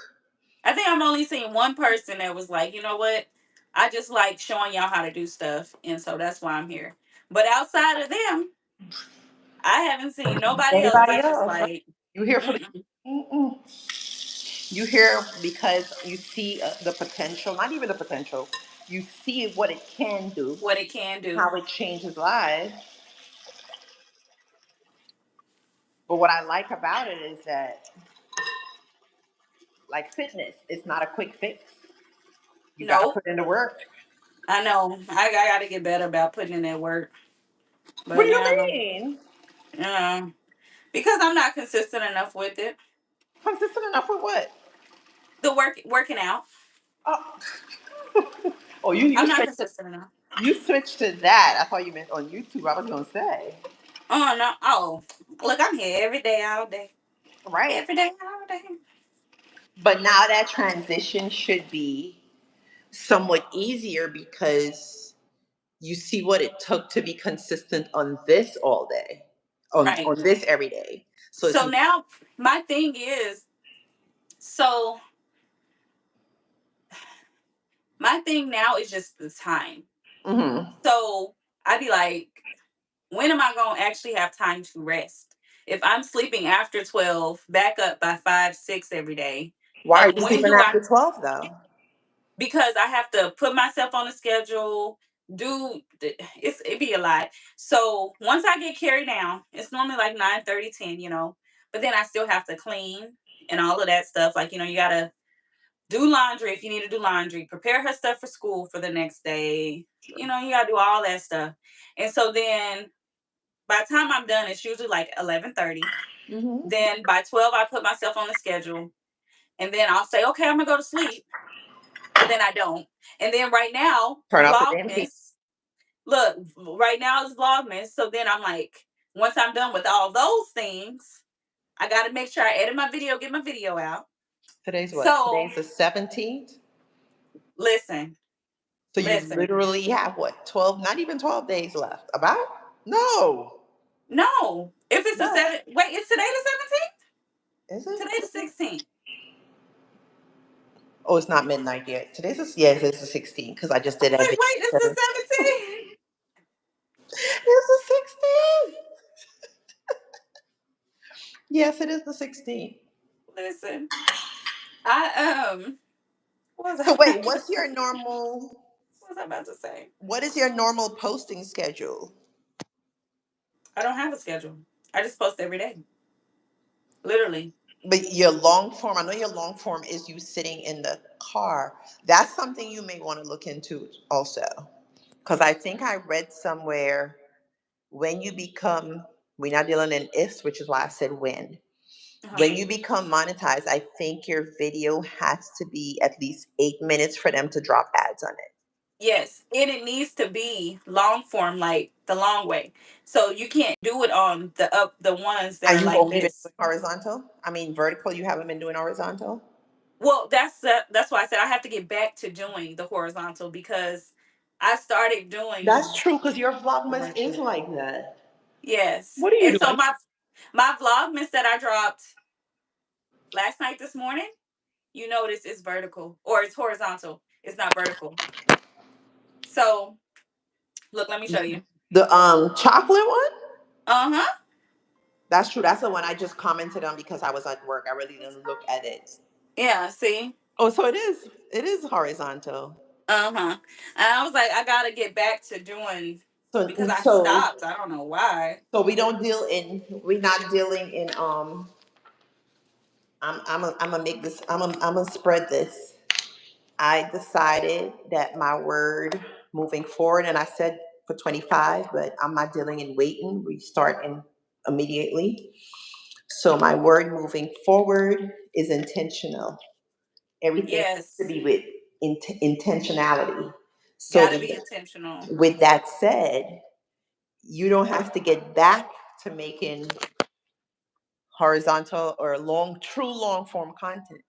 I think I've only seen one person that was like, you know what? I just like showing y'all how to do stuff, and so that's why I'm here. But outside of them, I haven't seen nobody else Anybody that's just else? Right? like, You here for the? mm-mm, Mm-mm. You here because you see the potential, not even the potential. You see what it can do, what it can do. how it changes lives. But what I like about it is that, like fitness, it's not a quick fix. You got to Nope. put in the work. I know. I got to get better about putting in that work. What But do you yeah, mean? yeah, because I'm not consistent enough with it. Consistent enough with what? The working out. Oh, oh, you I'm not switched to, consistent enough. you switched to that. I thought you meant on YouTube. I was gonna say, Oh no. Oh, look, I'm here every day, all day, right. every day, all day. But now that transition should be somewhat easier because you see what it took to be consistent on this all day, Right. on this every day. So it's So now my thing is, so my thing now is just the time. mhm. So I'd be like, when am I going to actually have time to rest? If I'm sleeping after 12, back up by 5, 6 every day, Why are you when sleeping do I? after 12 though? Because I have to put myself on a schedule, it be a lot. So once I get carried down, it's normally like 9:30, 10. But then I still have to clean and all of that stuff. Like, you got to do laundry if you need to do laundry, prepare her stuff for school for the next day. You got to do all that stuff. And so then by the time I'm done, it's usually like 11:30. Hmm. Then by 12, I put myself on the schedule. And then I'll say, okay, I'm going to go to sleep. But then I don't. And then right now, Turn off the damn TV. Vlogmas. Look, right now it's Vlogmas. So then I'm like, once I'm done with all those things, I got to make sure I edit my video, get my video out. Today's what? So Today's the 17th. listen, So you listen. literally have what? 12, not even 12 days left. About? No. No, if it's the No. seven, wait, is today the 17th? Is it? Today the 16th. Oh, it's not midnight yet. Yes, it's the 16th because I just I did was that like, video. wait, it's the 17th. It's the 16th. Yes, it is the 16th. Listen, I what was I So wait, about to what was I about to say? what is your normal posting schedule? I don't have a schedule. I just post every day. Literally. But your long form, I know your long form is you sitting in the car. That's something you may want to look into also. Because I think I read somewhere when you become, we're not dealing in ifs, which is why I said when. Uh-huh. When you become monetized, I think your video has to be at least 8 minutes for them to drop ads on it. Yes, and it needs to be long form, like the long way. So you can't do it on the ones that And are you've like only been this. doing horizontal? I mean, vertical, you haven't been doing horizontal? Well, that's why I said I have to get back to doing the horizontal because I started That's doing true, because your the Vlogmas is vertical. like that. Yes, What are you and so doing? my vlogmas that I dropped last night this morning, you notice it's vertical or it's horizontal. It's not vertical. So look, let me show you. The chocolate one? Uh huh. That's true. That's the one I just commented on because I was at work. I really didn't look at it. Yeah. See. Oh, so it is. It is horizontal. Uh-huh. And I was like, I gotta get back to doing So because I so stopped. I don't know why. so we don't deal in. We're not dealing in. I'm gonna make this. I'm gonna spread this. I decided that my word moving forward, and I said for 25, but I'm not dealing in waiting. We start in immediately. So my word moving forward is intentional. Everything has to Yes. be with intentionality. So Gotta be intentional. with that said, you don't have to get back to making horizontal or true long form content.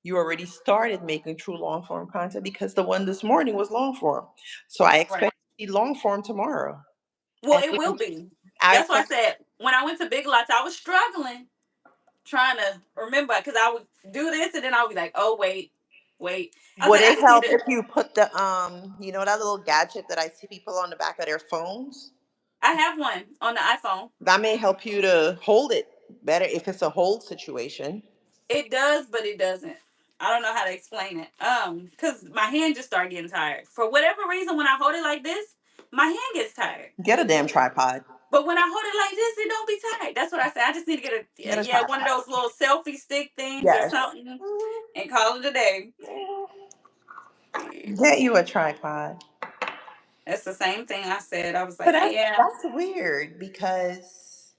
You already started making true long form content because the one this morning was long form. So I Right. expect to see long form tomorrow. Well, And it will then be. I That's why I expect, said when I went to Big Lots, I was struggling trying to remember because I would do this and then I would be like, oh wait. I was would like, I it just need help to if you put the that little gadget that I see people on the back of their phones? I have one on the iPhone. That may help you to hold it better if it's a hold situation. It does, but it doesn't. I don't know how to explain it. Because my hand just started getting tired. For whatever reason, when I hold it like this, my hand gets tired. Get a damn tripod. But when I hold it like this, it don't be tight. That's what I said. I just need to get Get a yeah, one of tripod. those little selfie stick things or Yes. something and call it a day. Yeah. Get you a tripod. That's the same thing I said. I was But like, that's yeah. that's weird because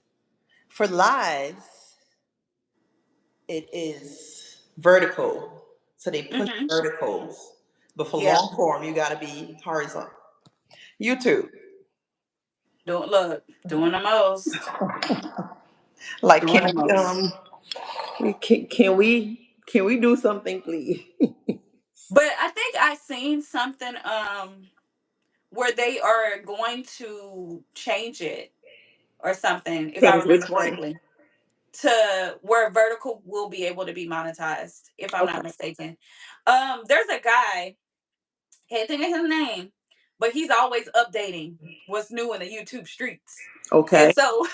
for lives it is vertical. So they push Mm-hmm. verticals. But for Yeah. long form you gotta be horizontal. YouTube. Doing the most. Like Doing the can we most. can we do something please? But I think I seen something where they are going to change it or something, if I Change remember which one? correctly, to where vertical will be able to be monetized, if I'm Okay. not mistaken. There's a guy, can't think of his name, but he's always updating what's new in the YouTube streets. And Okay. so,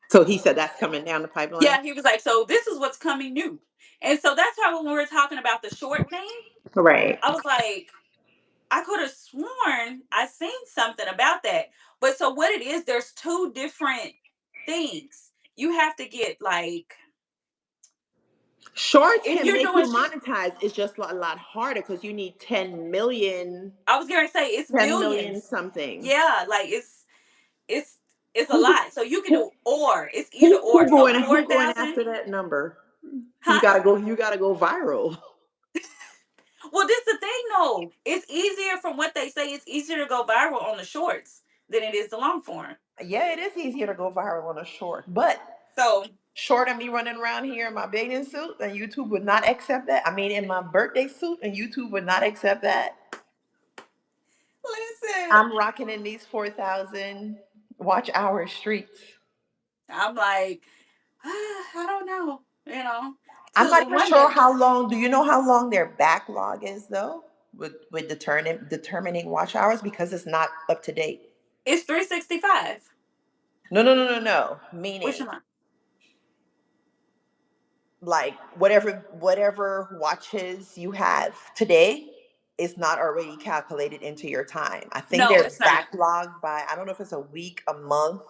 So he said that's coming down the pipeline. yeah, he was like, so this is what's coming new. And so that's how when we were talking about the short thing, Right. I was like, I could have sworn I seen something about that. But so what it is, there's two different things. You have to get like Shorts if can you're make doing you monetize. It's just a lot harder because you need 10 million, I was gonna say it's 10 million millions. something. Yeah, like it's it's a Who lot. So you can who do or. It's either or. So four who going thousand, after that number? huh? You gotta go viral. Well, this the thing though. It's easier from what they say, it's easier to go viral on the shorts than it is the long form. Yeah, it is easier to go viral on a short, but So short of me running around here in my bathing suit, and YouTube would not accept that. I mean, in my birthday suit, and YouTube would not accept that. listen. I'm rocking in these 4,000 watch hour streets. I'm like, I don't know, I'm To not the even sure women. how long. Do you know how long their backlog is though? With determining watch hours because it's not up to date. It's 365. No. Which Meaning, one? like whatever watches you have today is not already calculated into your time. I think No, they're it's not. backlogged by, I don't know if it's a week, a month.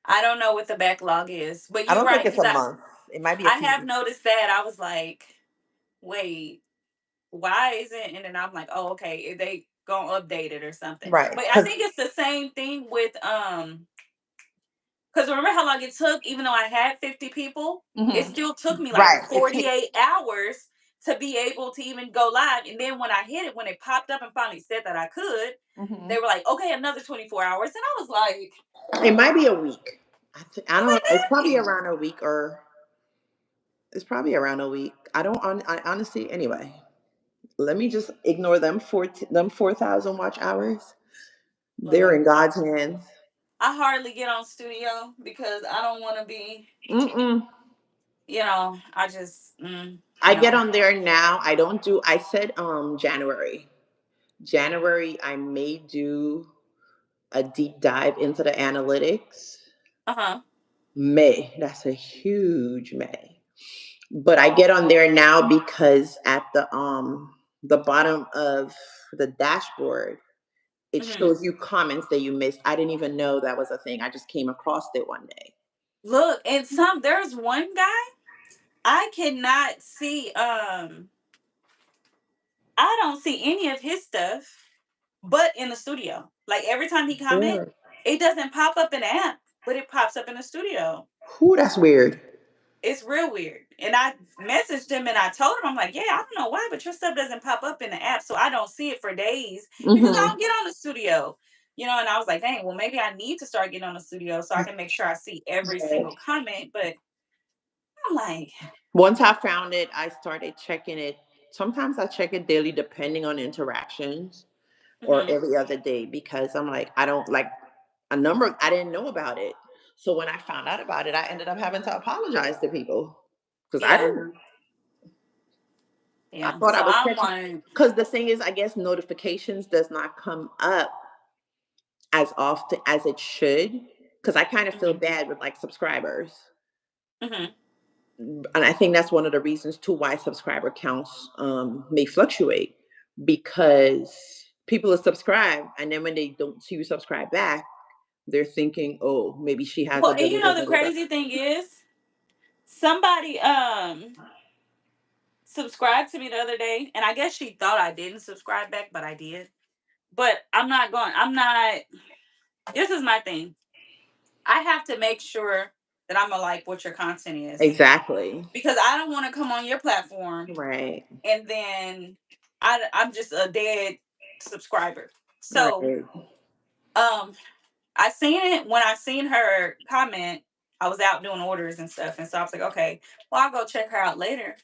I don't know what the backlog is, but I you're don't think right it's because a month. It might be a I few have weeks. noticed that. I was like, wait, why isn't? And then I'm like, oh, okay, they gonna update it or something. Right. But I Because think it's the same thing with because remember how long it took, even though I had 50 people, it still took me like right. It takes 48 hours to be able to even go live. And then when I hit it, when it popped up and finally said that I could, they were like, okay, another 24 hours. And I was like, it might be a week. I don't know. It's probably dang. around a week or it's probably around a week. I honestly anyway. Let me just ignore them 4,000 watch hours. They're Look, in God's hands. I hardly get on studio because I don't want to be, Mm-mm. I just, I get no. on there now. I don't do. I said January. January I may do a deep dive into the analytics. Uh huh. May. That's a huge May. But I get on there now because at the bottom of the dashboard it Hmm. shows you comments that you missed. I didn't even know that was a thing. I just came across it one day. Look, and there's one guy I cannot see. I don't see any of his stuff, but in the studio. Like every time he comment, Really? it doesn't pop up in the app, but it pops up in the studio. Whew, that's weird. It's real weird. And I messaged him and I told him, I'm like, yeah, I don't know why, but your stuff doesn't pop up in the app. So I don't see it for days because I Mm-hmm. don't get on the studio. And I was like, dang, well, maybe I need to start getting on the studio so I can make sure I see every single comment. But I'm like, Once I found it, I started checking it. Sometimes I check it daily depending on interactions or hmm, every other day because I'm like, I don't like I didn't know about it. So when I found out about it, I ended up having to apologize to people because I yeah, didn't. I yeah. thought I So was I'm catching. like, Because the thing is, I guess notifications does not come up as often as it should. Because I kind of feel hmm, bad with like subscribers. hmm, And I think that's one of the reasons too why subscriber counts may fluctuate because people are subscribed and then when they don't see you subscribe back, they're thinking, oh, maybe she has well, a and da da da the da da. crazy thing is, somebody subscribed to me the other day, and I guess she thought I didn't subscribe back, but I did. But I'm not. This is my thing. I have to make sure that I'm gonna like what your content is Exactly. because I don't want to come on your platform Right. and then I'm just a dead subscriber. So Right. um, I seen it when I seen her comment. I was out doing orders and stuff, and so I was like, okay, well, I'll go check her out later.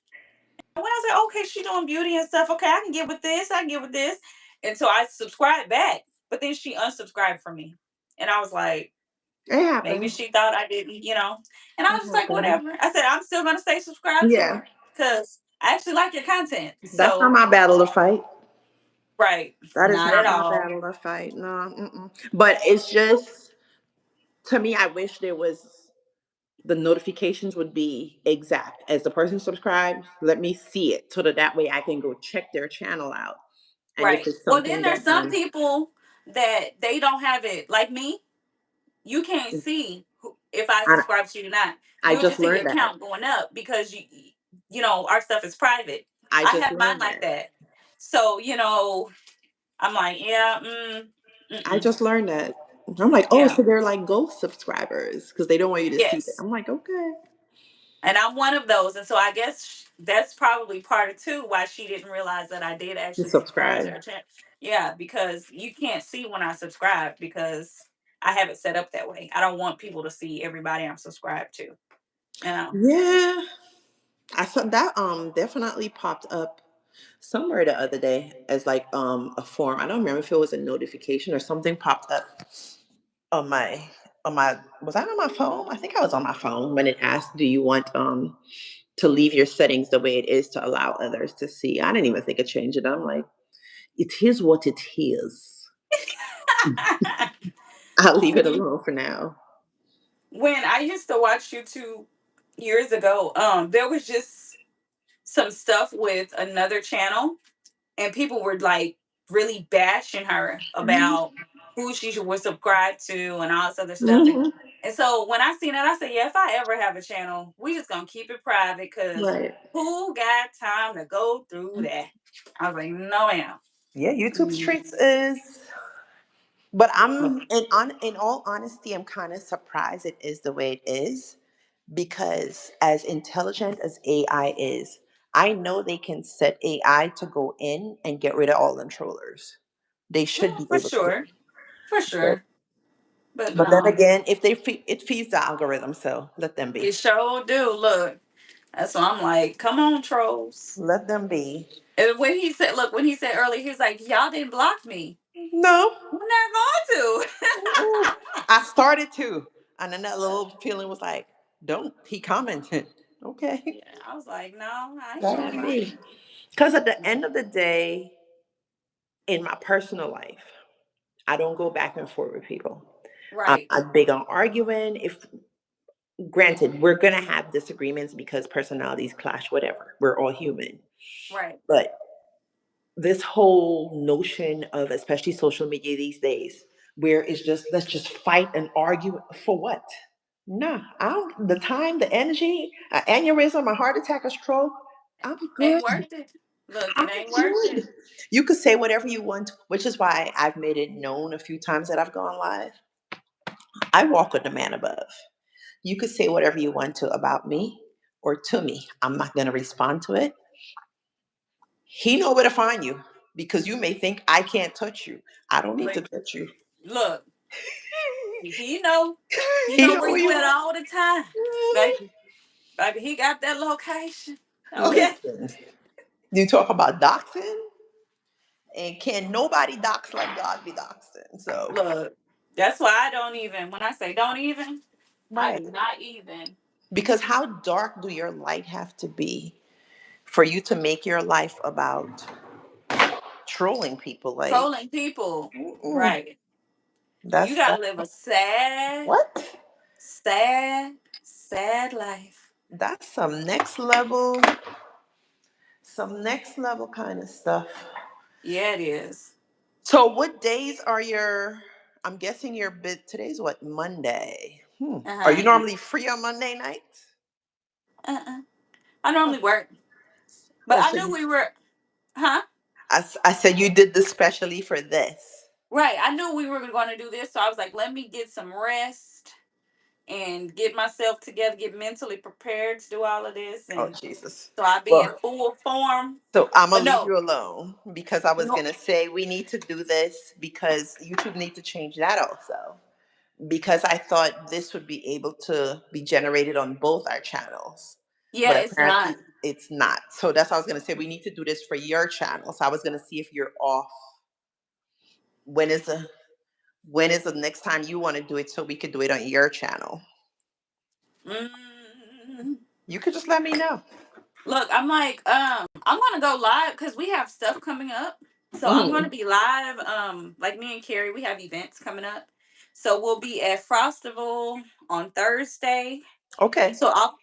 And when I was like, okay, she doing beauty and stuff. Okay, I can get with this. I can get with this. And so I subscribed back, but then she unsubscribed from me, and I was like, It maybe happens. she thought I didn't. And I It was just like, happens. whatever. I said, I'm still gonna stay subscribed to Yeah. her because I actually like your content. That's not So, my battle to fight. right, That is not at not my all. battle to fight. No. Mm-mm. But it's just, to me, I wish there was the notifications would be exact. As the person subscribes, let me see it so that way I can go check their channel out. And if Right. it's Well, then something there's that some people that they don't have it. Like me, you can't see if I I, subscribe to you or not. I You'll just just see learned your that. count going up because our stuff is private. I I just have mine learned like that. that. So, I'm like, yeah, I mm-mm, just learned that. I'm like, oh, yeah, so they're like ghost subscribers because they don't want you to see it. yes. I'm like, okay. And I'm one of those. And so I guess that's probably part of too why she didn't realize that I did You actually subscribe to subscribe. her channel. Yeah, because you can't see when I subscribe because I have it set up that way. I don't want people to see everybody I'm subscribed to. You know. Yeah. I saw that definitely popped up somewhere the other day as like a form. I don't remember if it was a notification or something popped up on my was I on my phone? I think I was on my phone when it asked, do you want to leave your settings the way it is to allow others to see? I didn't even think of changing it. I'm like, it is what it is. I'll leave it See, alone for now. when I used to watch YouTube years ago, there was just some stuff with another channel and people were like really bashing her Mhm. about who she was subscribed to and all this other stuff. And Mhm. And so when I seen it, I said, yeah, if I ever have a channel, we just gonna keep it private because Right. who got time to go through that? I was like, no, ma'am. Yeah, YouTube Mm, Streets is. But look, in all honesty, I'm kind of surprised it is the way it is because as intelligent as AI is, I know they can set AI to go in and get rid of all them trollers. They should be for able to. sure, for But, sure. But but then no, again, if it feeds the algorithm, so let them be. it sure do. Look, that's why I'm like, come on, trolls. Let them be. And when he said, look, when he said earlier, he was like, y'all didn't block me. No. We're not going to. Mm-mm. I started to, and then that little feeling was like, "Don't." He commented, "Okay, Yeah, I was like, no, I ain't let gonna him block be." you. Because at the end of the day, in my personal life, I don't go back and forth with people. Right, I'm big on arguing. If granted, we're gonna have disagreements because personalities clash, whatever. We're all human, right. but this whole notion of especially social media these days where it's just let's just fight and argue for what. Nah, I don't the time, the energy, an aneurysm, a heart attack, a stroke. I'm good. Ain't worth it. Look, I'm it ain't worth it. good. You could say whatever you want, which is why I've made it known a few times that I've gone live. I walk with the man above. You could say whatever you want to about me or to me. I'm not going to respond to it. He know where to find you because you may think I can't touch you. I don't need to Like, touch you. look, he know. He He know know where where you you at at. all the time. Baby, baby, he got that location. Okay. Listen, you talk about doxing, and can nobody dox like God be doxing? So, Look, that's why I don't even, when I say don't even, I right. do not even. Because how dark do your light have to be for you to make your life about trolling people? Like, Trolling people. mm-mm, Right. You gotta that's live a sad, what? sad, sad life. That's some next level kind of stuff. Yeah, it is. So, what days are your? I'm guessing your bit. Today's what, Monday. Are you Uh-huh. normally free on Monday nights? Uh-uh. I normally work. But Oh, I so knew you, we were, huh? I said you did this specially for this. Right. I knew we were going to do this. So I was like, let me get some rest and get myself together, get mentally prepared to do all of this. Oh, And Jesus. so I'll be in Well, full form. so I'm gonna But leave no, you alone because I was no, gonna say we need to do this because YouTube needs to change that also. Because I thought this would be able to be generated on both our channels, yeah, but it's not. apparently it's not. So that's what I was gonna say. We need to do this for your channel. So I was gonna see if you're off. When is the when is the next time you want to do it so we could do it on your channel? Mm. You could just let me know. Look, I'm like, I'm gonna go live because we have stuff coming up. So I'm gonna Mhm. be live. Like me and Carrie, we have events coming up. So we'll be at Frostival on Thursday. Okay. So I'll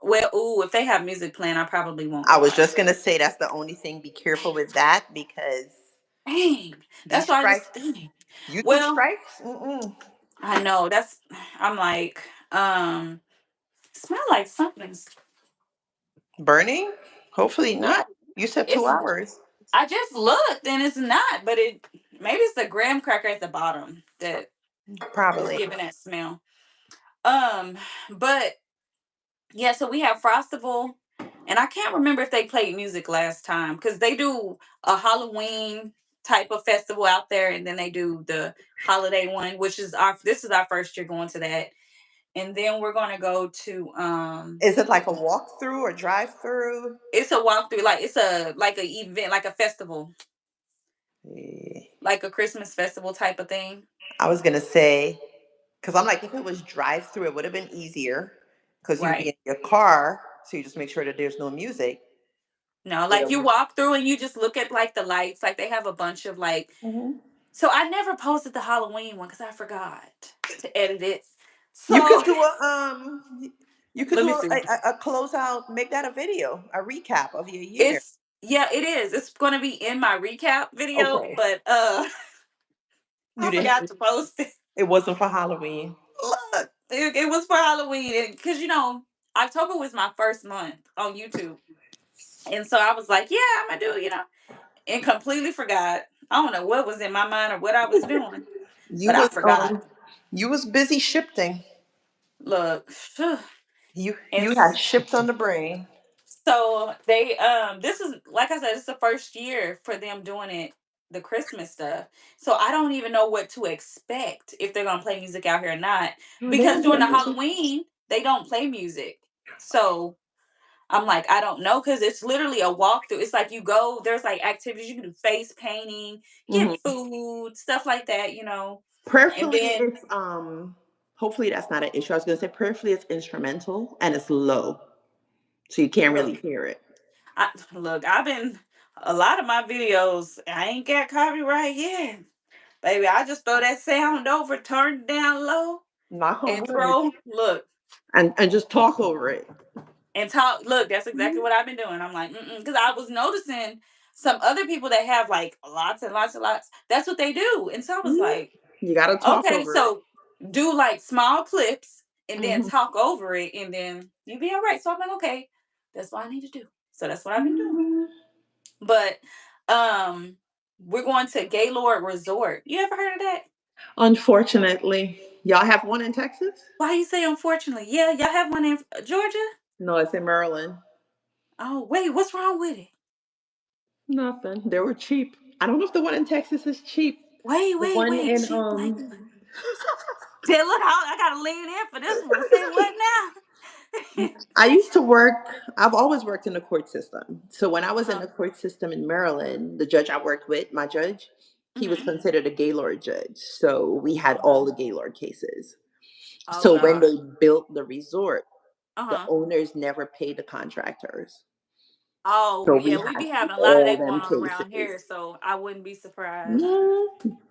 well, ooh, if they have music playing, I probably won't I go was live. just gonna say that's the only thing. Be careful with that because Dang, these that's what I strikes, just think. YouTube Well, strikes. Mm-mm. I know that's. I'm like, smell like something's. Burning? Hopefully Yeah, not. You said two it's. hours. I just looked and it's not, but it maybe it's the graham cracker at the bottom that is Probably. giving that smell. Um, but yeah, so we have Frostival, and I can't remember if they played music last time because they do a Halloween type of festival out there, and then they do the holiday one, which is our this is our first year going to that, and then we're gonna go to Is it like a walkthrough or drive-through? it's a walkthrough, like it's a like a event, like a festival, Eh, like a Christmas festival type of thing. I was gonna say, because I'm like, if it was drive-through, it would have been easier because you'd be Right. in your car, so you just make sure that there's no music. No, But like you walk through and you just look at like the lights, like they have a bunch of like. Mhm. So I never posted the Halloween one because I forgot to edit it. You So could do you could let do me see. a closeout, make that a video, a recap of your year. It's yeah, it is. It's gonna be in my recap video, Okay. but You I didn't. forgot to post it. It wasn't for Halloween. Look. It was for Halloween because October was my first month on YouTube, and so I was like, yeah, I'm gonna do and completely forgot. I don't know what was in my mind or what I was doing, You but I was forgot. you was busy shifting. Look, and You had shipped on the brain. so they this is like I said, it's the first year for them doing it, the Christmas stuff. So I don't even know what to expect if they're gonna play music out here or not. No, they Because don't during play the music. Halloween, they don't play music. So I'm like, I don't know, because it's literally a walkthrough. It's like you go, there's like activities you can do, face painting, get Hmm. food, stuff like that. And Prayerfully, then it's hopefully that's not an issue. I was gonna say prayerfully it's instrumental and it's low, so you can't really look, hear it. I've been a lot of my videos, I ain't got copyright yet. Baby, I just throw that sound over, turn it down low, Knock on and wood. look, And just talk over it. and talk. Look, that's exactly what I've been doing. I'm like, because I was noticing some other people that have like lots and lots and lots. That's what they do, and so I was Mhm. like, You gotta talk okay, over it. so do like small clips and then Hmm. talk over it, and then you'll be all right. So I'm like, okay, that's what I need to do. So that's what I've been doing. Hmm. But um, we're going to Gaylord Resort. You ever heard of that? Unfortunately, y'all have one in Texas? Why you say unfortunately? Yeah, y'all have one in Georgia. No, it's in Maryland. Oh wait, what's wrong with it? Nothing. They were cheap. I don't know if the one in Texas is cheap. Wait, The wait, one wait. in Cheap like what? Tell look, I gotta lean in for this one. Say what now? I used to work, I've always worked in the court system. So when I was in Uh-huh. the court system in Maryland, the judge I worked with, my judge, he was Hmm. considered a Gaylord judge. So we had Uh-huh. all the Gaylord cases. Oh So when God. they built the resort, the Uh-huh. owners never paid the contractors. Oh So we yeah, we had be having a lot of all that them going on around cases. here, so I wouldn't be surprised. Mm,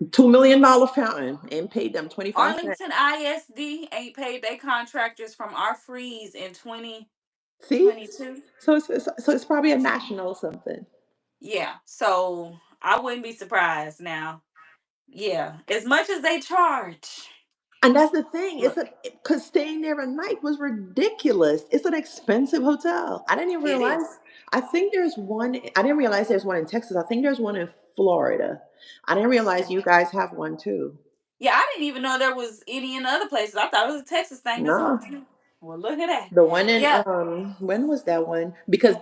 $2 million fountain and paid them 25 cents. Arlington ISD ain't paid their contractors from our freeze in See? 2022. So it's probably a national something. Yeah, so I wouldn't be surprised now. Yeah, as much as they charge. And that's the thing. It's Look, a because staying there at night was ridiculous. It's an expensive hotel. I didn't even it realize. is. I think there's one. I didn't realize there's one in Texas. I think there's one in Florida. I didn't realize you guys have one too. Yeah, I didn't even know there was any in other places. I thought it was a Texas thing. That's all. No, Well, look at that. the one in Yeah. when was that one? Because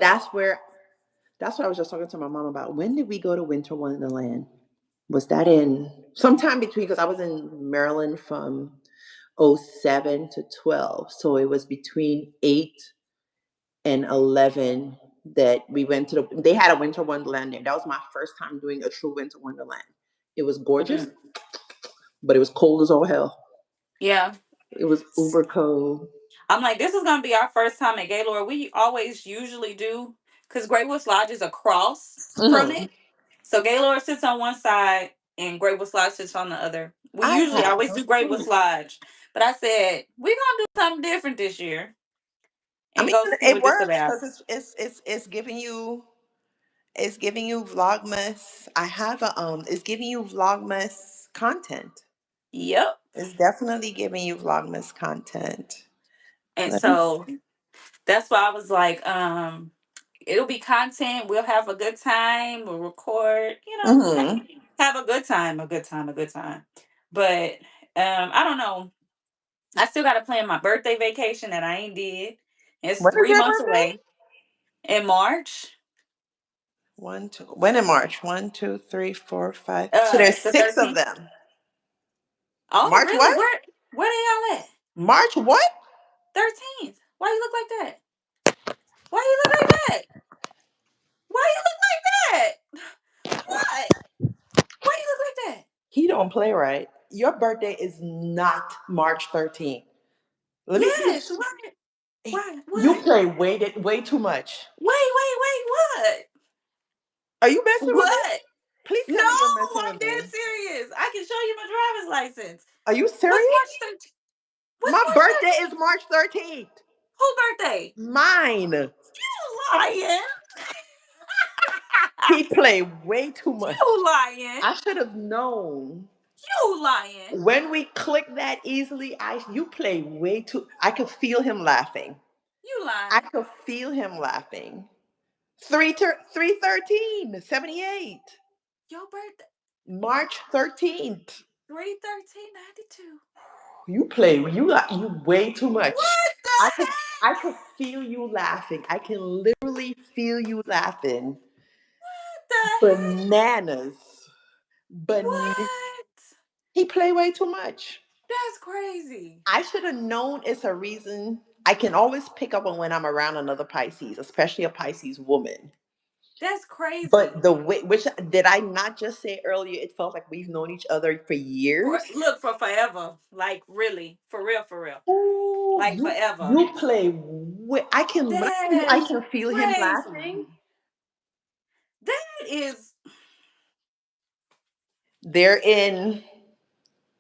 that's what I was just talking to my mom about. When did we go to Winter Wonderland? Was that in sometime between? Because I was in Maryland from '07 to 12, so it was between 8 and 11 that we went to they had a winter wonderland there. That was my first time doing a true winter wonderland. It was gorgeous, Mm. but it was cold as all hell. Yeah. It was uber cold. I'm like, this is gonna be our first time at Gaylord. We always usually do because Great Woods Lodge is across from Hmm. it. So Gaylord sits on one side and Great Woods Lodge sits on the other. We I usually had always do Great Woods Lodge. But I said, we're gonna do something different this year I and mean, go see it what this works about. because it's giving you vlogmas. I have a it's giving you vlogmas content. Yep. It's definitely giving you vlogmas content. And Let me. so that's why I was like, it'll be content. We'll have a good time. We'll record, Hmm. have a good time, a good time, a good time. But I don't know. I still got to plan my birthday vacation that I ain't did. It's When is 3 your months birthday? away in March. One, two. When in March? One, two, three, four, five. So there's The six of 13th. them. Oh, March really? what? Where they all at? March what? 13th. Why you look like that? Why you look like that? Why you look like that? What? Why you look like that? He don't play right. Your birthday is not March 13th. Let me see. Yes. What? Why? You What? play way too much. Wait. What? Are you messing with me? What? Please No, tell me you're messing I'm with dead me. serious. I can show you my driver's license. Are you What's serious? March 13th? What's My March birthday 13th? is March 13th. Who birthday? Mine. You lying. He played way too much. You lying. I should have known. You lying. When we click that easily, you play way too. I could feel him laughing. You I lying. could feel him laughing. 313 78. Your birthday. March 13th. 3/13/92. You way too much. What the I could I heck? could feel you laughing. I can literally feel you laughing. What the heck? Bananas. Ban- What? he play way too much. That's crazy. I should have known it's a reason. I can always pick up on when I'm around another Pisces, especially a Pisces woman. That's crazy. But the way, which did I not just say earlier? It felt like we've known each other for For years. look for forever. Like really. For real, for real. Ooh, Like you forever. you play. I can look at you. I That's can feel him laughing. crazy. That is They're in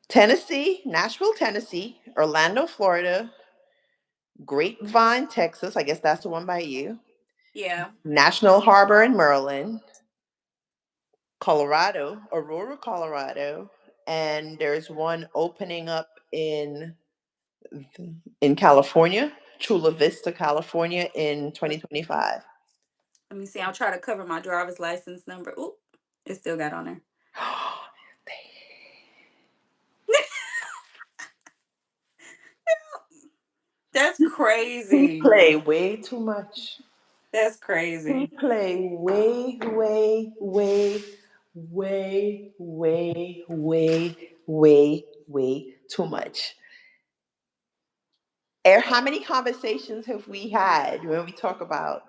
Tennessee, Nashville, Tennessee, Orlando, Florida, Grapevine, Texas. I guess that's the one by you. yeah. National Harbor in Maryland, Colorado, Aurora, Colorado, and there's one opening up in California, Chula Vista, California in 2025. Let me see. I'll try to cover my driver's license number. Oop. It still got on there. That's He crazy. play way too much. That's He crazy. play way too much. How many conversations have we had when we talk about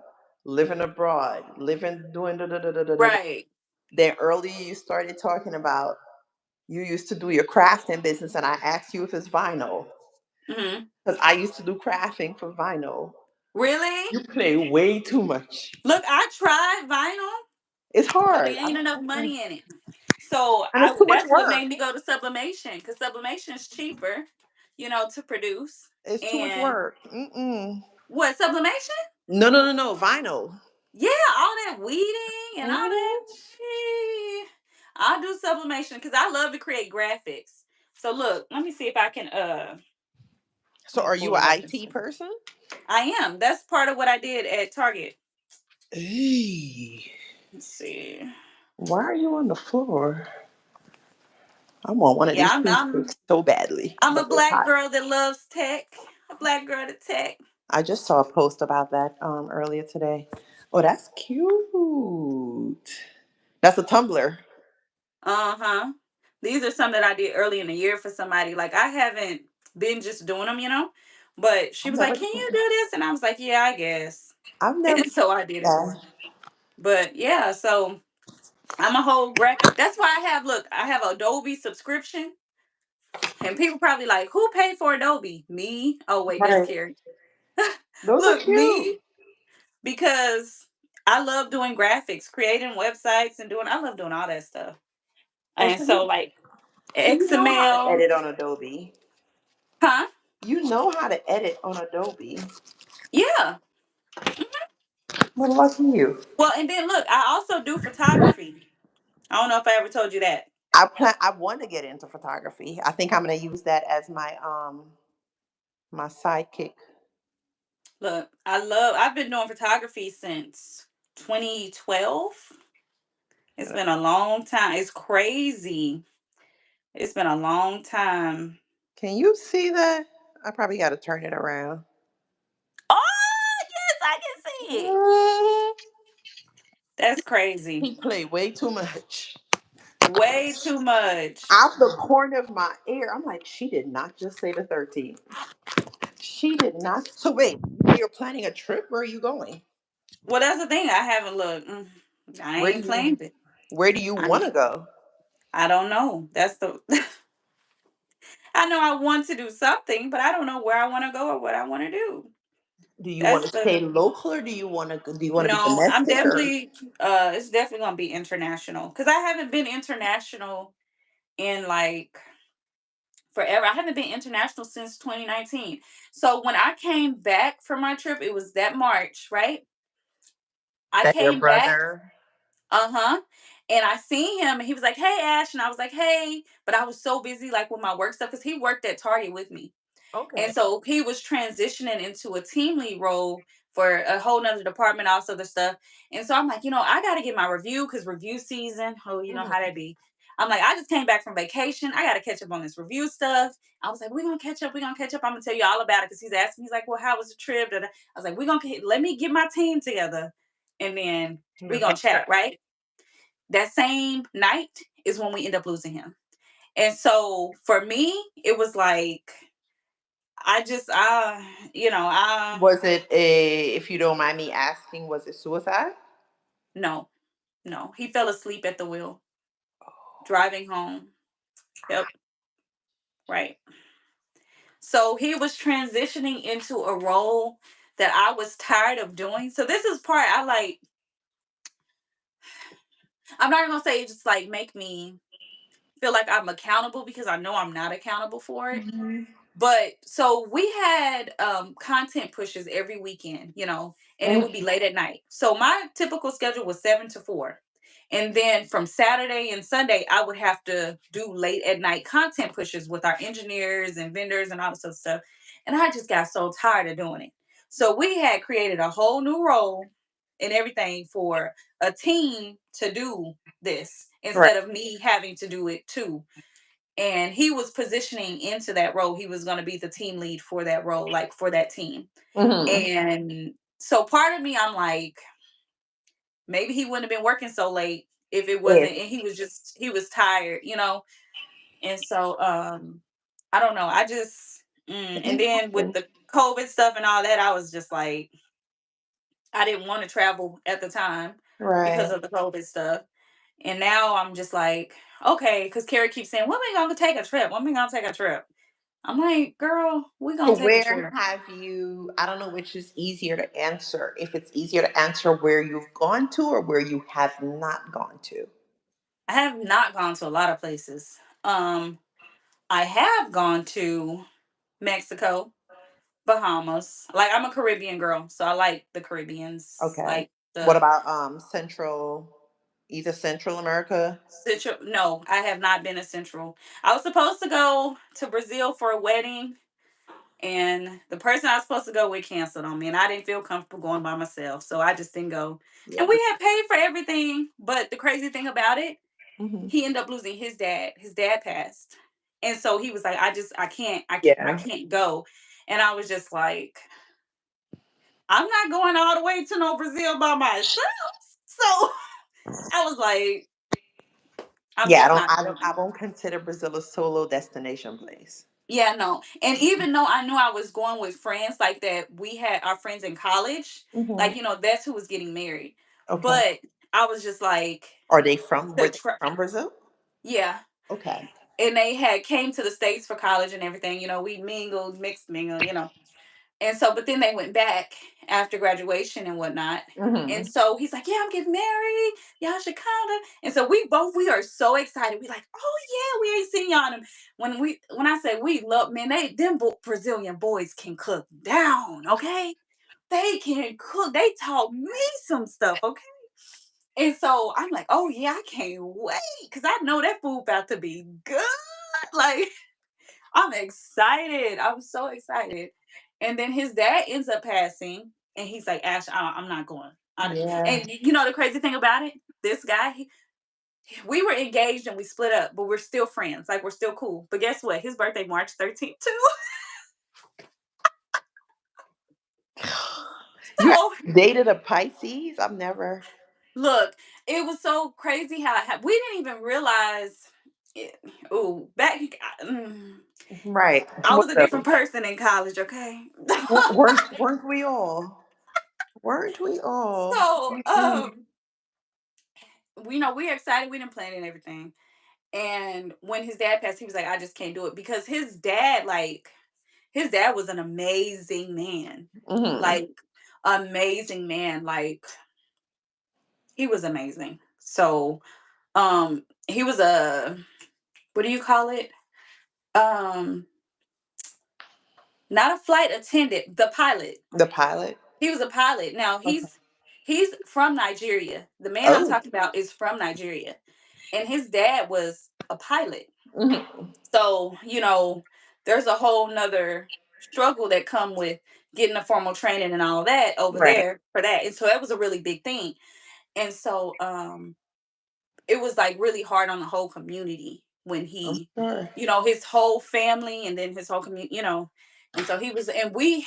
living abroad, living doing da da da da da da? Right. Then earlier you started talking about you used to do your crafting business, and I asked you if it's vinyl Hmm. because I used to do crafting for vinyl. Really? You play way too much. Look, I tried vinyl, It's but hard. it ain't enough money in it. So And it's too much that's what work. made me go to sublimation because sublimation is cheaper, to produce. It's too much And work. Mm-mm. what sublimation? No, no, no, no. Vinyl. Yeah, all that weeding and all that. Mhm. Gee, I'll do sublimation because I love to create graphics. So look, let me see if I can So, let me are pull you an it up and IT see. person? I am. That's part of what I did at Target. Eee. Let's see. Why are you on the floor? I want one of Yeah, these I'm cheesecakes so badly, I'm a but it's black hot. girl that loves tech. A black girl to tech. I just saw a post about that earlier today. Oh, that's cute. That's a tumbler. Uh-huh. These are some that I did early in the year for somebody. Like I haven't been just doing them. But she I've was like, never, "Can you do this?" And I was like, "Yeah, I guess." I've never And so I did it for done her. But yeah, so I'm a whole That's why I have Adobe subscription. And people probably like, who paid for Adobe? Me. Oh wait, that. that's Right. Carrie. Those are Look, cute. me, because I love doing graphics, creating websites and I love doing all that stuff. Oh, And so like so you know how to XML, edit on Adobe. huh? You know how to edit on Adobe. Yeah. Well, lucky you. Well, and then look, I also do photography. I don't know if I ever told you that. I want to get into photography. I think I'm going to use that as my sidekick. Look, I've been doing photography since 2012. It's been a long time. It's crazy. It's been a long time. Can you see that? I probably got to turn it around. Oh, yes, I can see it. Mhm. That's crazy. He played way too much. Way too much. Out the corner of my ear, I'm like, she did not just say the 13th. She did not. So wait, you're planning a trip? Where are you going? Well, that's the thing. I haven't looked. I Where do ain't you planned it. Where do you I want to go? I don't know. That's the. I know I want to do something, but I don't know where I want to go or what I want to do. Do you want That's to stay the. local, or do you want to be No, I'm domestic, or definitely. It's definitely gonna be international because I haven't been international in like forever. I haven't been international since 2019. So when I came back from my trip, it was that March, right? I that your came back. brother? Uh-huh. And I seen him and he was like, "Hey Ash." And I was like, "Hey." But I was so busy like with my work stuff because he worked at Target with me. And Okay. so he was transitioning into a team lead role for a whole nother department, also the stuff. And so I'm like, I gotta get my review because review season, oh, you know how Mhm. that be. I'm like, I just came back from vacation. I gotta catch up on this review stuff. I was like, we're gonna catch up, we're gonna catch up. I'm gonna tell you all about it because he's asking, he's like, well, how was the trip? I was like, let me get my team together and then we're gonna chat, right? That same night is when we end up losing him. And so for me, it was like I just Was it a, if you don't mind me asking, was it suicide? no, no. He fell asleep at the wheel driving home. Yep, right. So he was transitioning into a role that I was tired of doing. So this is part I like. I'm not gonna say it just like make me feel like I'm accountable because I know I'm not accountable for it. Mhm. But so we had content pushes every weekend, and it would be Mhm. late at night. So my typical schedule was 7 to 4. And then from Saturday and Sunday, I would have to do late at night content pushes with our engineers and vendors and all this other stuff. And I just got so tired of doing it. So we had created a whole new role and everything for a team to do this Right. instead of me having to do it too. And he was positioning into that role. He was going to be the team lead for that role, like for that team. Mhm. And so part of me, I'm like, maybe he wouldn't have been working so late if it Yes. wasn't, and he was tired, And so I don't know. I just and then with the COVID stuff and all that, I was just like, I didn't want to travel at the time because Right. of the COVID stuff. And now I'm just like, okay, because Carrie keeps saying, when we gonna take a trip? When we gonna take a trip? I'm like, girl, we So gonna take a where trip. have you, I don't know which is easier to answer. If it's easier to answer where you've gone to or where you have not gone to. I have not gone to a lot of places. I have gone to Mexico, Bahamas. Like I'm a Caribbean girl, so I like the Caribbeans, Okay. like What the about Central, either Central America? Central. No, I have not been to Central. I was supposed to go to Brazil for a wedding, and the person I was supposed to go with canceled on me, and I didn't feel comfortable going by myself, so I just didn't go. Yeah. And we had paid for everything, but the crazy thing about it, Hmm. he ended up losing his dad. His dad passed, and so he was like, I Yeah. can't go. And I was just like, I'm not going all the way to no Brazil by myself. So I was like, I'm Yeah, just not doing I it. won't consider Brazil a solo destination place. Yeah, no. And even though I knew I was going with friends like that, we had our friends in college, Hmm. like, that's who was getting married. Okay. But I was just like, Were the they tra- from Brazil? yeah. Okay. And they had came to the States for college and everything, we mingled, mixed mingle. And so, but then they went back after graduation and whatnot. And Hmm. so he's like, yeah, I'm getting married. Y'all should come to. And so we are so excited. We like, oh yeah, we ain't seen y'all. When I say we love, man, Brazilian boys can cook down. Okay. They can cook. They taught me some stuff. Okay. And so I'm like, oh yeah, I can't wait. Cause I know that food about to be good. Like, I'm excited. I'm so excited. And then his dad ends up passing, and he's like, Ash, I'm not going. Yeah. And the crazy thing about it, this guy, we were engaged and we split up, but we're still friends. Like we're still cool. But guess what? His birthday March 13th too. You So dated a Pisces? I've never. look, it was so crazy how we didn't even realize. It, oh, back. mm, Right. I was What a different the? person in college. Okay. Weren't we all? Weren't we all? So Mm-mm. we are excited. We didn't plan it and everything. And when his dad passed, he was like, I just can't do it because his dad was an amazing man. Hmm. Like amazing man. Like he was amazing. So he was a what do you call it? Um not a flight attendant, the pilot. The pilot. He was a pilot. Now Okay. He's from Nigeria. The man I'm Oh. talking about is from Nigeria, and his dad was a pilot. Hmm. So, there's a whole nother struggle that come with getting a formal training and all that over Right. there for that. And so that was a really big thing. And so it was like really hard on the whole community when I'm he, sure. his whole family and then his whole community. And so he was, and we,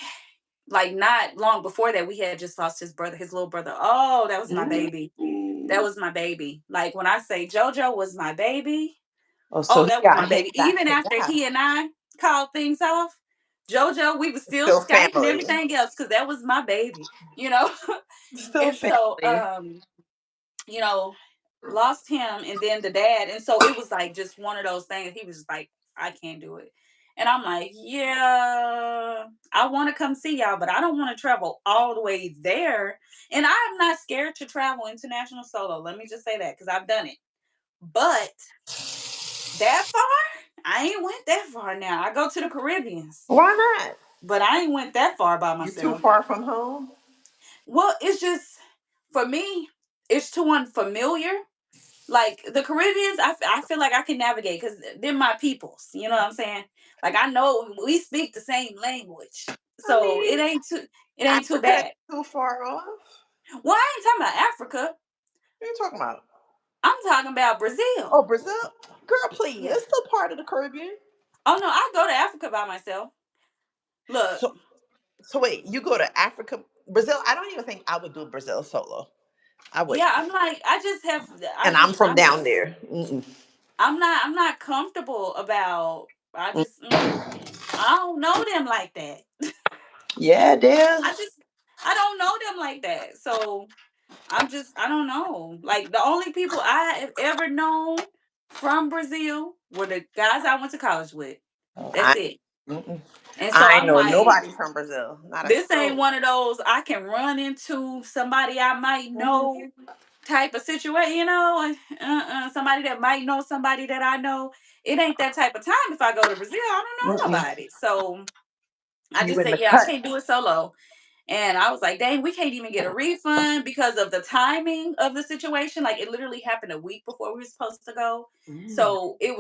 like, not long before that, we had just lost his brother, his little brother. Oh, that was my baby. That Ooh. was my baby. Like, when I say JoJo was my baby, Oh, so oh, he that was got my him baby. back Even after together. he and I called things off, JoJo, we was still Still Skype and family. everything else because that was my baby. Still And so, family. you know, lost him and then the dad. And so it was like just one of those things. He was just like, I can't do it. And I'm like, yeah, I want to come see y'all, but I don't want to travel all the way there. And I'm not scared to travel international solo. Let me just say that because I've done it. But that far, I ain't went that far now. I go to the Caribbeans, Why not? but I ain't went that far by You too myself. far from home? Well, it's just for me, it's too unfamiliar. Like the Caribbeans, I feel like I can navigate because they're my peoples. You know what I'm saying? Like I know we speak the same language, I so mean, it ain't too Africa ain't bad. too far off. Well, I ain't talking about Africa. What are you talking about? I'm talking about Brazil. Oh, Brazil? Girl, please. Yeah. It's still part of the Caribbean. Oh no, I go to Africa by myself. Look, So so wait, you go to Africa, Brazil? I don't even think I would do Brazil solo. I yeah, wouldn't. I'm like, I just have, I And I'm just, from I'm down just, there. Mm-mm. I'm not comfortable about. I Mm. just, I don't know them like that. Yeah, there. I just, I don't know them like that. So I don't know. Like the only people I have ever known from Brazil were the guys I went to college with. Oh, That's it. mm-mm. And so I ain't I'm know like, nobody from Brazil. Not a this ain't soul. one of those I can run into somebody I might Mhm. know type of situation. Somebody that might know somebody that I know. It ain't that type of time if I go to Brazil. I don't know Mm-mm. nobody. So I You just in said, the yeah, I cut. can't do it solo. And I was like, dang, we can't even get a refund because of the timing of the situation. Like it literally happened a week before we were supposed to go. Mm. So it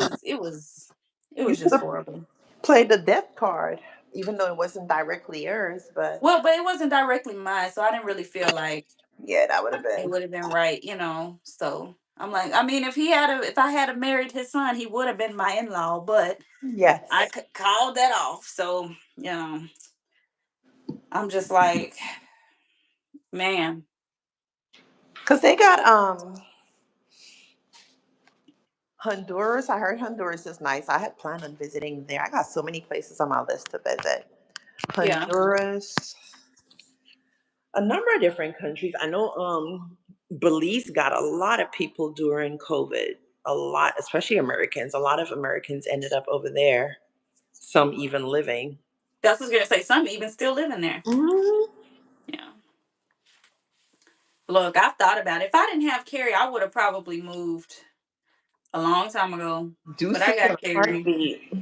You was should just have horrible. played the death card, even though it wasn't directly yours. But Well, but it wasn't directly mine, so I didn't really feel like yeah, that would have it been. would have been right. So I'm like, I mean, if I had married his son, he would have been my in-law, but I Yes. called that off. So, I'm just like, man, Because they got Honduras. I heard Honduras is nice. I had planned on visiting there. I got so many places on my list to visit. yeah, Honduras, a number of different countries. I know Belize got a lot of people during COVID. A lot, especially Americans. A lot of Americans ended up over there. Some even living. that's what I was gonna say. Some even still living there. Mhm. Yeah. Look, I've thought about it. If I didn't have Carrie, I would have probably moved a long time ago. But I Deuces in got a Carrie. heartbeat.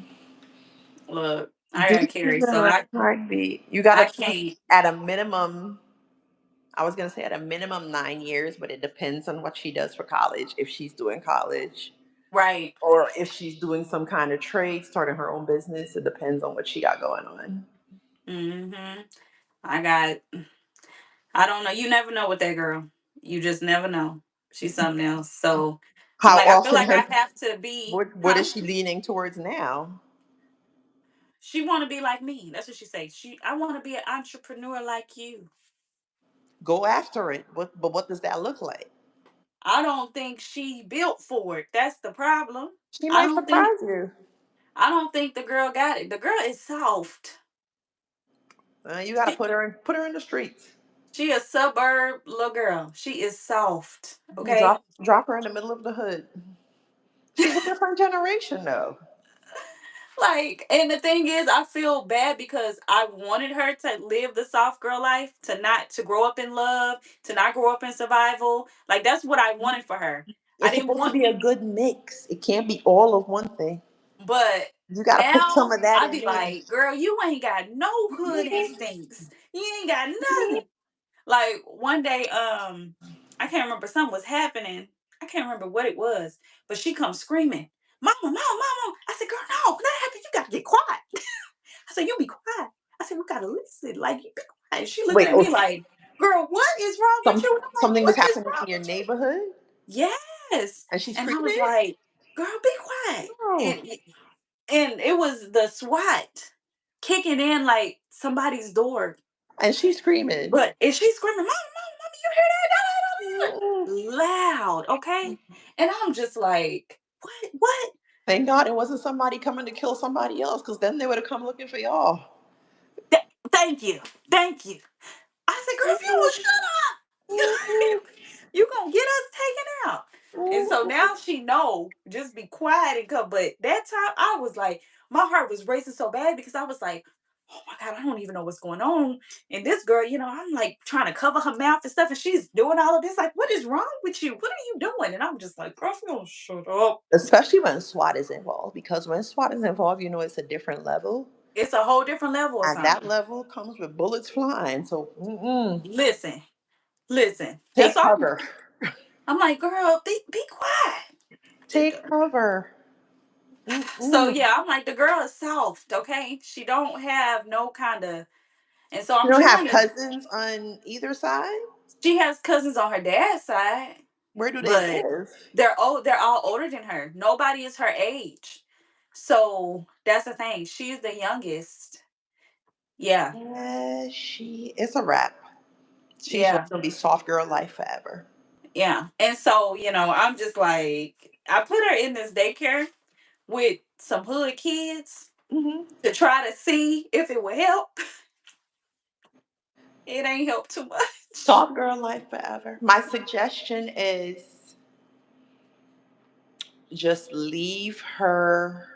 Look, I got Deuces Carrie, in so a I heartbeat. You got to I keep can't. at a minimum. I was gonna say at a minimum 9 years, but it depends on what she does for college. If she's doing college, Right. or if she's doing some kind of trade, starting her own business, it depends on what she got going on. Mm-hmm. I got. I don't know. You never know with that girl. You just never know. She's something else. So I'm How like, I feel often like I has have to be, what huh? is she leaning towards now? She want to be like me. That's what she says. I want to be an entrepreneur like you. Go after it. But what does that look like? I don't think she built for it. That's the problem. She I might don't think surprise you. I don't think the girl got it. The girl is soft. You got to She put her in the streets. she a suburb little girl. She is soft. And Okay. drop her in the middle of the hood. She's a different generation, though. Like, and the thing is, I feel bad because I wanted her to live the soft girl life, to grow up in love, to not grow up in survival. Like that's what I wanted for her. I It's didn't supposed to want, be a good mix. It can't be all of one thing. but You got to put some now of that I in be there. like, girl, you ain't got no hood instincts. You ain't got nothing. Like one day, I can't remember, something was happening. I can't remember what it was, but she comes screaming, "Mama, mama, mama!" I said, "Girl, no, that happened. You gotta get quiet." I said, "You be quiet." I said, "We gotta listen. Like you be quiet." She looking Wait, at me like, "Girl, what is wrong with you?" And I'm like, something was "What is happening wrong in your with you?" neighborhood, Yes. and she's And I was screaming. like, "Girl, be quiet." Oh, And it was the SWAT kicking in like somebody's door. and she's screaming. But and she's screaming, "Mom, mom, mom, you hear that? Da, da, da, Mm. da, da." Loud, okay? And I'm just like, what? What? Thank God it wasn't somebody coming to kill somebody else, because then they would have come looking for y'all. Thank you. Thank you. I said, girl, if you will shut up, you gonna get us taken out. And so now she know, just be quiet and come. But that time I was like, my heart was racing so bad because I was like, oh my God, I don't even know what's going on. And this girl, I'm like trying to cover her mouth and stuff, and she's doing all of this. Like, what is wrong with you? What are you doing? And I'm just like, girl, if you don't shut up. Especially when SWAT is involved, because when SWAT is involved, it's a different level. It's a whole different level or And that something. level comes with bullets flying. So Listen, listen. And take so cover. I'm like, girl, be quiet. Take cover. So Mm-mm. yeah, I'm like, the girl is soft, okay? She don't have no kind of, and so You I'm don't have trying to. cousins on either side? She has cousins on her dad's side, Where do they but live? they're old. They're all older than her. Nobody is her age. So that's the thing. She's the youngest. Yeah, Yeah, it's a wrap. She's just yeah, gonna be soft girl life forever. yeah. And so I'm just like, I put her in this daycare with some hood kids Hmm. to try to see if it would help. It ain't helped too much. Soft girl life forever. My suggestion is just leave her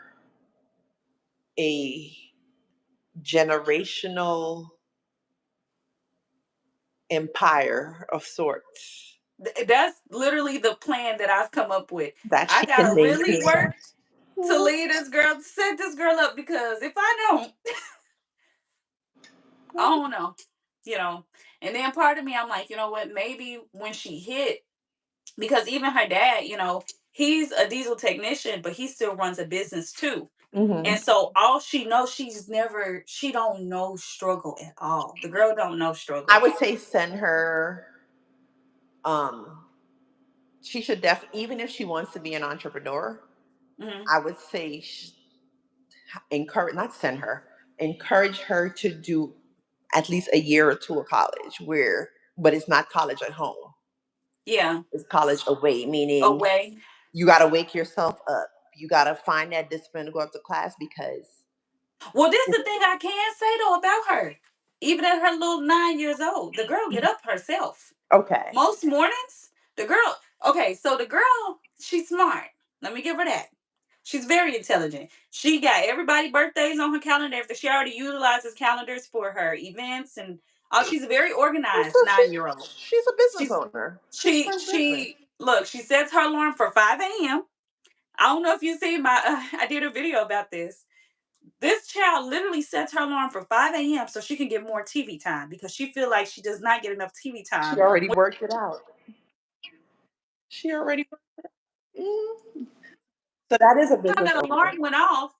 a generational empire of sorts That's literally the plan that I've come up with. that I she can gotta really maintain. work to lead this girl, set this girl up, because if I don't, I don't know, you know. And then part of me, I'm like, you know what? Maybe when she hit, because even her dad, he's a diesel technician, but he still runs a business too. Hmm. And so all she knows, she don't know struggle at all. The girl don't know I struggle. would say send her. Um, she should even if she wants to be an entrepreneur, Hmm. I would say encourage, not send her, encourage her to do at least a year or two of college, but it's not college at home. Yeah, It's college away, meaning away. you got to wake yourself up. You got to find that discipline to go up to class because Well, this is the thing I can say though about her. Even at her little 9 years old, the girl get up herself. okay. Most mornings, the girl. Okay, so the girl, she's smart. Let me give her that. She's very intelligent. She got everybody birthdays on her calendar. After she already utilizes calendars for her events and all, she's a very So organized 9 year old. she's a business She's owner. She's she first business. she look. She sets her alarm for 5 a.m. I don't know if you see my. I did a video about this. This child literally sets her alarm for 5 a.m. so she can get more TV time because she feel like she does not get enough TV She time. already worked it out. She already. Mm. So that is a Time business that owner. alarm went off,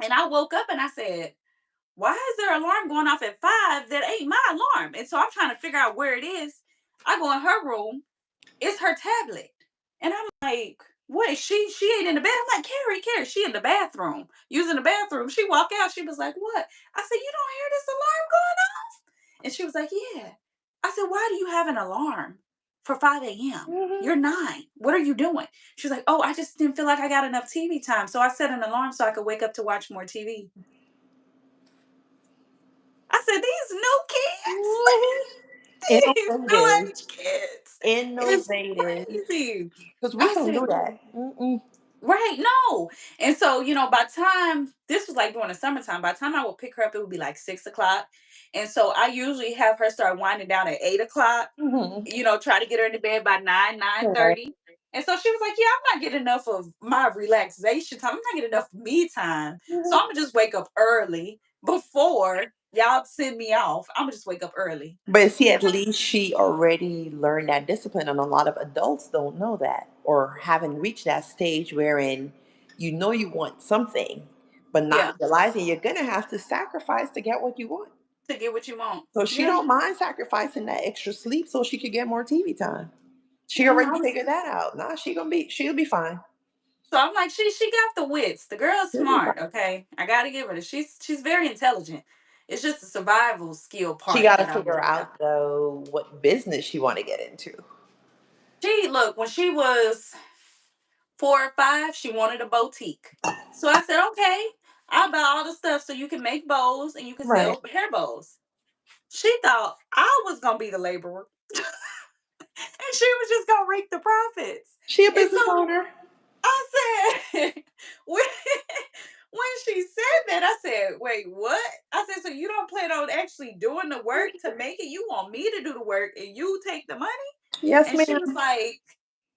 and I woke up and I said, "Why is there an alarm going off at 5 that ain't my alarm?" And so I'm trying to figure out where it is. I go in her room. It's her tablet, and I'm like, "What? She ain't in the bed." I'm like, "Carrie, she in the bathroom using the bathroom." She walked out. She was like, "What?" I said, "You don't hear this alarm going off?" And she was like, "Yeah." I said, "Why do you have an alarm for 5 a.m.? Hmm. You're 9. What are you doing?" She was like, "Oh, I just didn't feel like I got enough TV time. So I set an alarm so I could wake up to watch more TV." I said, "These new kids, these new Innovative. age kids, it's Innovative. crazy." Because we I don't do said, that. Mm-mm. right, no. And so, by the time this was like during the summertime, by the time I would pick her up, it would be like 6 o'clock. And so I usually have her start winding down at 8 o'clock, Hmm. try to get her into bed by 9:30. And so she was like, "Yeah, I'm not getting enough of my relaxation time. I'm not getting enough me time. So I'm gonna just wake up early before." y'all send me off. I'm gonna just wake up early. But see, at least she already learned that discipline, and a lot of adults don't know that or haven't reached that stage wherein you want something, but not Yeah, realizing you're gonna have to sacrifice to get what you want. to get what you want. So she Yeah. don't mind sacrificing that extra sleep so she could get more TV time. She Yeah, already I was, figured that out. Nah, she'll be fine. so I'm like, she got the wits. The girl's She'll be fine. smart. Okay, I gotta give her this. She's very intelligent. It's just the survival skill She part got to that I figure work out. out though what business she want to get into. She look when she was 4 or 5, she wanted a boutique. So I said, okay, I'll buy all the stuff so you can make bows and you can Right. sell hair bows. She thought I was gonna be the laborer and she was just gonna reap the profits. She a And business so owner. I said, when, when she said that, I said, wait, what? I said, so you don't plan on actually doing the work to make it? You want me to do the work and you take the money? Yes, And she was ma'am. like,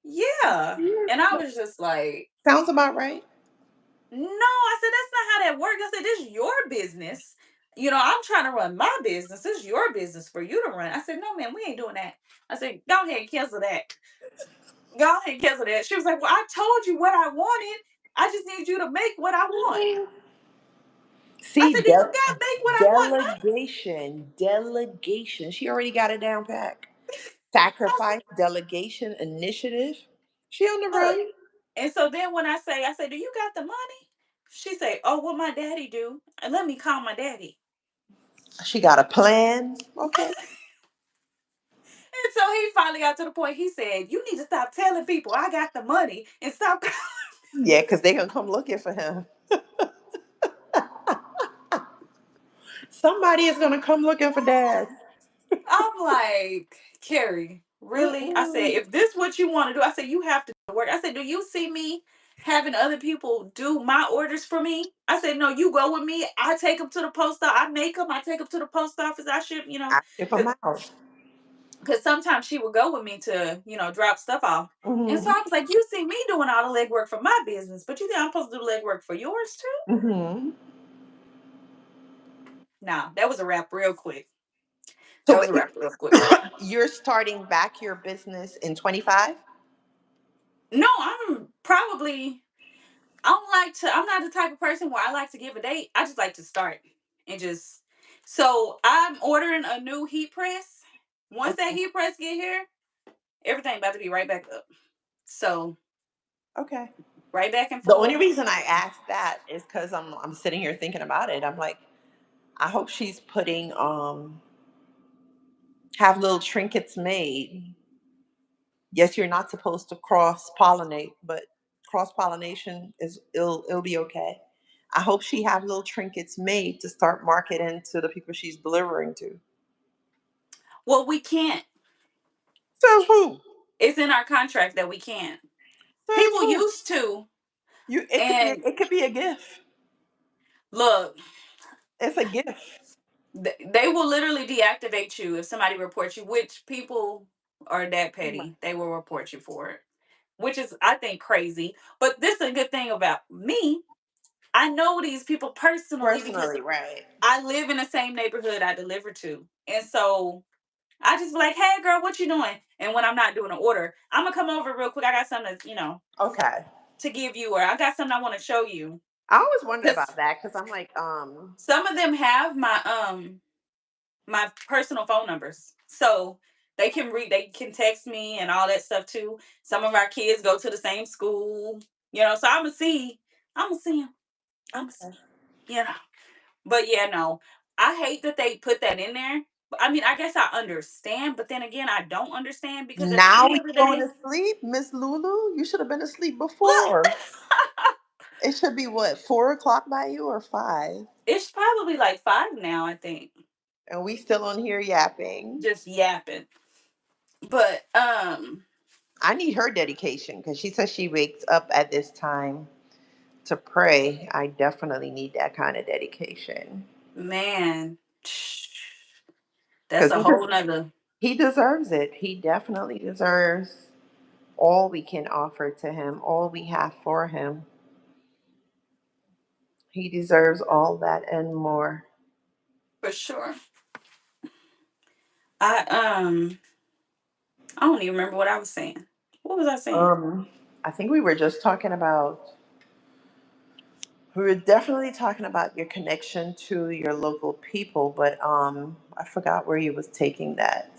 yeah. And I Yeah. was just like, Sounds about right. no, I said, that's not how that works. I said, this is your business. I'm trying to run my business. It's your business for you to run. I said, no, man, we ain't doing that. I said, go ahead and cancel that. Go ahead and cancel that. She was like, well, I told you what I wanted. I just need you to make what I want. I See, said, do you got to make what I want, honey? delegation. She already got it down pat. I Sacrifice, delegation, initiative. She on the said, look. run. And so then when I say, do you got the money? She say, oh, what my daddy do? And let me call my daddy. She got a plan. Okay. And so he finally got to the point. He said, you need to stop telling people I got the money and stop. Yeah, because they gonna come looking for him. Somebody is gonna come looking for dad. I'm like, Carrie, really? I said, Mm-mm. if this what you want to do, I said, you have to work. I said, do you see me having other people do my orders for me? I said, no, you go with me. I take them to the post office. I make them. I take them to the post office. I ship, I ship them out. because sometimes she would go with me to, drop stuff off. And so Mm-hmm. I was like, you see me doing all the legwork for my business, but you think I'm supposed to do legwork for yours too? Mm-hmm. Nah, that was a wrap real quick. That So was a wait, wrap real quick. you're starting back your business in 25? No, I'm probably I don't like to. I'm not the type of person where I like to give a date. I just like to start and just. So I'm ordering a new heat press. Once that Okay. heat press get here, everything about to be right back up. So Okay. right back and The only forth. reason I asked that is because I'm sitting here thinking about it. I'm like, I hope she's putting have little trinkets made. Yes, you're not supposed to cross pollinate, but cross pollination is it'll be okay. I hope she have little trinkets made to start marketing to the people she's delivering to. Well, we can't. Says who? It's in our contract that we can't. Says People who? used to, You and it could be a gift. look, It's a gift. they will literally deactivate you if somebody reports you. Which people are that Right. petty? They will report you for it, which is I think crazy. But this is a good thing about me. I know these people personally because Personally, right. I live in the same neighborhood I deliver to. And so I just be like, hey girl, what you doing? And when I'm not doing an order, I'm gonna come over real quick. I got something Okay. to give you, or I got something I want to show you. I always wondered Because about that because I'm like, some of them have my personal phone numbers. So they can text me and all that stuff too. Some of our kids go to the same school, so I'm gonna see them. I'm gonna okay. you know. But yeah, no. I hate that they put that in there. I mean, I guess I understand, but then again, I don't understand because at the Now end we of the going day, to sleep, Miss Lulu. You should have been asleep look, before. It should be what 4 o'clock by you or 5, it's probably like 5 now, I think. and we still on here yapping. Just yapping. But I need her dedication because she says she wakes up at this time to pray. I definitely need that kind of dedication man, that's because a whole nother. he deserves it. He definitely deserves all we can offer to him, all we have for him. He deserves all that and more. For sure. I I don't even remember what I was saying. What was I saying? Um, I think we were just talking about. We were definitely talking about your connection to your local people, but I forgot where you was taking that.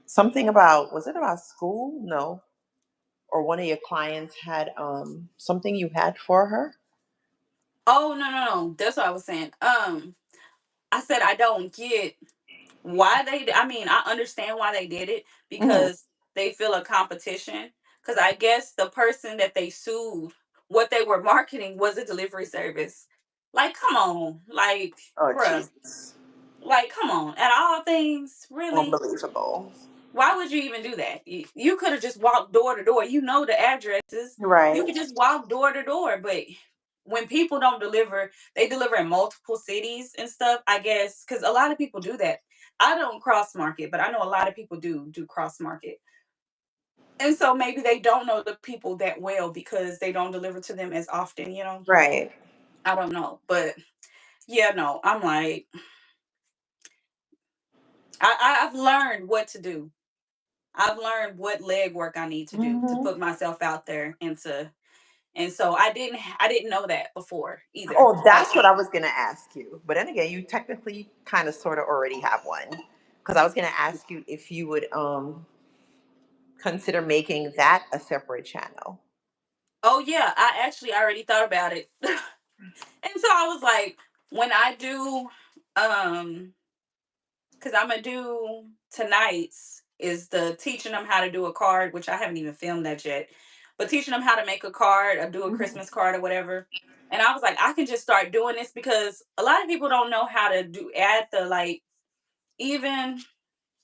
Something about, was it about school? No. Or one of your clients had something you had for her? Oh no. That's what I was saying. I said I don't get why I mean, I understand why they did it Hmm. because they feel a competition. Because I guess the person that they sued, what they were marketing was a delivery service. Like, come on, Oh, bruh, Jesus. come on. At all things, really? Unbelievable. Why would you even do that? You could have just walked door to door. You know the addresses. You Right. could just walk door to door. But when people don't deliver, they deliver in multiple cities and stuff. I guess because a lot of people do that. I don't cross market, but I know a lot of people do cross market. And so maybe they don't know the people that well because they don't deliver to them as often. Right. I don't know, but yeah, no. I'm like, I've learned what to do. I've learned what leg work I need to do to Hmm. put myself out there and so I didn't know that before either. Oh, Like, that's what I was going to ask you. But then again, you technically kind of sort of already have one. Because I was going to ask you if you would consider making that a separate channel. oh yeah, I actually already thought about it. And so I was like, when I do because I'm gonna do tonight's is the teaching them how to do a card, which I haven't even filmed that yet, but teaching them how to make a card or do a Mhm. Christmas card or whatever. And I was like, I can just start doing this because a lot of people don't know how to add the like even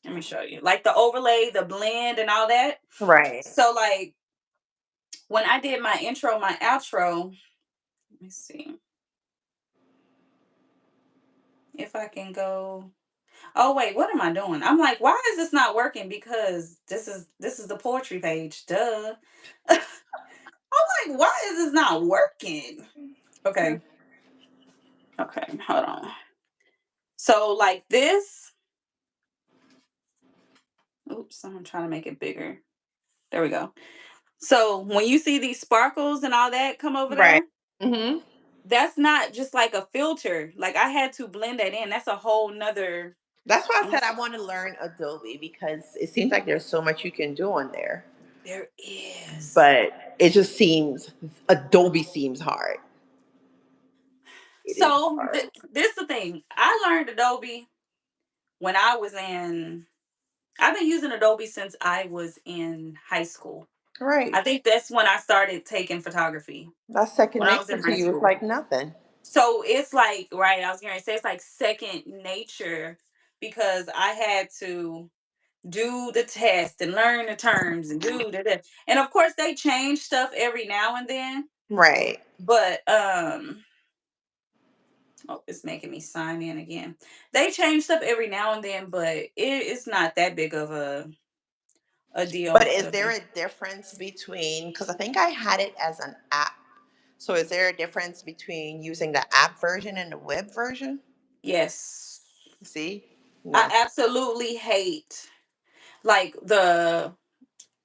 let me show you like the overlay, the blend, and all that. Right. So like when I did my intro, my outro, let me see if I can go. Oh wait, what am I doing? I'm like, why is this not working? Because this is the poetry page. Duh. I'm like, why is this not working? Okay. Okay, hold on. So like this, oops, I'm trying to make it bigger. There we go. So when you see these sparkles and all that come over Right. there, Hmm. that's not just like a filter. Like I had to blend that in. That's a whole nother. That's why I I'm said just, I want to learn Adobe because it seems like there's so much you can do on there. there is. But it just seems, Adobe seems hard. It is So hard. this the thing. I learned Adobe when I was in. I've been using Adobe since I was in high school. Right. I think that's when I started taking photography That's second when I was nature in to high you. It's school. like nothing. So it's like, right, I was going to say it's like second nature because I had to do the test and learn the terms and do the and of course they change stuff every now and then, Right. but oh, it's making me sign in again. They change stuff every now and then, but it's not that big of a But deal is to there a difference between, because I think I had it as an app. So is there a difference between using the app version and the web version? yes. See? No. I absolutely hate like the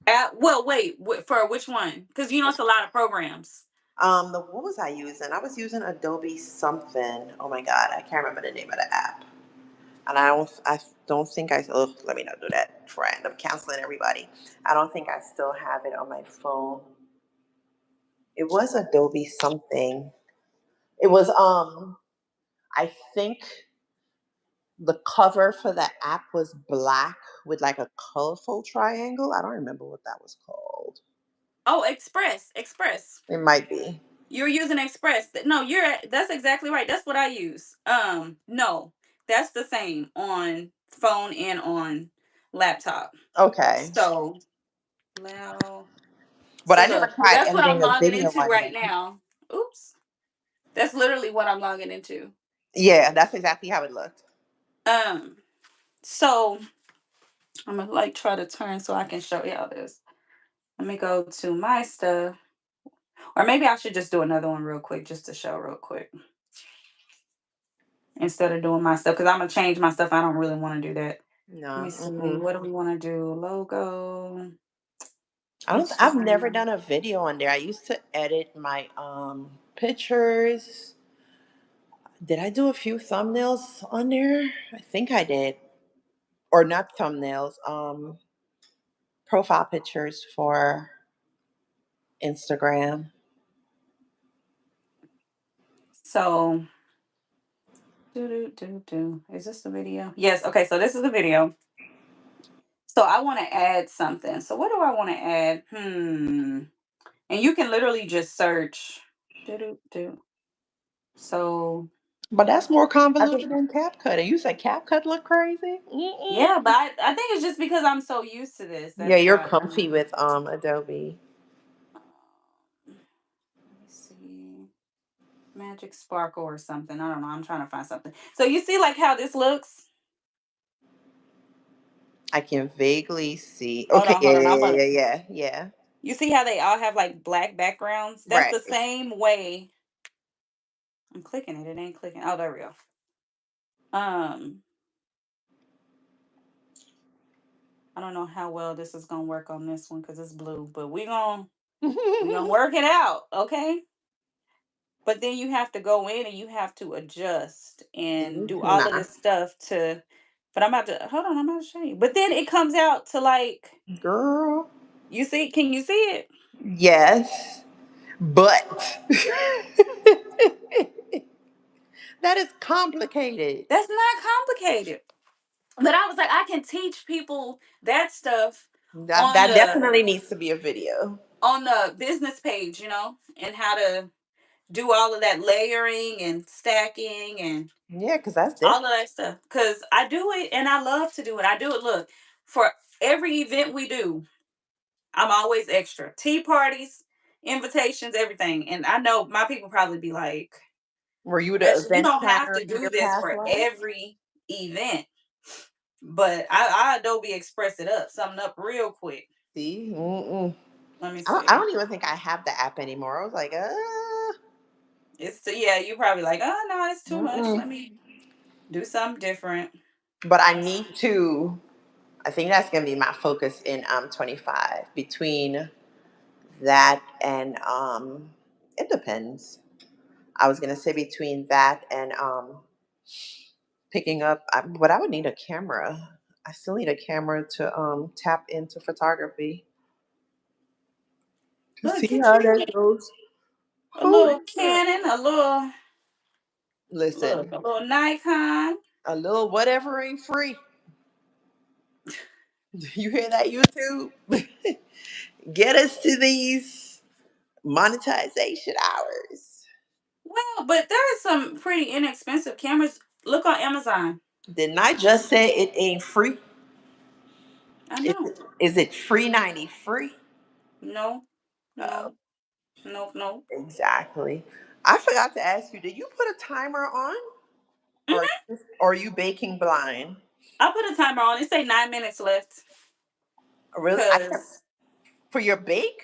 app. Well, wait, for which one? Because it's a lot of programs. The what was I using? I was using Adobe something. Oh my God, I can't remember the name of the app. And I don't think I, oh, let me not do that before I end up canceling everybody. I don't think I still have it on my phone. It was Adobe something. It was I think the cover for the app was black with like a colorful triangle. I don't remember what that was called. Oh, Express. It might be. You're using Express. No, that's exactly right. That's what I use. No, that's the same on phone and on laptop. Okay. So now, But so I never look, tried that's what I'm editing a logging video into on right there. now. Oops, that's literally what I'm logging into. Yeah, that's exactly how it looked. Um, so I'm gonna like try to turn so I can show y'all this. Let me go to my stuff. Or maybe I should just do another one real quick just to show real quick. instead of doing my stuff because I'm gonna change my stuff. I don't really want to do that. Let me No. see. Mm-mm. What do we want to do? Logo, I don't. I've never Instagram. done a video on there. I used to edit my pictures. Did I do a few thumbnails on there? I think I did. Or not thumbnails. Profile pictures for Instagram. So, is this the video? Yes. Okay. So this is the video. So I want to add something. So what do I want to add? And you can literally just search. So But that's more I think, convoluted than CapCut. And you said CapCut look crazy? Mm-mm. yeah, but I think it's just because I'm so used to this. Yeah, That's you're why. comfy with Adobe. Um, let me see. Magic Sparkle or something. I don't know. I'm trying to find something. So you see like how this looks? I can vaguely see. Hold Okay, on, yeah, hold on. yeah, yeah, yeah, yeah. You see how they all have like black backgrounds? That's Right. the same way. I'm clicking it. It ain't clicking. Oh, there we go. Um, I don't know how well this is gonna work on this one because it's blue, but we gonna work it out, okay? But then you have to go in and you have to adjust and do all of Nah, this stuff to. But I'm about to hold on. I'm about to show you. But then it comes out to like girl. you see. Can you see it? Yes, but that is complicated. That's not complicated. But I was like, I can teach people that stuff That on that the definitely needs to be a video. business page, and how to do all of that layering and stacking and Yeah, because that's all of different. that stuff. Cause I do it and I love to do it. I do it. Look, for every event we do, I'm always extra. Tea parties, invitations, everything. And I know my people probably be like, Were you the Ashley, you event don't have planner to in do your this past for life? every event. But I Adobe Express it up, something up real quick. See, mm-mm. Let me I see. don't even think I have the app anymore. I was like, Yeah, you probably like, oh no, it's too much. mm-mm. Let me do something different. But I need to. I think that's gonna be my focus in 25. Between that and it depends. I was gonna say between that and picking up, but I would need a camera. I still need a camera to tap into photography to Look, see get how you that goes. a Holy little shit! Canon, a little Listen, a little Nikon. a little whatever ain't free. You hear that, YouTube? Get us to these monetization hours. Well, but there are some pretty inexpensive cameras. Look on Amazon. Didn't I just say it ain't free? I know. Is it free 90 free? No, Oh, no, no, no. exactly. I forgot to ask you, did you put a timer on? Hmm. Or are you baking blind? I put a timer on. It say 9 minutes left. Really? I kept Cause, for your bake?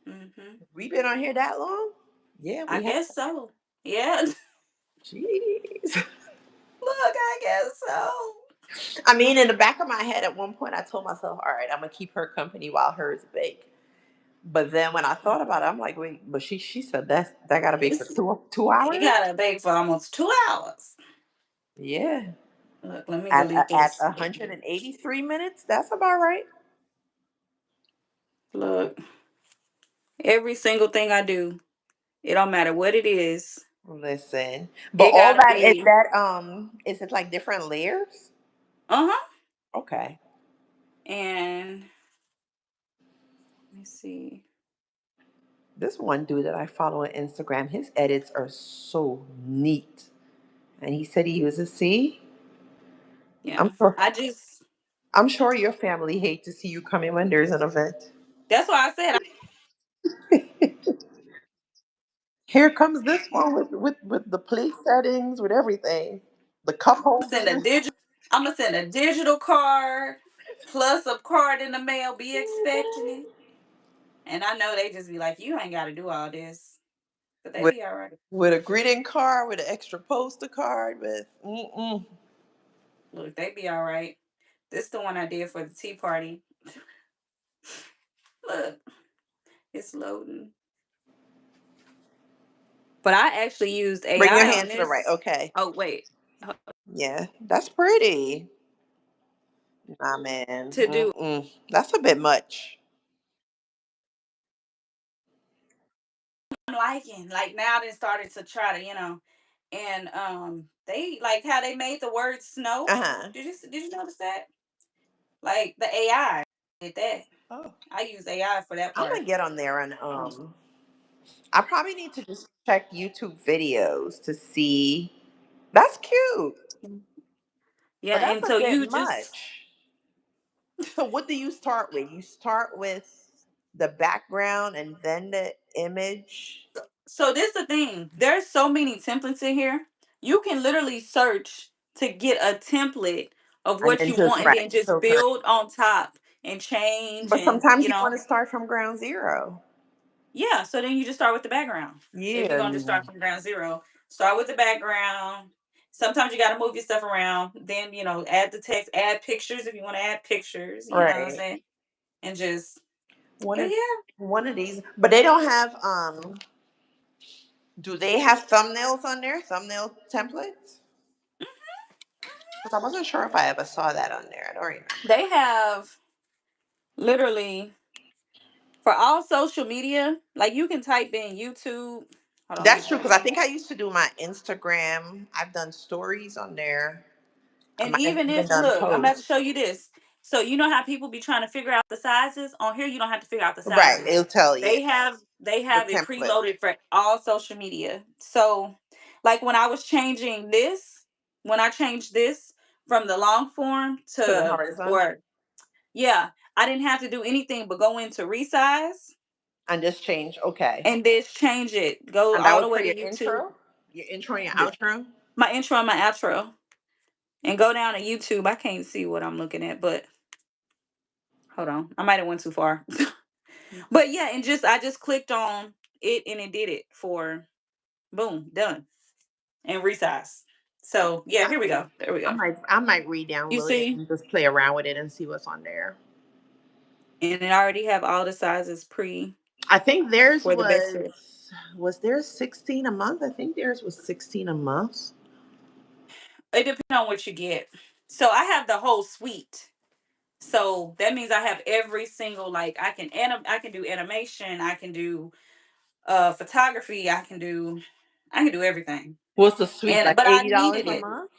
hmm We been on here that long? Yeah, I we have. guess so. Yeah. Jeez. Look, I guess so. I mean, in the back of my head, at one point, I told myself, "All right, I'm gonna keep her company while hers bake." But then when I thought about it, I'm like, "Wait," but she said that gotta be for It's two you hours. gotta bake for almost 2 hours. Yeah, Look, let me at delete at this. 183 minutes, that's about right. Look, every single thing I do, it don't matter what it Listen, but it all gotta that be. is it like different layers? Uh huh. Okay. And let me see. This one dude that I follow on Instagram, his edits are so neat. And he said he uses C. I'm Yeah, sure I just. I'm sure your family hate to see you come in when there's an event. That's why I said Here comes this one with the place settings, with everything. The cup I'm send a holders. digital. I'm gonna send a digital card plus a card in the mail. Be expecting it. And I know they just be like, you ain't got to do all this. but they with be all right. with a greeting card, with an extra poster card, with Look, they be all right. This the one I did for the tea party. Look, it's loading. But I actually used bring your AI on hand to the right. this. Okay, Oh wait, yeah, that's pretty. Nah, man, to do that's a bit much. liking. Like now they started to try to, and they like how they made the word snow. Uh huh. Did you notice that? Like the AI did that. Oh, I use AI for that I'm part. gonna get on there and I probably need to just check YouTube videos to see. That's cute, Yeah, but that's and a so bit you just much. So what do you start with? You start with the background and then the image, so this the thing. There's so many templates in here. You can literally search to get a template of and what then you just want and right then just filter it. build on top and change But and sometimes you want to start from ground zero. yeah, so then you just start with the background. If you're Yeah. gonna just start from ground zero, start with the background. Sometimes you gotta move your stuff around. Then, add the text, add pictures if you want to add pictures, you know what I'm Right. saying? And just One but of yeah. one of these, but they don't have. Do they have thumbnails on there? Thumbnail templates? Because I wasn't sure if I ever saw that on there. I don't remember. They have literally for all social media, like you can type in YouTube. Hold on, let me That's true show because I you. think I used to do my Instagram. I've done stories on there. I And might have even even if done look, I'm about to posts. show you this. So you know how people be trying to figure out the sizes? On here you don't have to figure out the Right, sizes. it'll tell you They the have it template preloaded for all social media. So like when I was changing this, when I changed this from the long form to the to horizontal or yeah, I didn't have to do anything but go into resize and just change. Okay, and this change it. Go and that all was the for way to your YouTube. intro, and your Th- outro. My intro and my outro. And go down to YouTube. I can't see what I'm looking at, but hold on. I might have went too far. But yeah, and just I just clicked on it and it did it for boom, done. And resize. So yeah, I, here we go. There we go. I might You re-download it see? and just play around with it and see what's on there. And it already have all the sizes pre I think theirs for the best fit. was theirs 16 a month. I think theirs was 16 a month. It depends on what you get. So I have the whole suite. So that means I have every single like I can do animation, I can do photography, I can do everything. What's the suite And like? but I $80 needed a it. month?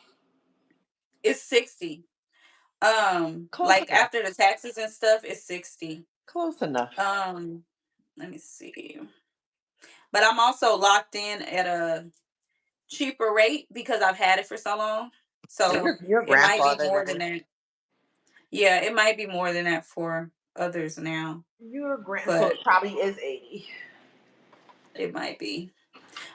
It's 60. Close Like enough. after the taxes and stuff, it's 60. Close enough. Um, let me see. But I'm also locked in at a cheaper rate because I've had it for so long. So Your it might be grandfather more than then. that. Yeah, it might be more than that for others now, So but it probably is 80. it might be.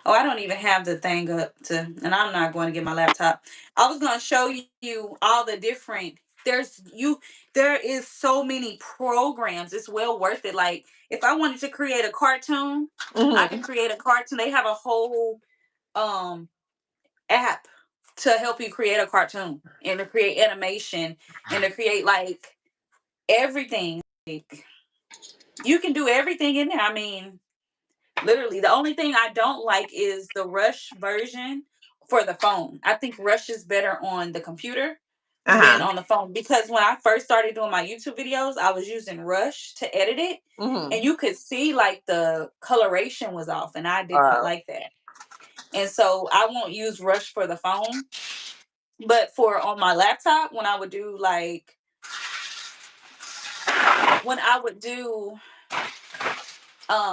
Oh, I don't even have the thing up to, and I'm not going to get my laptop. I was going to show you all the different. There's you. There is so many programs. It's well worth it. Like if I wanted to create a cartoon, I Mm-hmm. could create a cartoon. They have a whole um app to help you create a cartoon and to create animation and to create like everything. Like, you can do everything in there. I mean, literally, the only thing I don't like is the Rush version for the phone. I think Rush is better on the computer than Uh-huh. on the phone because when I first started doing my YouTube videos, I was using Rush to edit it, and Mm-hmm. you could see like the coloration was off, and I did not like that. And so I won't use Rush for the phone, but for on my laptop, when I would do when I would do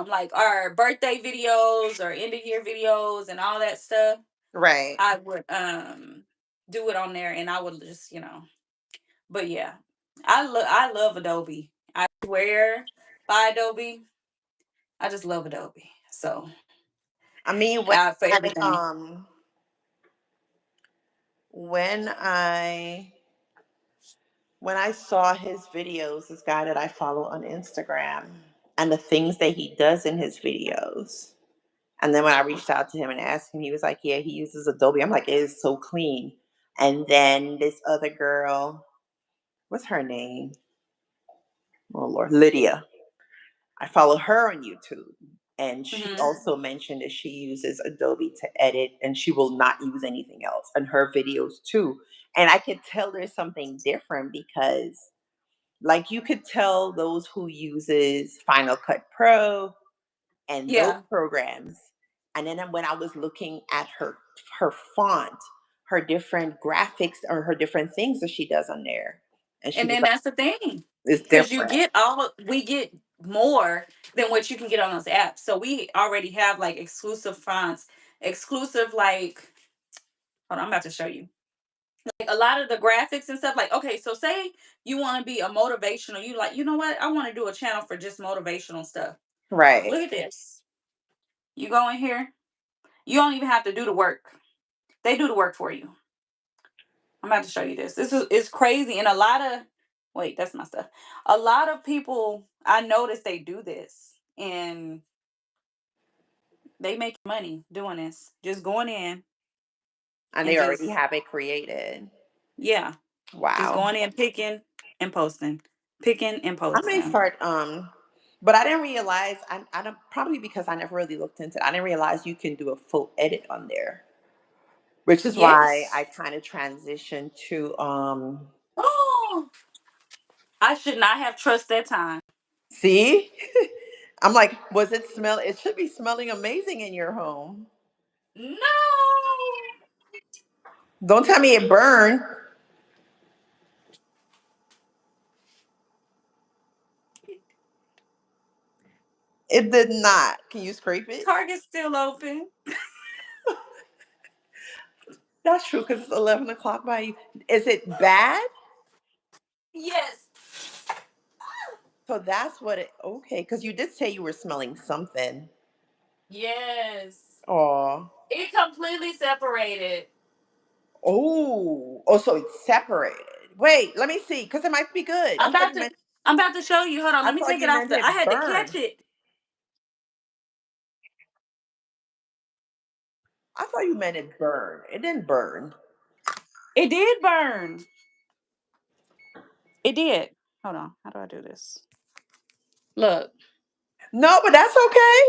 like our birthday videos or end of year videos and all that stuff, Right. I would do it on there and I would just, but yeah. I love Adobe. I swear by Adobe. I just love Adobe. So I mean, for I everything. when I when I saw his videos, this guy that I follow on Instagram, and the things that he does in his videos, And then when I reached out to him and asked him, he was like, yeah, he uses Adobe. I'm like, it is so clean. And then this other girl, what's her name? Oh Lord, Lydia. I follow her on YouTube. And she Hmm. also mentioned that she uses Adobe to edit and she will not use anything else in her videos too. And I could tell there's something different because like you could tell those who uses Final Cut Pro and those Yeah. programs. And then when I was looking at her font, her different graphics or her different things that she does on there. And she And was then like, that's the thing. it's Because you different. get we get more than what you can get on those apps. So we already have like exclusive fonts, exclusive like, hold on, I'm about to show you. Like a lot of the graphics and stuff. Like, okay, so say you want to be a motivational, you like, you know what? I want to do a channel for just motivational stuff. Right. Look at this. You go in here, you don't even have to do the work. They do the work for you. I'm about to show you this. This is it's crazy. And a lot of wait, that's my stuff. A lot of people I notice they do this and they make money doing this. Just going in And and they already just have it created. yeah, just Wow. going in, picking and posting. Picking and I may posting. start but I didn't realize I don't probably because I never really looked into it. I didn't realize you can do a full edit on there. Which is why I Yes. kind of transitioned to Oh, I should not have trust that time. see? I'm like, was it smell? It should be smelling amazing in your home. No. Don't tell me it burned. It did not. Can you scrape it? Target's still open. That's true because it's 11 o'clock by you. Is it bad? Yes. So that's what it, okay, because you did say you were smelling something. Yes. Oh. It completely separated. Oh, so it's separated. Wait, let me see, because it might be good. I'm about to show you. Hold on, I let me thought take it you off meant the I it had to catch burned. it. I thought you meant it burned. It didn't burn. It did burn. It did. Hold on. How do I do this? Look. No, but that's okay.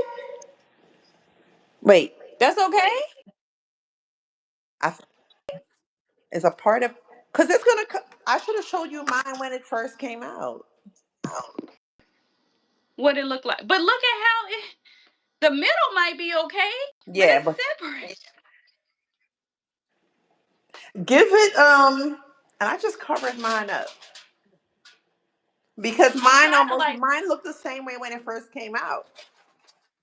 Wait, That's okay? I it's a part of because it's gonna. I should have showed you mine when it first came out. What it look like. But look at how the middle might be okay, but Yeah, it's but separate. give it and I just covered mine up because I'm trying to like mine looked the same way when it first came out.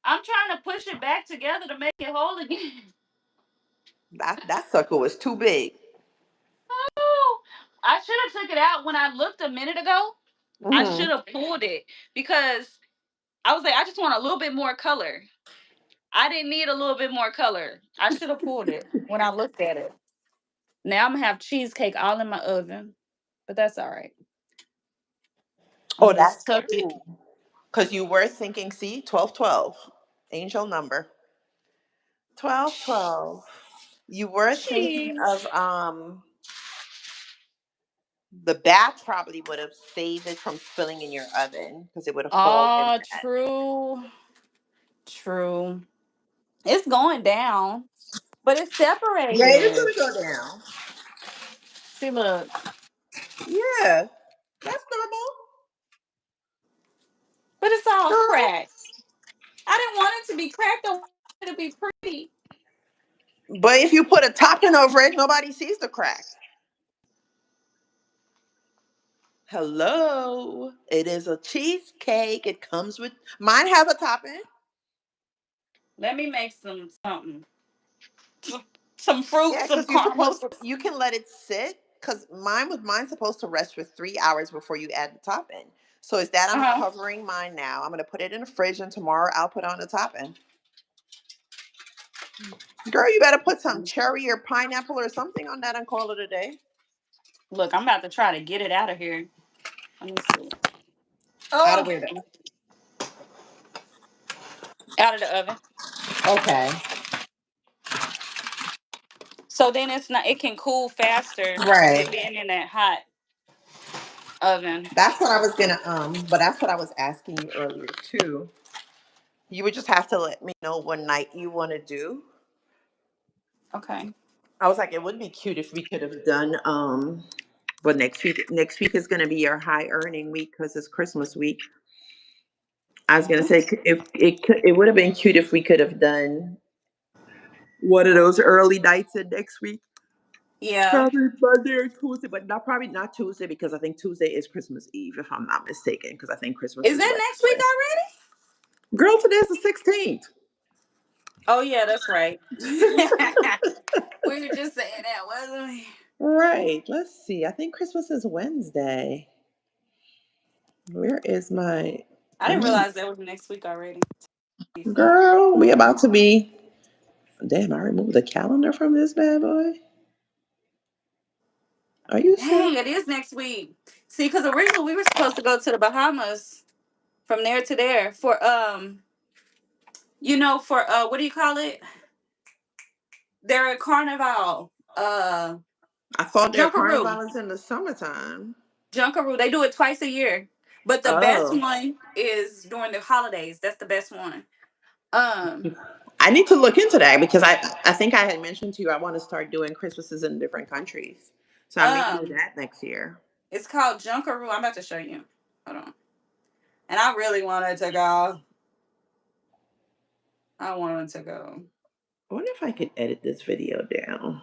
I'm trying to push it back together to make it whole again. That sucker was too big. Oh, I should have took it out when I looked a minute ago. I Hmm. should have pulled it because I was like, I just want a little bit more color. I didn't need a little bit more color. I should have pulled it when I looked at it. Now I'm gonna have cheesecake all in my oven, but that's all right. I'm Oh, gonna just that's tuck it. true. Because you were thinking, see, 1212, angel number 1212. You were thinking Cheese. of the bath probably would have saved it from spilling in your oven because it would have fallen in Oh, that. true. True. It's going down, but it's Yeah, it is separated. gonna go down. See, look. Yeah, that's normal. But it's all Girl. cracked. I didn't want it to be cracked. I wanted it to be pretty. But if you put a topping over it, nobody sees the crack. Hello. It is a cheesecake. It comes with mine has a topping. Let me make some fruit, Yeah, some because you're supposed caramels. to you can let it sit because mine's supposed to rest for 3 hours before you add the topping. So is that I'm Uh-huh. covering mine now. I'm gonna put it in the fridge and tomorrow I'll put on the topping. Girl, you better put some cherry or pineapple or something on that and call it a day. Look, I'm about to try to get it out of here. Let me see. Out of Oh, window. out of the oven. Okay. So then it's not. It can cool faster than Right. being in that hot oven. That's what I was gonna but that's what I was asking you earlier too. You would just have to let me know what night you want to do. Okay. I was like, it would be cute if we could have done but next week is gonna be our high earning week because it's Christmas week. I was gonna say if it would have been cute if we could have done one of those early nights in next week. Yeah. Probably Monday or Tuesday, but not probably not Tuesday because I think Tuesday is Christmas Eve, if I'm not mistaken, because I think Christmas Is is that next week Wednesday. already? Girl, today's the 16th. Oh yeah, that's right. We were just saying that, wasn't we? Right. Let's see. I think Christmas is Wednesday. Where is my I let didn't me realize that was next week already. girl, we about to be damn, I removed the calendar from this bad boy. Are you Dang, serious? it is next week. See, because originally we were supposed to go to the Bahamas from there to there for for what do you call it? They're a carnival. I thought their Junkaroo. carnival is in the summertime. Junkaroo. They do it twice a year. But the best Oh. one is during the holidays. That's the best one. Um, I need to look into that because I think I had mentioned to you I want to start doing Christmases in different countries. So I may do um, that next year. it's called Junkaroo. I'm about to show you. Hold on. And I really wanted to go. I wanted to go. I wonder if I could edit this video down.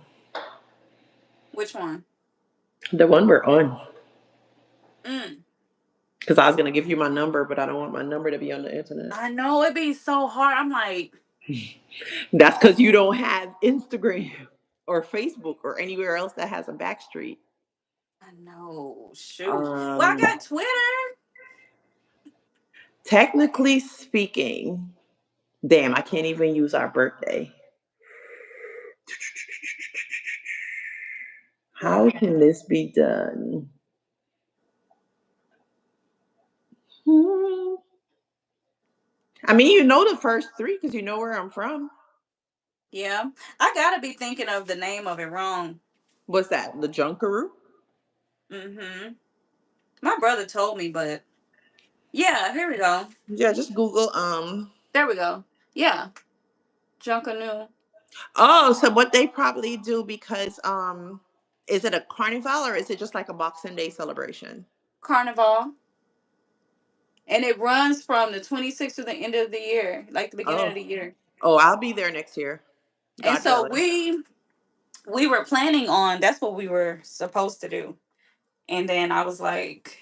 Which one? The one we're on. Mm. Because I was going to give you my number, but I don't want my number to be on the internet. I know it'd be so hard. I'm like, That's because you don't have Instagram or Facebook or anywhere else that has a backstreet. I know. Shoot. Well, I Um, got Twitter. Technically speaking, damn, I can't even use our birthday. How What? can this be done? Hmm. I mean, you know the first three because you know where I'm from. Yeah. I gotta be thinking of the name of it wrong. What's that? The Junkaroo? Mm-hmm. My brother told me, but yeah, here we go. Yeah, just Google. There we go. Yeah. Junkanoo. Oh, so what they probably do because is it a carnival or is it just like a Boxing Day celebration? Carnival. And it runs from the 26th to the end of the year, like the beginning of Oh, the year. oh, I'll be there next year, And God so willing. we were planning on that's what we were supposed to do. And then I was like,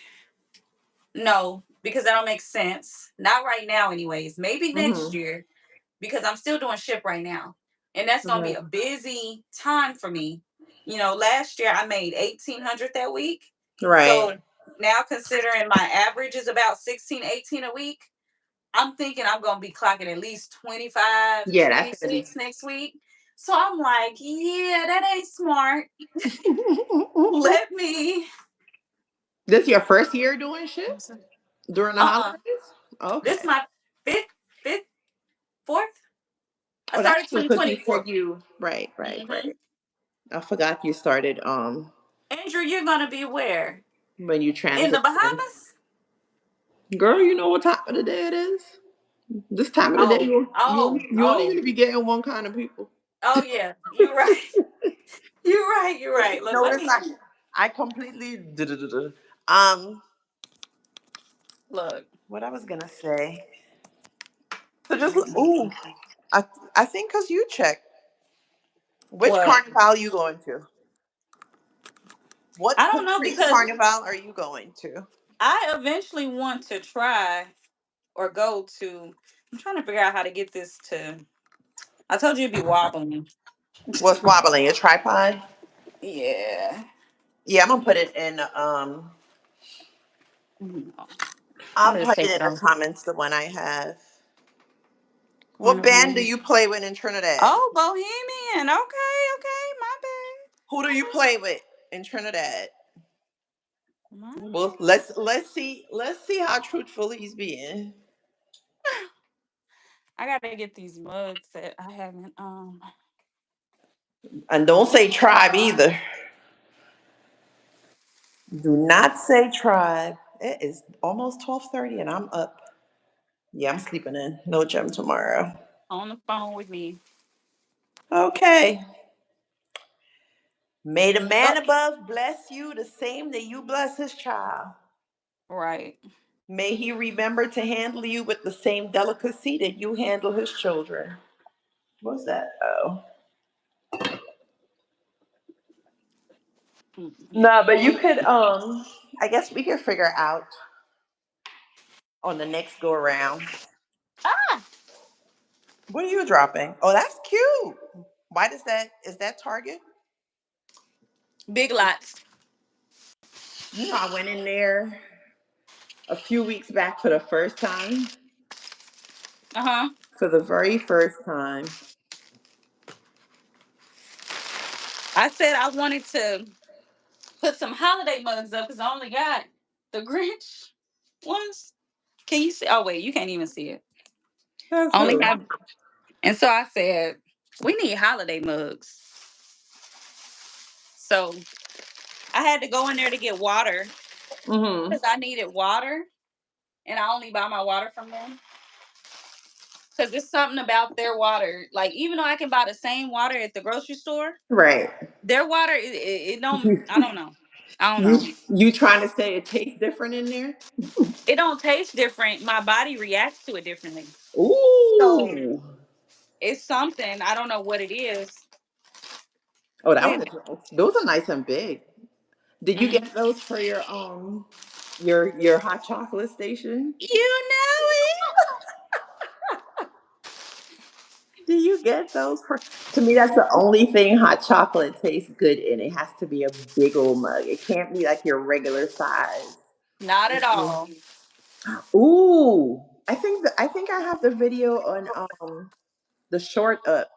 no, because that don't make sense. Not right now, anyways. Maybe next Mm-hmm. year, because I'm still doing ship right now. And that's gonna be Right. a busy time for me. Last year I made 1,800 that week. Right. So now considering my average is about 16, 18 a week, I'm thinking I'm gonna be clocking at least 25, Yeah, that's gonna be. 26 next week. So I'm like, yeah, that ain't smart. Let me This your first year doing shit during the uh-uh. holidays? This is Okay. my fifth, fourth. I Oh, that's started true because you said 2024. you right, right, Mm-hmm. right. I forgot you started Andrew, you're gonna be where? when you In the transitioned. Bahamas? Girl, you know what time of the day it is? This time of the day, Oh, oh, you only oh, gonna be getting one kind of people. oh yeah. You're right. You're right. You're If right. you Look, let notice, me I completely um. look. What I was gonna say. So just ooh, I I think because you check which What? carnival you going to. What I don't know country's because carnival are you going to? I eventually want to try or go to. I'm trying to figure out how to get this to. I told you it'd be wobbling. What's wobbling? A tripod? Yeah. Yeah, I'm gonna put it in. Mhm. I'm I'll gonna just put take it it in the off. comments. The one I have. What band do Carnival. you play with in Trinidad? Oh, Bohemian. Okay, okay. My Who do you play with in Trinidad? bad. My Well, bad. let's see how truthful he's being. I gotta get these mugs that I haven't. And don't say tribe either. Do not say tribe. It is almost 12:30 and I'm up. Yeah, I'm sleeping in. No gym tomorrow. On the phone with me. Okay. May the Oh, man above bless you the same that you bless his child. right. May he remember to handle you with the same delicacy that you handle his children. What's that? Oh. Mhm. No, but you could I guess we could figure out on the next go around. Ah, What are you dropping? Oh, that's cute. Why does that is that Target? Big Lots. You know, I went in there a few weeks back for the first time. Uh huh. For the very first time. I said I wanted to put some holiday mugs up because I only got the Grinch ones. Can you see? Oh wait, you can't even see it. That's I only who. have, and so I said we need holiday mugs. So I had to go in there to get water Mm-hmm. because I needed water, and I only buy my water from them because it's something about their water. Like even though I can buy the same water at the grocery store, Right. their water it don't. You, I don't know. I don't know. you trying to say it tastes different in there? It don't taste different. My body reacts to it differently. So Ooh. it's something. I don't know what it is. Oh, that one With is nice. Those are nice and big. Did you mhm. get those for your hot chocolate station? You know it. Do you get those for? To me, that's the only thing hot chocolate tastes good in. It has to be a big old mug. It can't be like your regular size. Not at Mm-mm. all. Ooh, I think I have the video on the short up.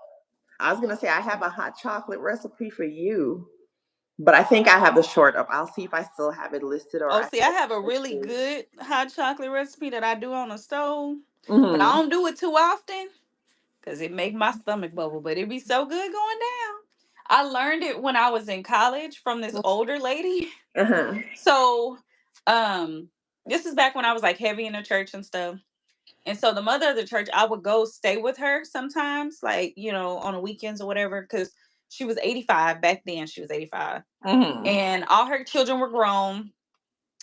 I was gonna say I have a hot chocolate recipe for you, but I think I have the short up. I'll see if I still have it listed or Oh, I see, I have have a it really listed. good hot chocolate recipe that I do on the stove, but I Mm-hmm. don't do it too often because it make my stomach bubble. But it be so good going down. I learned it when I was in college from this older lady. Uh-huh. So, this is back when I was like heavy in the church and stuff. And so the mother of the church, I would go stay with her sometimes, like, on the weekends or whatever, because she was 85 back then. She was 85. Mm-hmm. And all her children were grown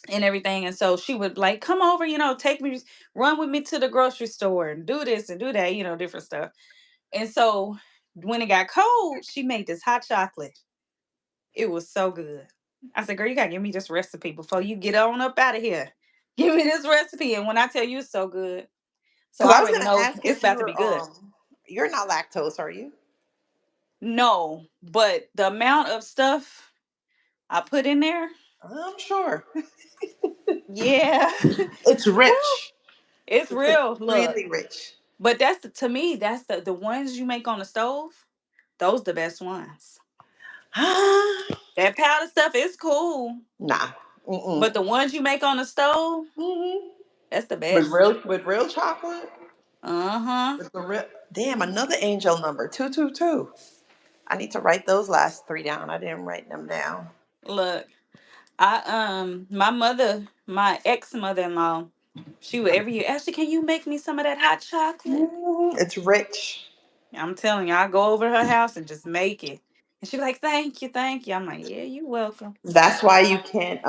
and everything. And so she would like, come over, take me, run with me to the grocery store and do this and do that, different stuff. And so when it got cold, she made this hot chocolate. It was so good. I said, girl, you got to give me this recipe before you get on up out of here. Give me this recipe. And when I tell you it's so good, so Because I I was already gonna know ask it's if about to be good. you're not lactose, are you? No, but the amount of stuff I put in there, I'm sure. yeah. It's Woo, rich. it's It's real. Look, extremely rich. but to me, that's the ones you make on the stove. Those the best ones. That powder stuff is cool, Nah. Mm-mm. but the ones you make on the stove, Mm-hmm. that's the With best. real chocolate. Uh huh. With the real damn another angel number 222. I need to write those last three down. I didn't write them down. Look, my mother, my ex mother in law, she would every year, Ashley, can you make me some of that hot chocolate? Mhm. It's rich. I'm telling you, I go over to her house and just make it. And she be like, thank you, thank you. I'm like, yeah, you're welcome. That's why you can't.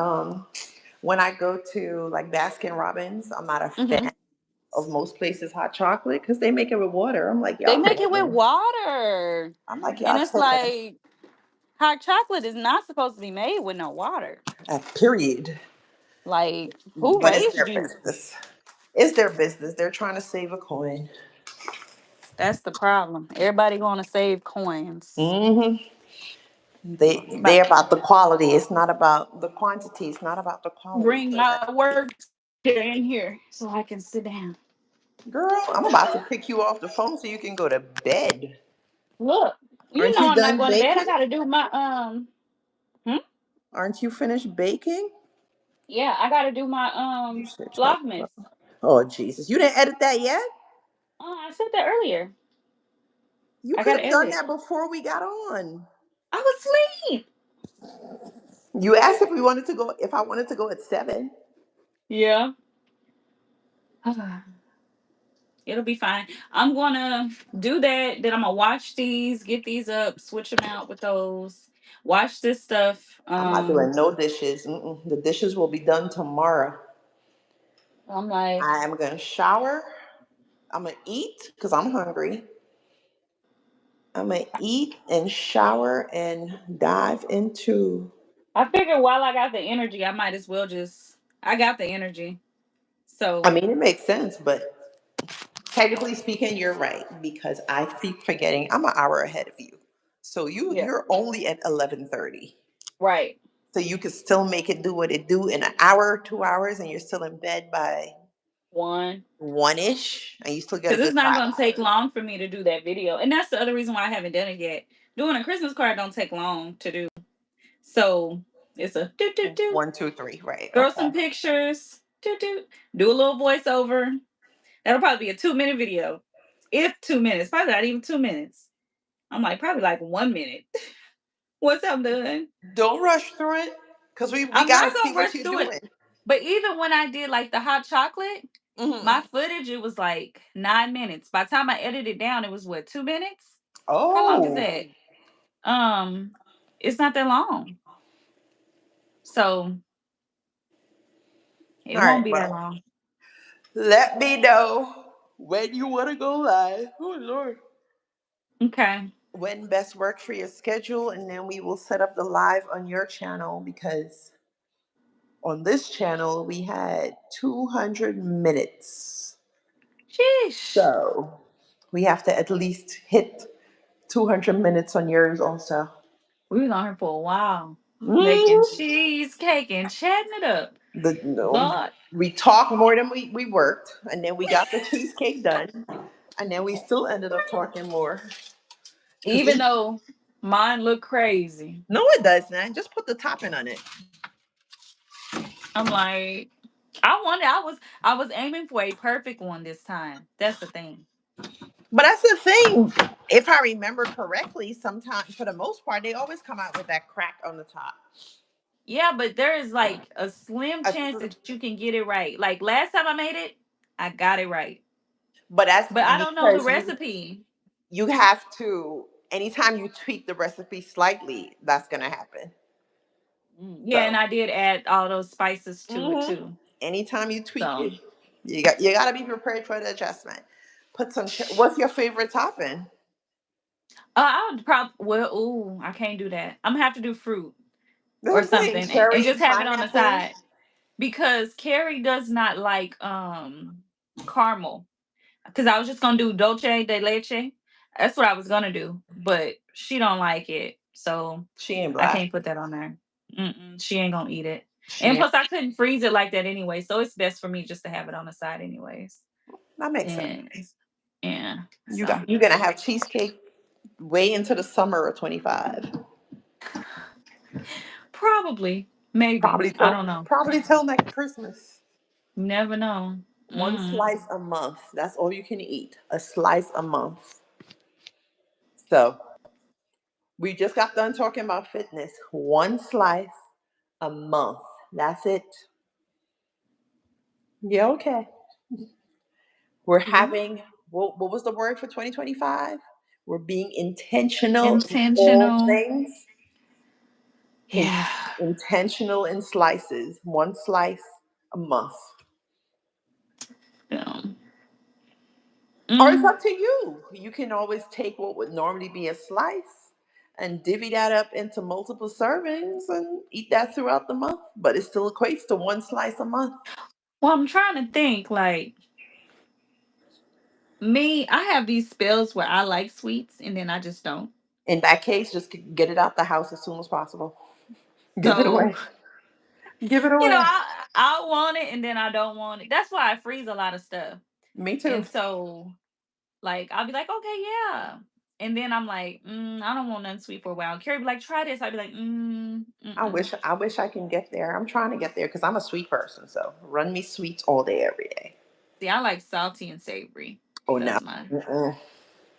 When I go to like Baskin Robbins, I'm not a Hmm. fan of most places hot chocolate because they make it with water. I'm like They y'all make it with tripping. water. I'm like And y'all it's tripping. like, hot chocolate is not supposed to be made with no water. Period. Like, who But it's raised their you? business. It's their business. They're trying to save a coin. That's the problem. Everybody going to save coins. Hmm. But They're about the quality. It's not about the quantity. It's not about the quality. bring So my work chair in here so I can sit down. girl, I'm about to pick you off the phone so you can go to bed. Look, you Aren't know you I'm not done going to bed. I baking? got to do my hmm? Aren't you finished baking? Yeah, I got to do my You said 12 Vlogmas. o'clock. Oh Jesus, you didn't edit that yet? Oh, I said that earlier. You I could gotta have done edit. that before we got on. I was asleep. You asked if we wanted to go, if I wanted to go at 7. Yeah. It'll be fine. I'm gonna do that. Then I'm gonna watch these, get these up, switch them out with those. Watch this stuff. I'm not doing no dishes. Mm-mm. The dishes will be done tomorrow. I'm like, I am going to shower. I'm going to eat because I'm hungry. I'm going to eat and shower and dive into. I figured while I got the energy, I might as well just. I got the energy, I so mean, it makes sense, but technically speaking, you're right because I keep forgetting I'm an hour ahead of you. So yeah, you're only at 11:30. right. So you could still make it do what it do in an hour, 2 hours, and you're still in bed by One, 1ish, and you still get a because it's good not five gonna take hours. long for me to do that video, and that's the other reason why I haven't done it yet. Doing a Christmas card don't take long to do, so it's a do do do. 1, 2, 3, right? Throw Okay. some pictures, do a little voiceover. That'll probably be a 2 minute video. If 2 minutes, probably not even 2 minutes. I'm like, probably like 1 minute. Once I'm done. Don't rush through it because we I'm got not to see gonna what rush you're through it. doing. But even when I did like the hot chocolate, Hmm. my footage, it was like 9 minutes. By the time I edited it down, it was what, 2 minutes? How long is Oh, that? Um, it's not that long. So all it won't right. be that Well, long. let me know when you want to go live. Oh, Lord. Okay. When best works for your schedule, and then we will set up the live on your channel because on this channel we had 200 minutes. Sheesh. So we have to at least hit 200 minutes on yours also. We was on here for a while. Making Mm. cheesecake and chatting it up. No, Lord. we talked more than we worked, and then we got the cheesecake done, and then we still ended up talking more. Cause Even though mine look crazy. no, it does not. Just put the topping on it. I'm like, I was aiming for a perfect one this time. That's the thing. But that's the thing. If I remember correctly, sometimes for the most part, they always come out with that crack on the top. Yeah, but there is like a slim A chance that you can get it right. Like last time I made it, I got it right. But that's But I don't know the because recipe. you have to. Anytime you tweak the recipe slightly, that's gonna happen. Yeah, and So, I did add all those spices to it hmm too. anytime you tweak So it, you got to be prepared for the adjustment. Put some. What's your favorite topping? I would probably I can't do that. I'm gonna have to do fruit or That's the thing. something and Cherry, just have it on the pineapple. side. Because Carrie does not like caramel. Because I was just gonna do dolce de leche. That's what I was gonna do, but she don't like it, so She ain't I black. can't put that on there. She ain't gonna eat it. She And ain't. plus, I couldn't freeze it like that anyway, so it's best for me just to have it on the side, anyways. That makes And sense. yeah, You so got. You're gonna have cheesecake way into the summer of 25. probably, maybe, Probably I till don't know. probably till next Christmas. Never know. One slice a month. That's all you can eat. A slice a month. So we just got done talking about fitness. One slice a month. That's it. Yeah, okay. We're Yeah. having what was the word for 2025? We're being intentional in all Intentional. things. In, Yeah. intentional in slices. One slice a month. Yeah. Or it's Mm. up to you. You can always take what would normally be a slice and divvy that up into multiple servings and eat that throughout the month. But it still equates to one slice a month. Well, I'm trying to think like me, I have these spells where I like sweets and then I just don't. In that case, just get it out the house as soon as possible. Give it So, away. Give it away. I want it and then I don't want it. That's why I freeze a lot of stuff. Me too. And so, like, I'll be like, okay, yeah. And then I'm like, I don't want nothing sweet for a while. Carrie be like, try this. I'd be like, I mm-mm. wish I wish I can get there. I'm trying to get there because I'm a sweet person. So run me sweets all day, every day. See, I like salty and savory. Oh no. That's my. Mm-mm.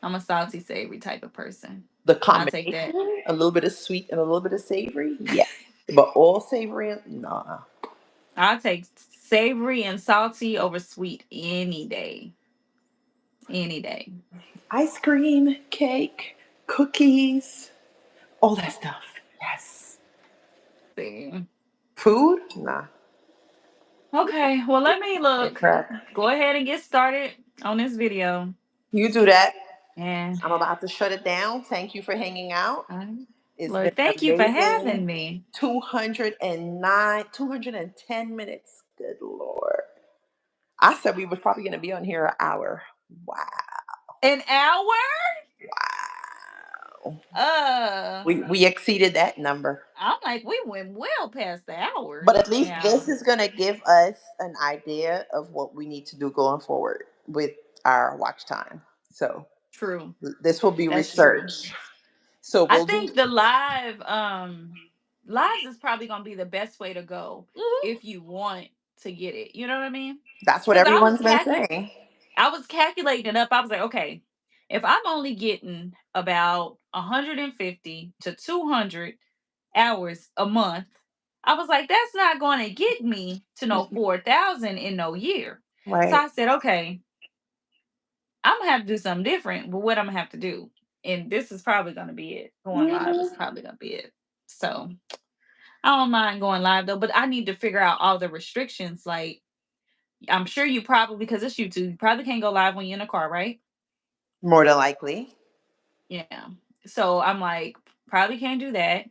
I'm a salty, savory type of person. The I'll take that. combination, a little bit of sweet and a little bit of savory, yeah. But all savory, nah. I'll take savory and salty over sweet any day. Any day. Ice cream, cake, cookies, all that stuff. Yes. See. Food, nah. Okay, well, let me It look. crack. Go ahead and get started on this video. You do that. And I'm about to shut it down. Thank you for hanging out. It's been Lord, thank you for amazing. having me. 210 minutes. Good Lord. I said we was probably going to be on here an hour. Wow. An hour? Wow. Uh, We exceeded that number. I'm like, we went well past the hour But at least this now. is going to give us an idea of what we need to do going forward with our watch time. So True. this will be That's true. research. So I we'll do. think the lives is probably gonna be the best way to go Mhm. if you want to get it. You know what I mean? That's what Because everyone's been saying. I was calculating it up. I was like, okay, if I'm only getting about 150 to 200 hours a month, I was like, that's not going to get me to no 4,000 in no year. So Right. I said, okay, I'm gonna have to do something different. But what I'm gonna have to do, and this is probably gonna be it. Going live is Mhm. probably gonna be it. So I don't mind going live though, but I need to figure out all the restrictions. Like I'm sure you probably, because it's YouTube, you probably can't go live when you're in a car, right? More than likely. Yeah. So I'm like, probably can't do that.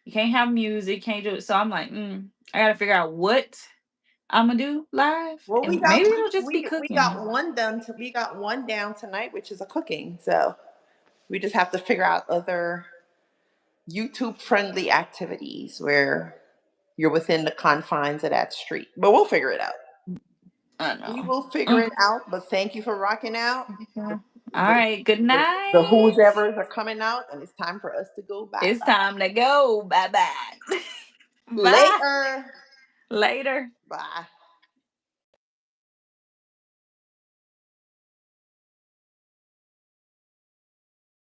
You can't have music, can't do it. So I'm like, I gotta figure out what I'm gonna do live, Well, and maybe it'll just be we cooking. got one done. We got one down tonight, which is a cooking. So we just have to figure out other YouTube friendly activities where you're within the confines of that street. But we'll figure it out. I We know. will figure Mm. it out. But thank you for rocking out. Yeah. The All the, right. Good the night. who's ever's are coming out, and it's time for us to go bye It's bye. time to go. Bye bye. Bye. Later. Later. Bye.